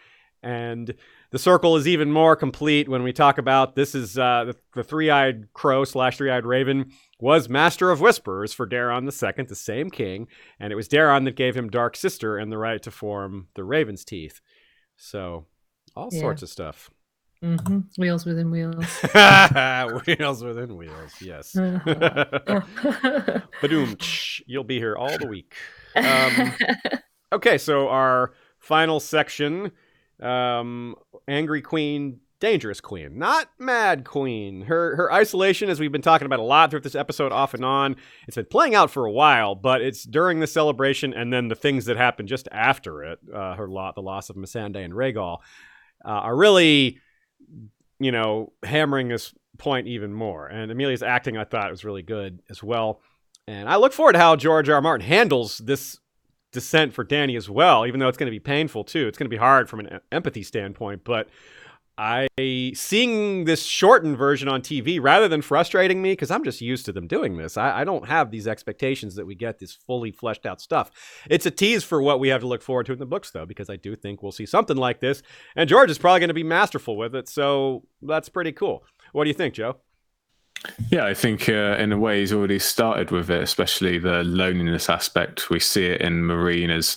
And the circle is even more complete when we talk about this is the three-eyed crow / three-eyed raven was master of whisperers for Daeron II, the same king. And it was Daeron that gave him Dark Sister and the right to form the Raven's Teeth. So all sorts of stuff. Mm-hmm. Wheels within wheels. Wheels within wheels, yes. Badoom, you'll be here all the week. Okay, so our final section, Angry Queen, Dangerous Queen. Not Mad Queen. Her isolation, as we've been talking about a lot throughout this episode, off and on, it's been playing out for a while, but it's during the celebration and then the things that happen just after it, the loss of Missandei and Rhaegal, are really, hammering this point even more. And Amelia's acting, I thought, was really good as well. And I look forward to how George R. R. Martin handles this descent for Dany as well, even though it's going to be painful too. It's going to be hard from an empathy standpoint, but seeing this shortened version on TV rather than frustrating me, because I'm just used to them doing this. I don't have these expectations that we get this fully fleshed out stuff. It's a tease for what we have to look forward to in the books, though, because I do think we'll see something like this, and George is probably going to be masterful with it, so that's pretty cool. What do you think, Joe? Yeah, I think in a way he's already started with it, especially the loneliness aspect. We see it in Marine as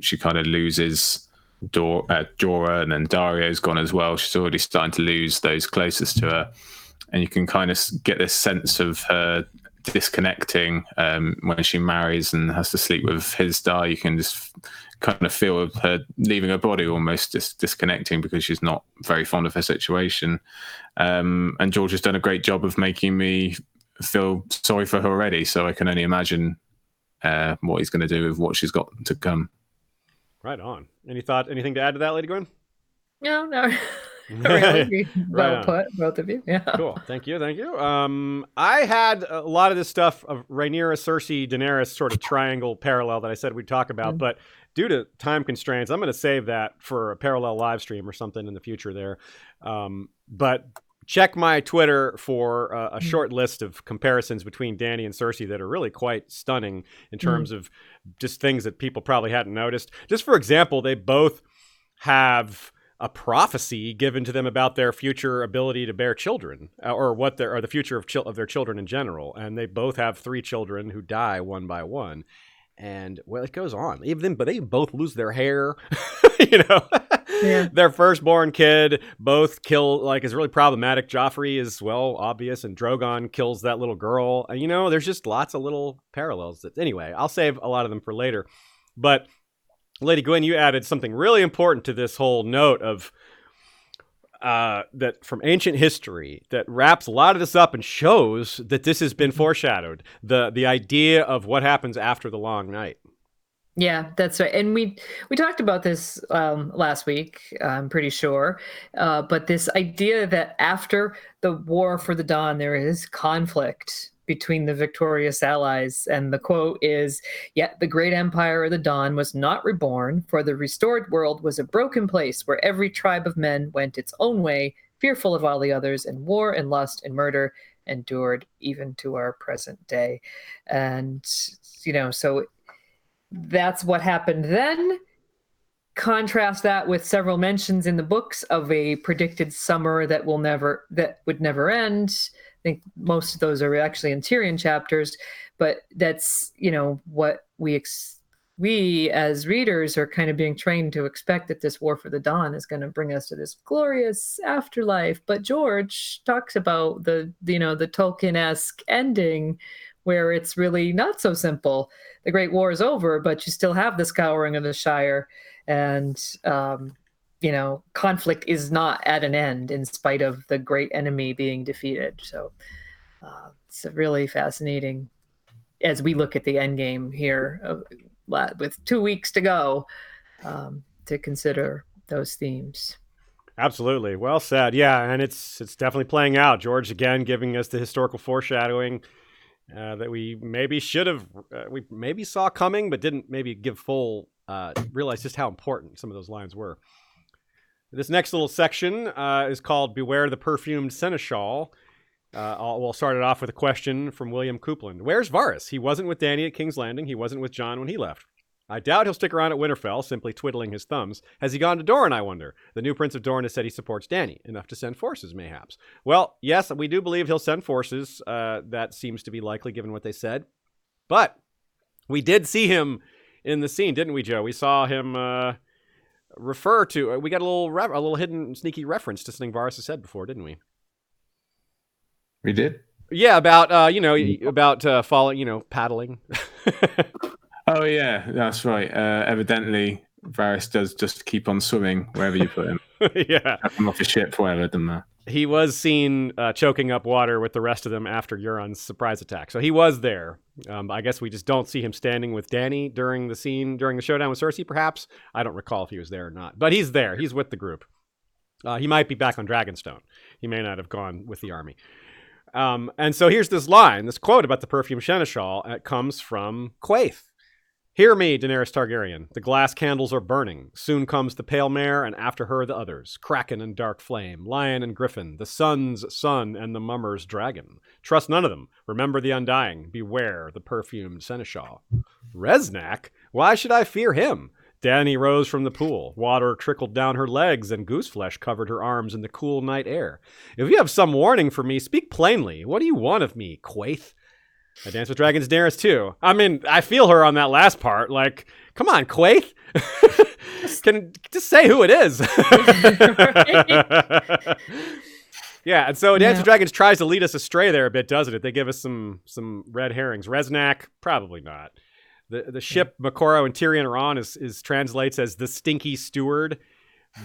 she kind of loses Jorah, and then Dario's gone as well. She's already starting to lose those closest to her, and you can kind of get this sense of her disconnecting when she marries and has to sleep with his Dar. You can just kind of feel her leaving her body, almost just disconnecting, because she's not very fond of her situation. And George has done a great job of making me feel sorry for her already, so I can only imagine what he's going to do with what she's got to come. Right on. Anything to add to that, Lady Gwyn? No. Really. Well put, both of you. Yeah. Cool. Thank you. I had a lot of this stuff of Rhaenyra, Cersei, Daenerys sort of triangle parallel that I said we'd talk about, but due to time constraints, I'm going to save that for a parallel live stream or something in the future there. But check my Twitter for a short list of comparisons between Dany and Cersei that are really quite stunning in terms of just things that people probably hadn't noticed. Just for example, they both have a prophecy given to them about their future ability to bear children, or the future of their children in general. And they both have 3 children who die one by one. And well, it goes on. But they both lose their hair, Yeah. Their firstborn kid both kill, is really problematic. Joffrey is, obvious, and Drogon kills that little girl. There's just lots of little parallels. Anyway, I'll save a lot of them for later. But Lady Gwyn, you added something really important to this whole note of that from ancient history that wraps a lot of this up and shows that this has been foreshadowed. The idea of what happens after the long night. Yeah, that's right. And we talked about this last week, I'm pretty sure. But this idea that after the War for the Dawn, there is conflict between the victorious allies. And the quote is, "Yet the great empire of the Dawn was not reborn, for the restored world was a broken place where every tribe of men went its own way, fearful of all the others, and war and lust and murder endured even to our present day." And, so that's what happened then. Contrast that with several mentions in the books of a predicted summer that would never end. I think most of those are actually in Tyrion chapters, but that's, what we as readers are kind of being trained to expect, that this War for the Dawn is going to bring us to this glorious afterlife. But George talks about the Tolkien-esque ending, where it's really not so simple. The Great War is over, but you still have the scouring of the Shire. And conflict is not at an end in spite of the great enemy being defeated. So it's really fascinating as we look at the end game here with 2 weeks to go to consider those themes. Absolutely. Well said. Yeah, and it's definitely playing out. George, again, giving us the historical foreshadowing that we maybe should have, we maybe saw coming, but didn't maybe give full, realize just how important some of those lines were. This next little section is called Beware the Perfumed Seneschal. We'll start it off with a question from William Coupland. Where's Varys? He wasn't with Dany at King's Landing. He wasn't with Jon when he left. I doubt he'll stick around at Winterfell, simply twiddling his thumbs. Has he gone to Dorne, I wonder? The new Prince of Dorne has said he supports Dany, enough to send forces, mayhaps. Well, yes, we do believe he'll send forces. That seems to be likely, given what they said. But we did see him in the scene, didn't we, Joe? We saw him refer to... we got a little hidden, sneaky reference to something Varys has said before, didn't we? We did? Yeah, about, following, paddling. Oh, yeah, that's right. Evidently, Varys does just keep on swimming wherever you put him. Yeah. Have him off a ship, whatever, doesn't matter. He was seen choking up water with the rest of them after Euron's surprise attack. So he was there. I guess we just don't see him standing with Dany during the showdown with Cersei, perhaps. I don't recall if he was there or not. But he's there. He's with the group. He might be back on Dragonstone. He may not have gone with the army. And so here's this line, this quote about the perfume seneschal. It comes from Quaithe. Hear me, Daenerys Targaryen. The glass candles are burning. Soon comes the pale mare, and after her the others. Kraken and dark flame, lion and griffin, the sun's son and the mummer's dragon. Trust none of them. Remember the undying. Beware the perfumed seneschal. Reznak? Why should I fear him? Dany rose from the pool. Water trickled down her legs, and goose flesh covered her arms in the cool night air. If you have some warning for me, speak plainly. What do you want of me, Quaithe? I Dance with Dragons Daenerys too. I mean, I feel her on that last part. Like, come on, Quaithe. Can just say who it is. Yeah, and so Dance with Dragons tries to lead us astray there a bit, doesn't it? They give us some red herrings. Reznak, probably not. The ship Makoro and Tyrion are on is translates as the Stinky Steward,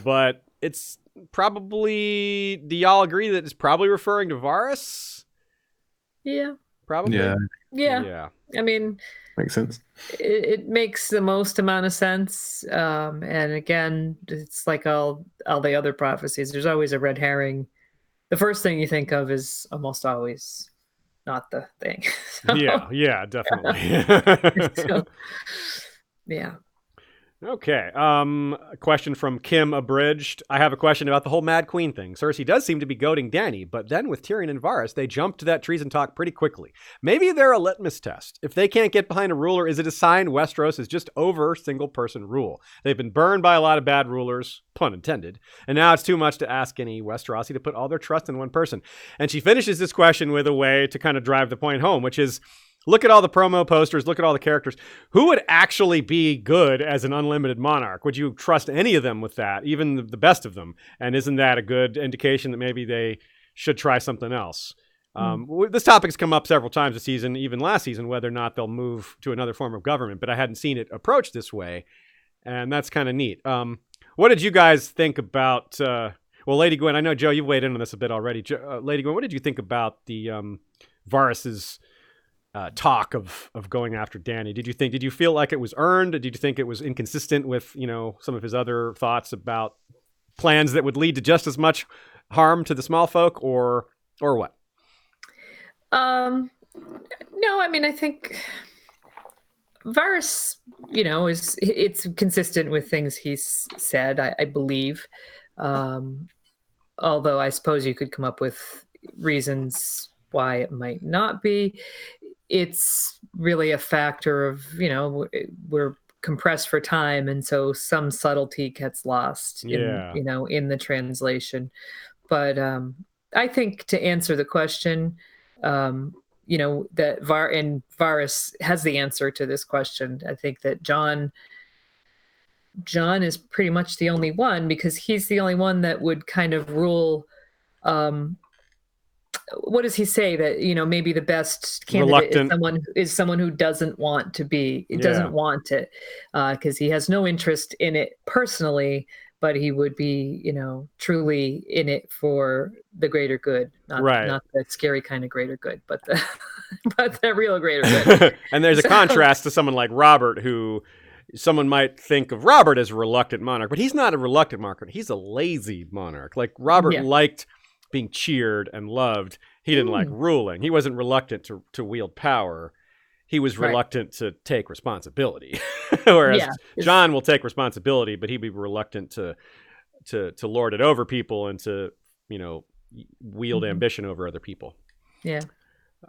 but it's probably. Do y'all agree that it's probably referring to Varys? Yeah. Probably. Yeah. I mean, makes sense. It makes the most amount of sense. And again, it's like all the other prophecies. There's always a red herring. The first thing you think of is almost always not the thing. So, yeah, definitely. So, yeah. Okay. A question from Kim Abridged. I have a question about the whole Mad Queen thing. Cersei does seem to be goading Dany, but then with Tyrion and Varys, they jump to that treason talk pretty quickly. Maybe they're a litmus test. If they can't get behind a ruler, is it a sign Westeros is just over single-person rule? They've been burned by a lot of bad rulers, pun intended, and now it's too much to ask any Westerosi to put all their trust in one person. And she finishes this question with a way to kind of drive the point home, which is, look at all the promo posters, look at all the characters. Who would actually be good as an unlimited monarch? Would you trust any of them with that, even the best of them? And isn't that a good indication that maybe they should try something else? This topic's come up several times this season, even last season, whether or not they'll move to another form of government, but I hadn't seen it approached this way, and that's kind of neat. What did you guys think about... well, Lady Gwyn, I know, Joe, you've weighed in on this a bit already. Lady Gwyn, what did you think about the Varys's... talk of going after Dany? Did you feel like it was earned? Did you think it was inconsistent with, some of his other thoughts about plans that would lead to just as much harm to the small folk, or what? No, I mean, I think Varys, it's consistent with things he's said, I believe. Although I suppose you could come up with reasons why it might not be. It's really a factor of, we're compressed for time. And so some subtlety gets lost in the translation. But I think to answer the question, that Varys has the answer to this question. I think that Jon is pretty much the only one, because he's the only one that would kind of rule, what does he say, that maybe the best candidate is someone who doesn't want to be, doesn't want it, because he has no interest in it personally, but he would be, truly in it for the greater good, not the scary kind of greater good, but the but the real greater good. And there's a contrast to someone like Robert, who someone might think of Robert as a reluctant monarch, but he's not a reluctant monarch. He's a lazy monarch. Like Robert liked being cheered and loved. He didn't like ruling. He wasn't reluctant to wield power. He was reluctant to take responsibility. Whereas Jon will take responsibility, but he'd be reluctant to lord it over people and to, wield ambition over other people. Yeah.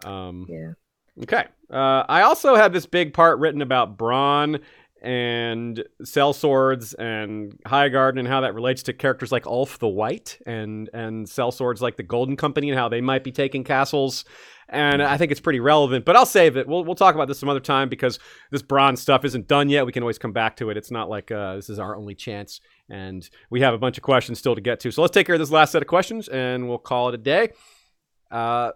Okay. I also had this big part written about Bronn and sellswords and Highgarden and how that relates to characters like Ulf the White and sellswords like the Golden Company and how they might be taking castles. And I think it's pretty relevant, but I'll save it. We'll talk about this some other time because this Bronn stuff isn't done yet. We can always come back to it. It's not like this is our only chance, and we have a bunch of questions still to get to. So let's take care of this last set of questions, and we'll call it a day.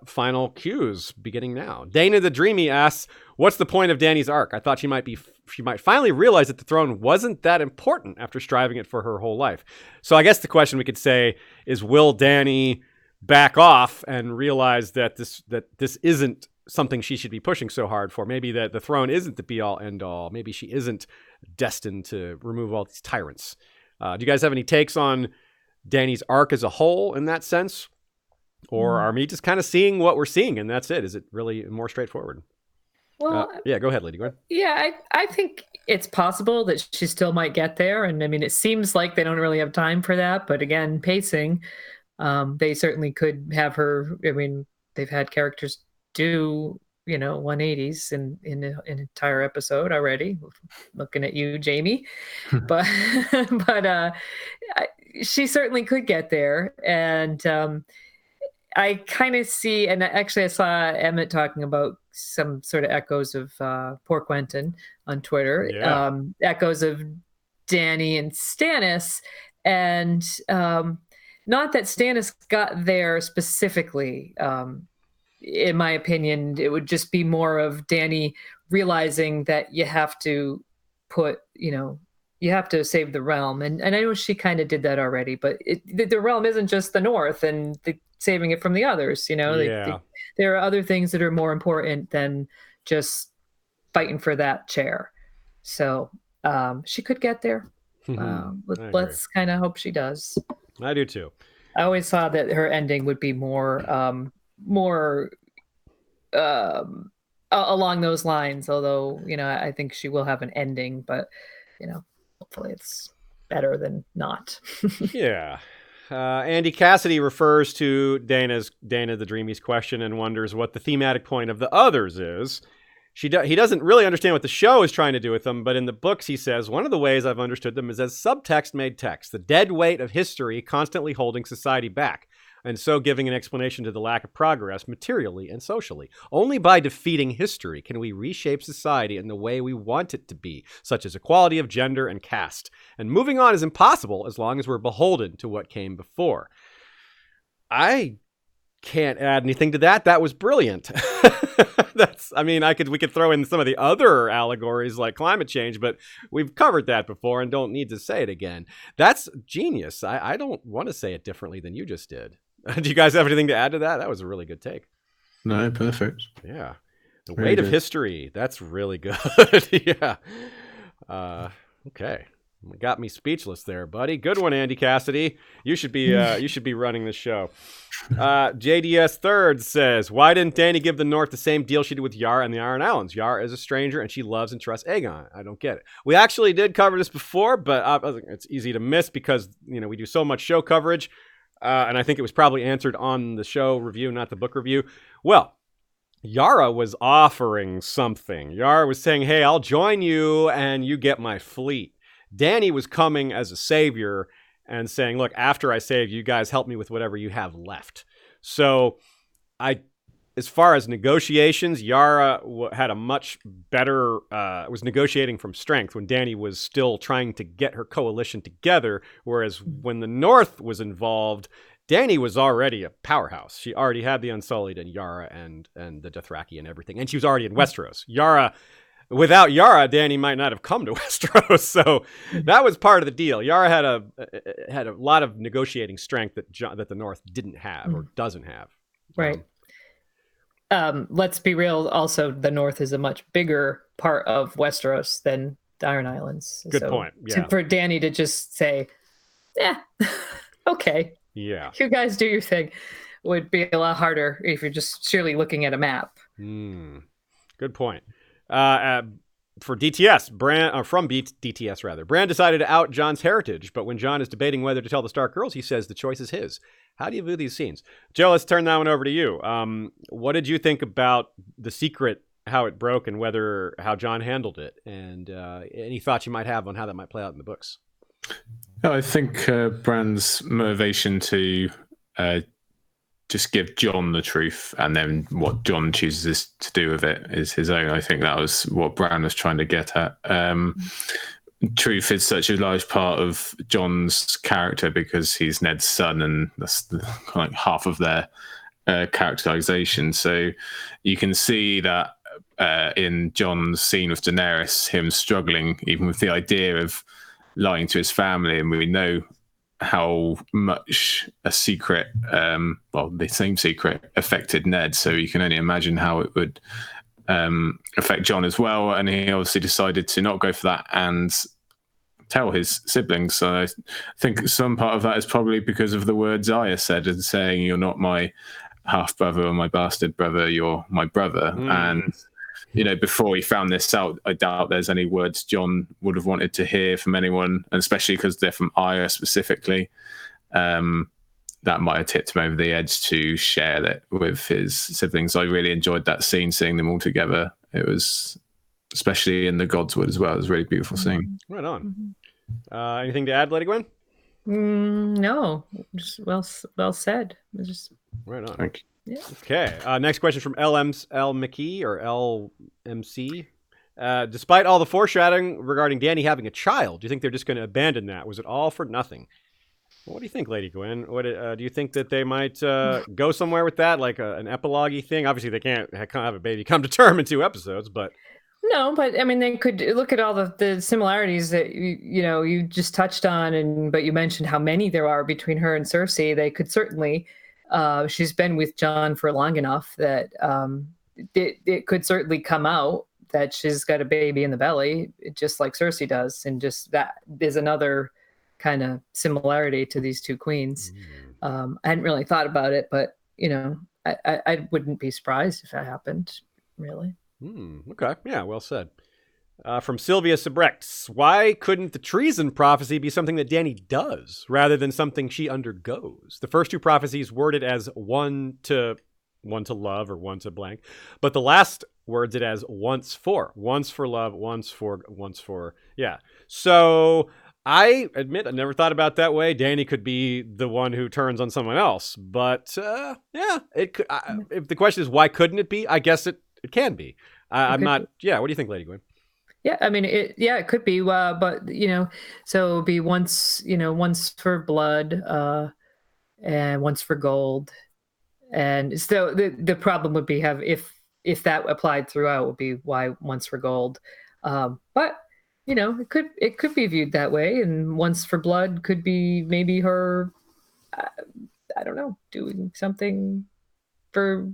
Final cues beginning now. Dana the Dreamy asks, "What's the point of Dany's arc? I thought she might finally realize that the throne wasn't that important after striving it for her whole life." So I guess the question we could say is, will Dany back off and realize that this isn't something she should be pushing so hard for? Maybe that the throne isn't the be all end all. Maybe she isn't destined to remove all these tyrants. Do you guys have any takes on Dany's arc as a whole in that sense? Or are we just kind of seeing what we're seeing and that's it? Is it really more straightforward? Well, go ahead, Lady Gwyn. Yeah, I think it's possible that she still might get there. And I mean, it seems like they don't really have time for that. But again, pacing, they certainly could have her. I mean, they've had characters do, 180s in an entire episode already. Looking at you, Jaime. but she certainly could get there. And I kind of see, and actually I saw Emmett talking about some sort of echoes of Poor Quentin on Twitter, echoes of Dany and Stannis, and not that Stannis got there specifically. In my opinion, it would just be more of Dany realizing that you have to you have to save the realm. And I know she kind of did that already, but the realm isn't just the North and saving it from the others. There are other things that are more important than just fighting for that chair. So she could get there. Let's kind of hope she does. I do too. I always thought that her ending would be more along those lines, although, I think she will have an ending, but, hopefully it's better than not. Yeah. Andy Cassidy refers to Dana the Dreamy's question and wonders what the thematic point of the others is. He doesn't really understand what the show is trying to do with them, but in the books he says, one of the ways I've understood them is as subtext made text, the dead weight of history constantly holding society back, and so giving an explanation to the lack of progress materially and socially. Only by defeating history can we reshape society in the way we want it to be, such as equality of gender and caste. And moving on is impossible as long as we're beholden to what came before. I can't add anything to that. That was brilliant. We could throw in some of the other allegories like climate change, but we've covered that before and don't need to say it again. That's genius. I don't want to say it differently than you just did. Do you guys have anything to add to that? That was a really good take. No, perfect. Yeah. The Very weight good. of history. That's really good. Yeah. Okay. Got me speechless there, buddy. Good one, Andy Cassidy. You should be running the show. JDS Third says, why didn't Dany give the North the same deal she did with Yara and the Iron Islands? Yara is a stranger and she loves and trusts Aegon. I don't get it. We actually did cover this before, but it's easy to miss because we do so much show coverage, and I think it was probably answered on the show review, not the book review. Well, Yara was offering something. Yara was saying, hey, I'll join you and you get my fleet. Dany was coming as a savior and saying, look, after I save you guys, help me with whatever you have left. So as far as negotiations, Yara had a much better, was negotiating from strength when Dany was still trying to get her coalition together. Whereas when the North was involved, Dany was already a powerhouse. She already had the Unsullied and Yara and the Dothraki and everything. And she was already in Westeros. Yara without Yara, Dany might not have come to Westeros. So that was part of the deal. Yara had a lot of negotiating strength that the North didn't have or doesn't have. Right. Let's be real. Also, the North is a much bigger part of Westeros than the Iron Islands. Good point. Yeah. For Dany to just say, "Yeah, okay, yeah, you guys do your thing," would be a lot harder if you're just surely looking at a map. Good point. For DTS, DTS rather, Bran decided to out Jon's heritage, but when Jon is debating whether to tell the Stark girls, he says the choice is his. How do you view these scenes? Joe, let's turn that one over to you. What did you think about the secret, how it broke, and how Jon handled it? And any thoughts you might have on how that might play out in the books? I think Bran's motivation to just give Jon the truth, and then what Jon chooses to do with it is his own. I think that was what Bran was trying to get at. Truth is such a large part of Jon's character because he's Ned's son, and that's like half of their characterization. So you can see that in Jon's scene with Daenerys, him struggling even with the idea of lying to his family, and we know how much a secret, the same secret, affected Ned. So you can only imagine how it would affect Jon as well. And he obviously decided to not go for that and tell his siblings. So I think some part of that is probably because of the words Arya said and saying, "You're not my half brother or my bastard brother, you're my brother." And before he found this out, I doubt there's any words Jon would have wanted to hear from anyone, and especially because they're from Arya specifically. That might have tipped him over the edge to share that with his siblings. I really enjoyed that scene, seeing them all together. It was, especially in the Godswood as well, it was a really beautiful scene. Right on. Anything to add, Lady Gwyn? No, just well said. Just right on. Thank you. Yeah. Okay. Next question from L McKee or LMC. Despite all the foreshadowing regarding Dany having a child, do you think they're just going to abandon that? Was it all for nothing? What do you think, Lady Gwyn? What do you think that they might go somewhere with that, like an epilogue-y thing? Obviously, they can't have a baby come to term in 2 episodes, but... No, but I mean, they could look at all the similarities that you just touched on, but you mentioned how many there are between her and Cersei. They could certainly... she's been with Jon for long enough that it could certainly come out that she's got a baby in the belly, just like Cersei does. And just that is another kind of similarity to these 2 queens. I hadn't really thought about it, but, I wouldn't be surprised if that happened, really. Okay. Yeah, well said. From Sylvia Sebrecht, why couldn't the treason prophecy be something that Dany does rather than something she undergoes? The first 2 prophecies worded as one to love or one to blank, but the last words it as once for love, once for. Yeah. So I admit I never thought about it that way. Dany could be the one who turns on someone else, but it could. If the question is why couldn't it be, I guess it can be. I'm not. Yeah. What do you think, Lady Gwyn? Yeah, I mean, it could be, but so it'd be once for blood, and once for gold, and so the problem would be if that applied throughout would be why once for gold, but it could be viewed that way, and once for blood could be maybe her, I don't know, doing something for.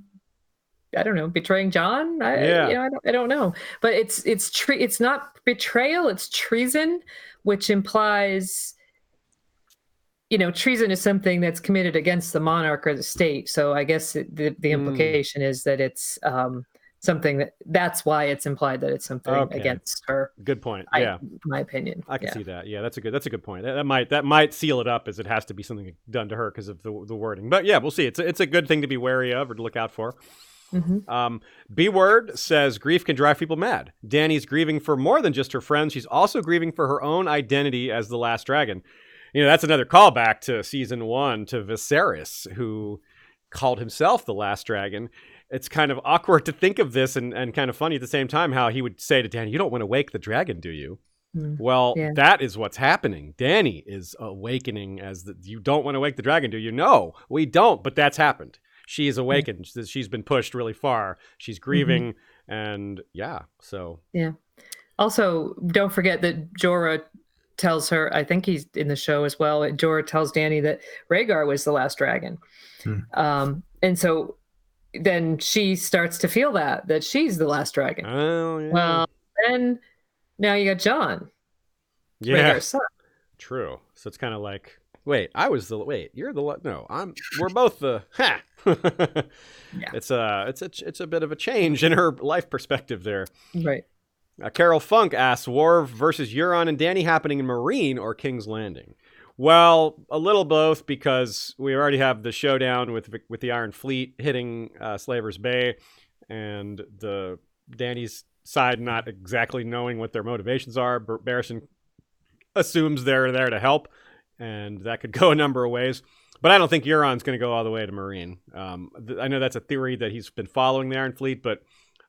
I don't know, betraying Jon. I don't know, but it's not betrayal; it's treason, which implies, treason is something that's committed against the monarch or the state. So I guess the implication is that it's something that's why it's implied that it's something against her. Good point. My opinion. I can see that. Yeah, that's a good point. That might seal it up as it has to be something done to her because of the wording. But yeah, we'll see. It's a good thing to be wary of or to look out for. B-Word says grief can drive people mad. Dany's grieving for more than just her friends. She's also grieving for her own identity as the last dragon. That's another callback to season 1 to Viserys, who called himself the last dragon. It's kind of awkward to think of this and kind of funny at the same time how he would say to Dany, "You don't want to wake the dragon, do you?" Well, that is what's happening. Dany is awakening you don't want to wake the dragon, do you? No, we don't, but that's happened. She is awakened. She's been pushed really far. She's grieving And yeah, so. Yeah. Also, don't forget that Jorah tells her, I think he's in the show as well, Jorah tells Dany that Rhaegar was the last dragon. And so then she starts to feel that she's the last dragon. Oh, yeah. Well, then now you got Jon. Yeah. Rhaegar's son. True. So it's kind of like, wait, you're the, no, we're both the, ha. Yeah. It's a bit of a change in her life perspective there. Right. Carol Funk asks, War versus Euron and Dany happening in Meereen or King's Landing? Well, a little both, because we already have the showdown with the Iron Fleet hitting Slaver's Bay, and the Dany's side not exactly knowing what their motivations are. Barristan assumes they're there to help, and that could go a number of ways. But I don't think Euron's going to go all the way to Meereen. I know that's a theory that he's been following the Iron Fleet, but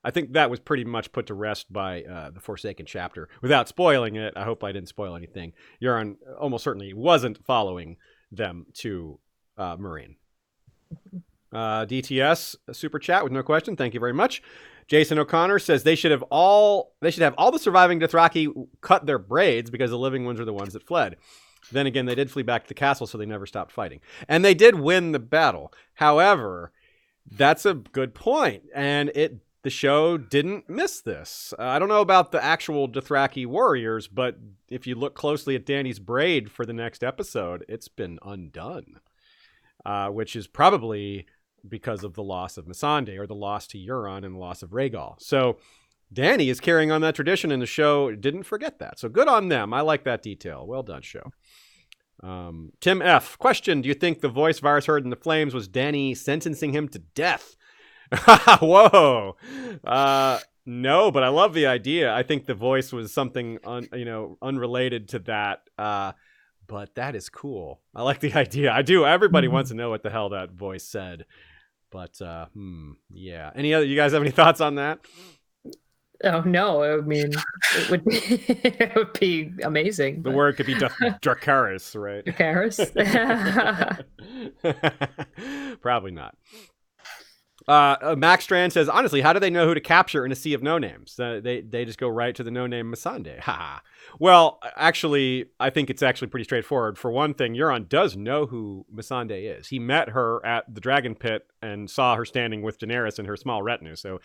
I think that was pretty much put to rest by the Forsaken chapter. Without spoiling it, I hope I didn't spoil anything. Euron almost certainly wasn't following them to Meereen. DTS super chat with no question. Thank you very much. Jason O'Connor says they should have all the surviving Dothraki cut their braids because the living ones are the ones that fled. Then again, they did flee back to the castle, so they never stopped fighting. And they did win the battle. However, that's a good point. And the show didn't miss this. I don't know about the actual Dothraki warriors, but if you look closely at Dany's braid for the next episode, it's been undone, which is probably because of the loss of Missandei, or the loss to Euron and the loss of Rhaegal. So Dany is carrying on that tradition, and the show didn't forget that. So good on them. I like that detail. Well done, show. Tim F. Question, do you think the voice Varys heard in the flames was Dany sentencing him to death? Whoa. No, but I love the idea. I think the voice was something unrelated to that. But that is cool. I like the idea. I do. Everybody wants to know what the hell that voice said. But yeah. You guys have any thoughts on that? Oh no! I mean, it would be amazing. The word could be Dracarys, right? Dracarys. Probably not. Max Strand says, honestly, how do they know who to capture in a sea of no names? They just go right to the no name Missandei. Ha. Well, actually, I think it's actually pretty straightforward. For one thing, Euron does know who Missandei is. He met her at the Dragon Pit and saw her standing with Daenerys and her small retinue. So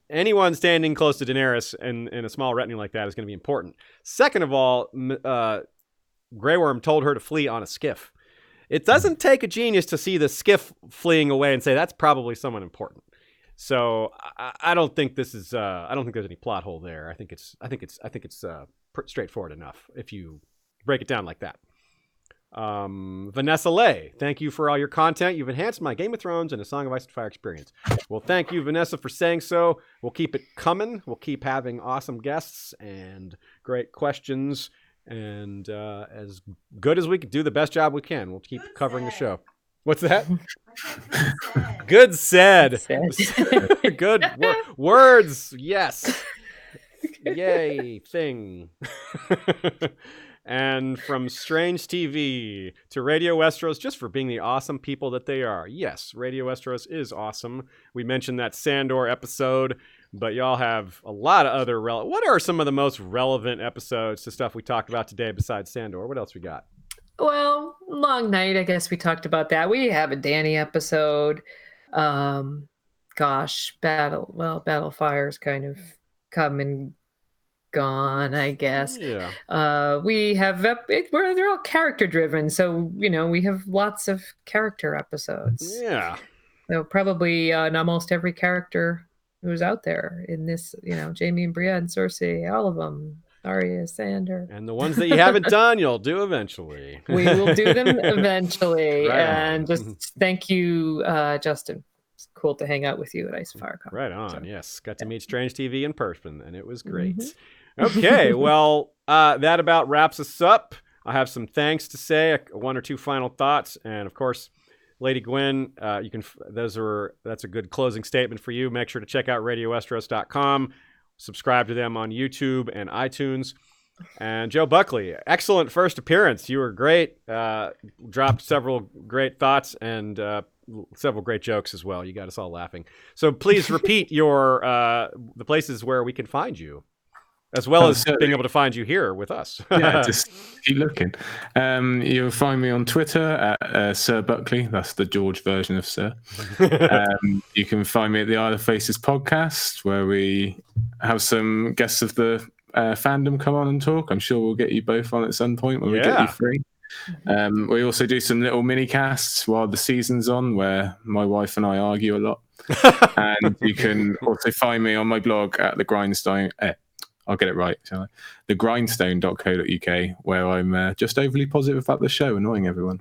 anyone standing close to Daenerys in a small retinue like that is going to be important. Second of all, Grey Worm told her to flee on a skiff. It doesn't take a genius to see the skiff fleeing away and say that's probably someone important. So I don't think this is. I don't think there's any plot hole there. I think it's straightforward enough if you break it down like that. Vanessa Lay, thank you for all your content. You've enhanced my Game of Thrones and A Song of Ice and Fire experience. Well, thank you, Vanessa, for saying so. We'll keep it coming. We'll keep having awesome guests and great questions. And as good as we can do, the best job we can. We'll keep covering the show. What's that? Good said. Good words. Yes. Yay. Thing. And from Strange TV to Radio Westeros, just for being the awesome people that they are. Yes, Radio Westeros is awesome. We mentioned that Sandor episode, but y'all have a lot of other what are some of the most relevant episodes to stuff we talked about today besides Sandor? What else we got? Well, Long Night, I guess we talked about that. We have a Dany episode. Battlefire's kind of come and gone, I guess. Yeah. We have they're all character driven, so we have lots of character episodes. Yeah. So probably on almost every character who's out there in this, Jaime and Brienne, Cersei, all of them, Arya, Sandor. And the ones that you haven't done, you'll do eventually. We will do them eventually. Right and just thank you, Justin. It's cool to hang out with you at Ice and Fire Con. Right on. So, yes. Got to meet Strange TV in person, and it was great. Mm-hmm. Okay. Well, that about wraps us up. I have some thanks to say, one or two final thoughts, and of course, Lady Gwyn, that's a good closing statement for you. Make sure to check out RadioWesteros.com. Subscribe to them on YouTube and iTunes. And Joe Buckley, excellent first appearance. You were great. Dropped several great thoughts, and several great jokes as well. You got us all laughing. So please repeat your the places where we can find you, as well as being able to find you here with us. Yeah, just keep looking. You'll find me on Twitter at Sir Buckley. That's the George version of Sir. You can find me at the Isle of Faces podcast, where we have some guests of the fandom come on and talk. I'm sure we'll get you both on at some point when we get you free. We also do some little mini casts while the season's on, where my wife and I argue a lot. And you can also find me on my blog at the Grindstone. I'll get it right, shall I? thegrindstone.co.uk, where I'm just overly positive about the show, annoying everyone.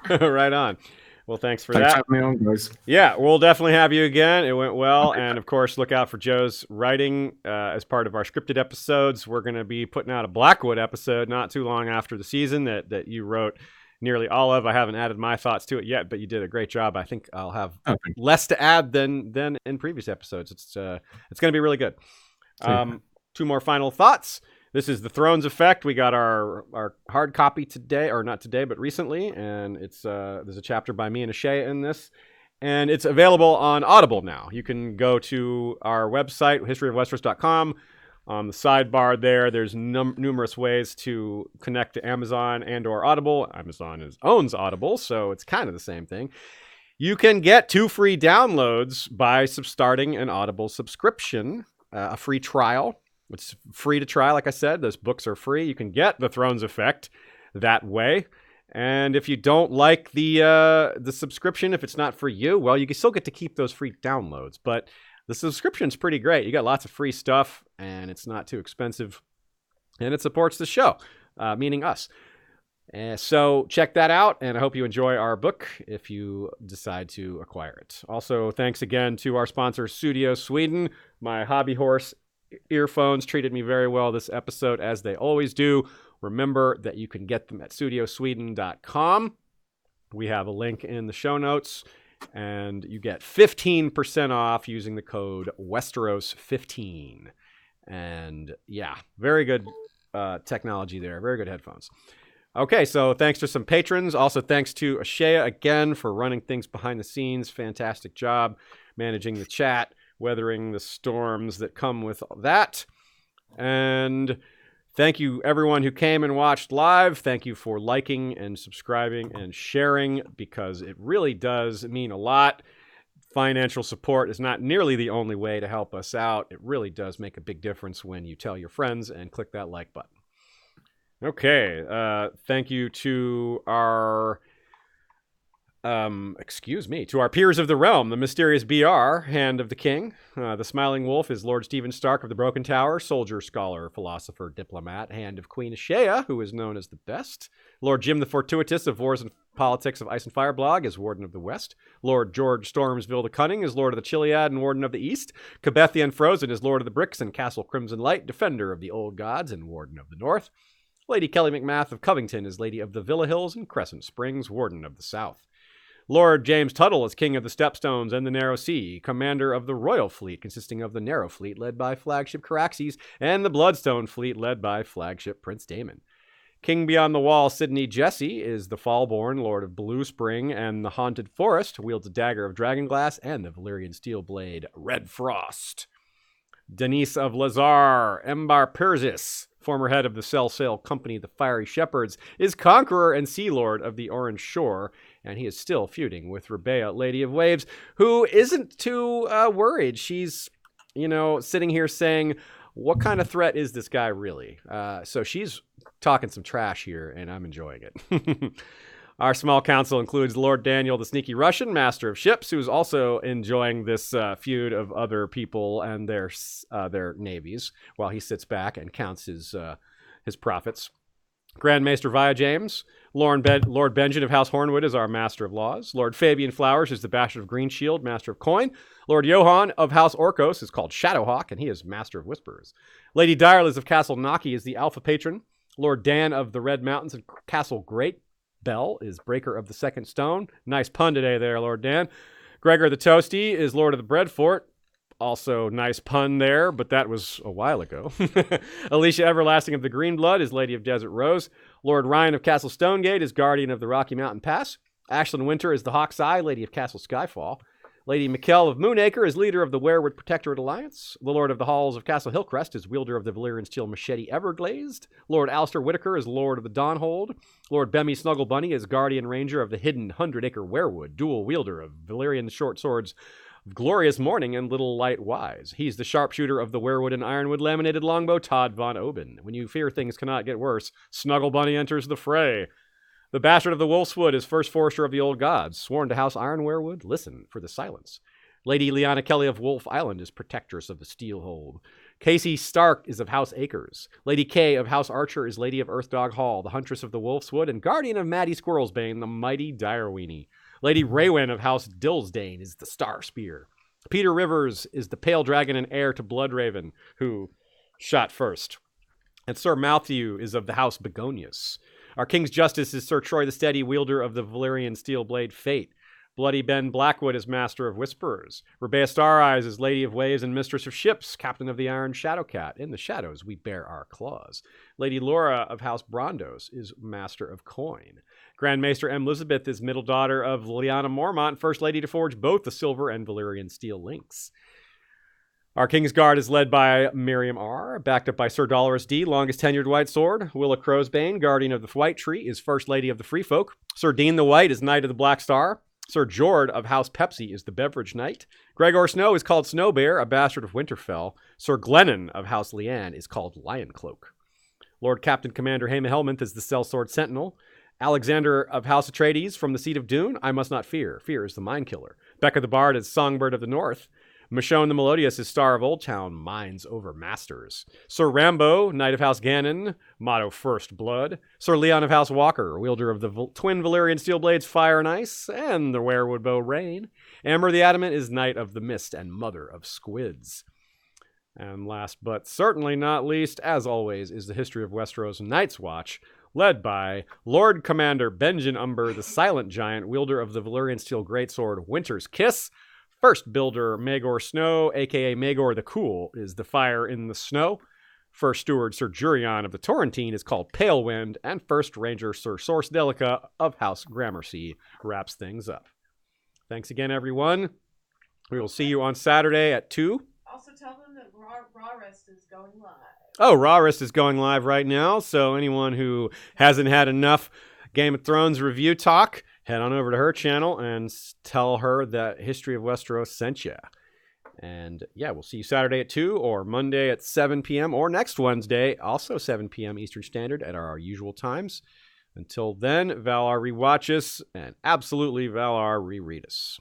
Right on. Well, thanks for Thanks that. for having me on, guys. Yeah, we'll definitely have you again. It went well. And of course, look out for Joe's writing as part of our scripted episodes. We're going to be putting out a Blackwood episode not too long after the season that you wrote nearly all of. I haven't added my thoughts to it yet, but you did a great job. I think I'll have less to add than in previous episodes. It's going to be really good. Two more final thoughts. This is The Thrones Effect. We got our hard copy today, or not today, but recently, and it's there's a chapter by me and Ashea in this, and it's available on Audible now. You can go to our website, historyofwesteros.com. On the sidebar there's numerous ways to connect to Amazon and or Audible. Amazon owns Audible, so it's kind of the same thing. You can get 2 free downloads by starting an Audible subscription. A free trial. It's free to try, like I said. Those books are free. You can get The Thrones Effect that way. And if you don't like the subscription, if it's not for you, well, you can still get to keep those free downloads. But the subscription's pretty great. You got lots of free stuff, and it's not too expensive. And it supports the show, meaning us. So check that out, and I hope you enjoy our book if you decide to acquire it. Also, thanks again to our sponsor, Studio Sweden. My hobby horse earphones treated me very well this episode, as they always do. Remember that you can get them at studiosweden.com. We have a link in the show notes, and you get 15% off using the code Westeros15. And yeah, very good technology there. Very good headphones. Okay, so thanks to some patrons. Also, thanks to Ashea again for running things behind the scenes. Fantastic job managing the chat, weathering the storms that come with that. And thank you, everyone who came and watched live. Thank you for liking and subscribing and sharing, because it really does mean a lot. Financial support is not nearly the only way to help us out. It really does make a big difference when you tell your friends and click that like button. Okay, thank you to our, to our peers of the realm, the mysterious BR, Hand of the King. The Smiling Wolf is Lord Stephen Stark of the Broken Tower, soldier, scholar, philosopher, diplomat. Hand of Queen Ashea, who is known as the Best. Lord Jim the Fortuitous of Wars and Politics of Ice and Fire blog is Warden of the West. Lord George Stormsville the Cunning is Lord of the Chiliad and Warden of the East. Cabeth the Unfrozen is Lord of the Bricks and Castle Crimson Light, Defender of the Old Gods and Warden of the North. Lady Kelly McMath of Covington is Lady of the Villa Hills and Crescent Springs, Warden of the South. Lord James Tuttle is King of the Stepstones and the Narrow Sea, Commander of the Royal Fleet, consisting of the Narrow Fleet, led by Flagship Caraxes, and the Bloodstone Fleet, led by Flagship Prince Daemon. King Beyond the Wall, Sidney Jesse, is the Fallborn, Lord of Blue Spring and the Haunted Forest, wields a dagger of Dragonglass and the Valyrian steel blade, Red Frost. Denise of Lazar, Embar Perzis, former head of the Cell Sail Company, the Fiery Shepherds, is Conqueror and Sea Lord of the Orange Shore, and he is still feuding with Rebea, Lady of Waves, who isn't too worried. She's, sitting here saying, what kind of threat is this guy really? So she's talking some trash here, and I'm enjoying it. Our small council includes Lord Daniel, the Sneaky Russian, Master of Ships, who is also enjoying this feud of other people and their navies, while he sits back and counts his profits. Grand Maester Via James, Lord Benjen of House Hornwood is our Master of Laws. Lord Fabian Flowers is the Bastard of Greenshield, Master of Coin. Lord Johan of House Orcos is called Shadowhawk, and he is Master of Whisperers. Lady Direliz of Castle Naki is the Alpha Patron. Lord Dan of the Red Mountains and Castle Great Bell is Breaker of the Second Stone. Nice pun today there, Lord Dan. Gregor the Toasty is Lord of the Bread Fort. Also nice pun there, but that was a while ago. Alicia Everlasting of the Green Blood is Lady of Desert Rose. Lord Ryan of Castle Stonegate is Guardian of the Rocky Mountain Pass. Ashlyn Winter is the Hawk's Eye, Lady of Castle Skyfall. Lady Mikkel of Moonacre is leader of the Werewood Protectorate Alliance. The Lord of the Halls of Castle Hillcrest is wielder of the Valyrian steel machete Everglazed. Lord Alistair Whitaker is Lord of the Dawnhold. Lord Bemmy Snugglebunny is Guardian Ranger of the hidden 100-acre Werewood, dual wielder of Valyrian short swords Glorious Morning and Little Light Wise. He's the sharpshooter of the Werewood and Ironwood laminated longbow Todd Von Oben. When you fear things cannot get worse, Snugglebunny enters the fray. The Bastard of the Wolfswood is First Forester of the Old Gods, sworn to House Iron Werewood. Listen for the silence. Lady Lyanna Kelly of Wolf Island is Protectress of the Steelhold. Casey Stark is of House Acres. Lady Kay of House Archer is Lady of Earthdog Hall, the Huntress of the Wolfswood, and Guardian of Maddie Squirrelsbane, the mighty Direweenie. Lady Raywyn of House Dillsdane is the Star Spear. Peter Rivers is the Pale Dragon and heir to Bloodraven, who shot first. And Sir Matthew is of the House Begonias. Our King's Justice is Sir Troy the Steady, wielder of the Valyrian steel blade Fate. Bloody Ben Blackwood is Master of Whisperers. Rebecca Stareyes is Lady of Waves and Mistress of Ships, Captain of the Iron Shadowcat. In the shadows we bear our claws. Lady Laura of House Brondos is Master of Coin. Grand Maester M. Elizabeth is middle daughter of Lyanna Mormont, First Lady to forge both the silver and Valyrian steel links. Our King's Guard is led by Miriam R., backed up by Sir Dolorous D., longest tenured White Sword. Willa Crowsbane, Guardian of the White Tree, is First Lady of the Free Folk. Sir Dean the White is Knight of the Black Star. Sir Jord of House Pepsi is the Beverage Knight. Gregor Snow is called Snowbear, a bastard of Winterfell. Sir Glennon of House Leanne is called Lioncloak. Lord Captain Commander Haemon Helminth is the Sellsword Sentinel. Alexander of House Atreides from the Seat of Dune, I must not fear. Fear is the mind killer. Becca the Bard is Songbird of the North. Michonne the Melodious is Star of Old Town, minds over masters. Sir Rambo, Knight of House Gannon, motto First Blood. Sir Leon of House Walker, wielder of the twin Valyrian steel blades Fire and Ice, and the Werewood bow Rain. Amber the Adamant is Knight of the Mist and Mother of Squids. And last but certainly not least, as always, is the History of Westeros Night's Watch, led by Lord Commander Benjen Umber, the Silent Giant, wielder of the Valyrian steel greatsword Winter's Kiss. First builder, Maegor Snow, a.k.a. Maegor the Cool, is the Fire in the Snow. First steward, Sir Jurion of the Torrentine, is called Pale Wind. And first ranger, Sir Source Delica of House Gramercy, wraps things up. Thanks again, everyone. We will see you on Saturday at 2. Also tell them that Raw Rest is going live. Oh, Raw Rest is going live right now, so anyone who hasn't had enough Game of Thrones review talk, head on over to her channel and tell her that History of Westeros sent you. And yeah, we'll see you Saturday at 2 or Monday at 7 p.m. or next Wednesday, also 7 p.m. Eastern Standard at our usual times. Until then, Valar rewatch us and absolutely Valar reread us.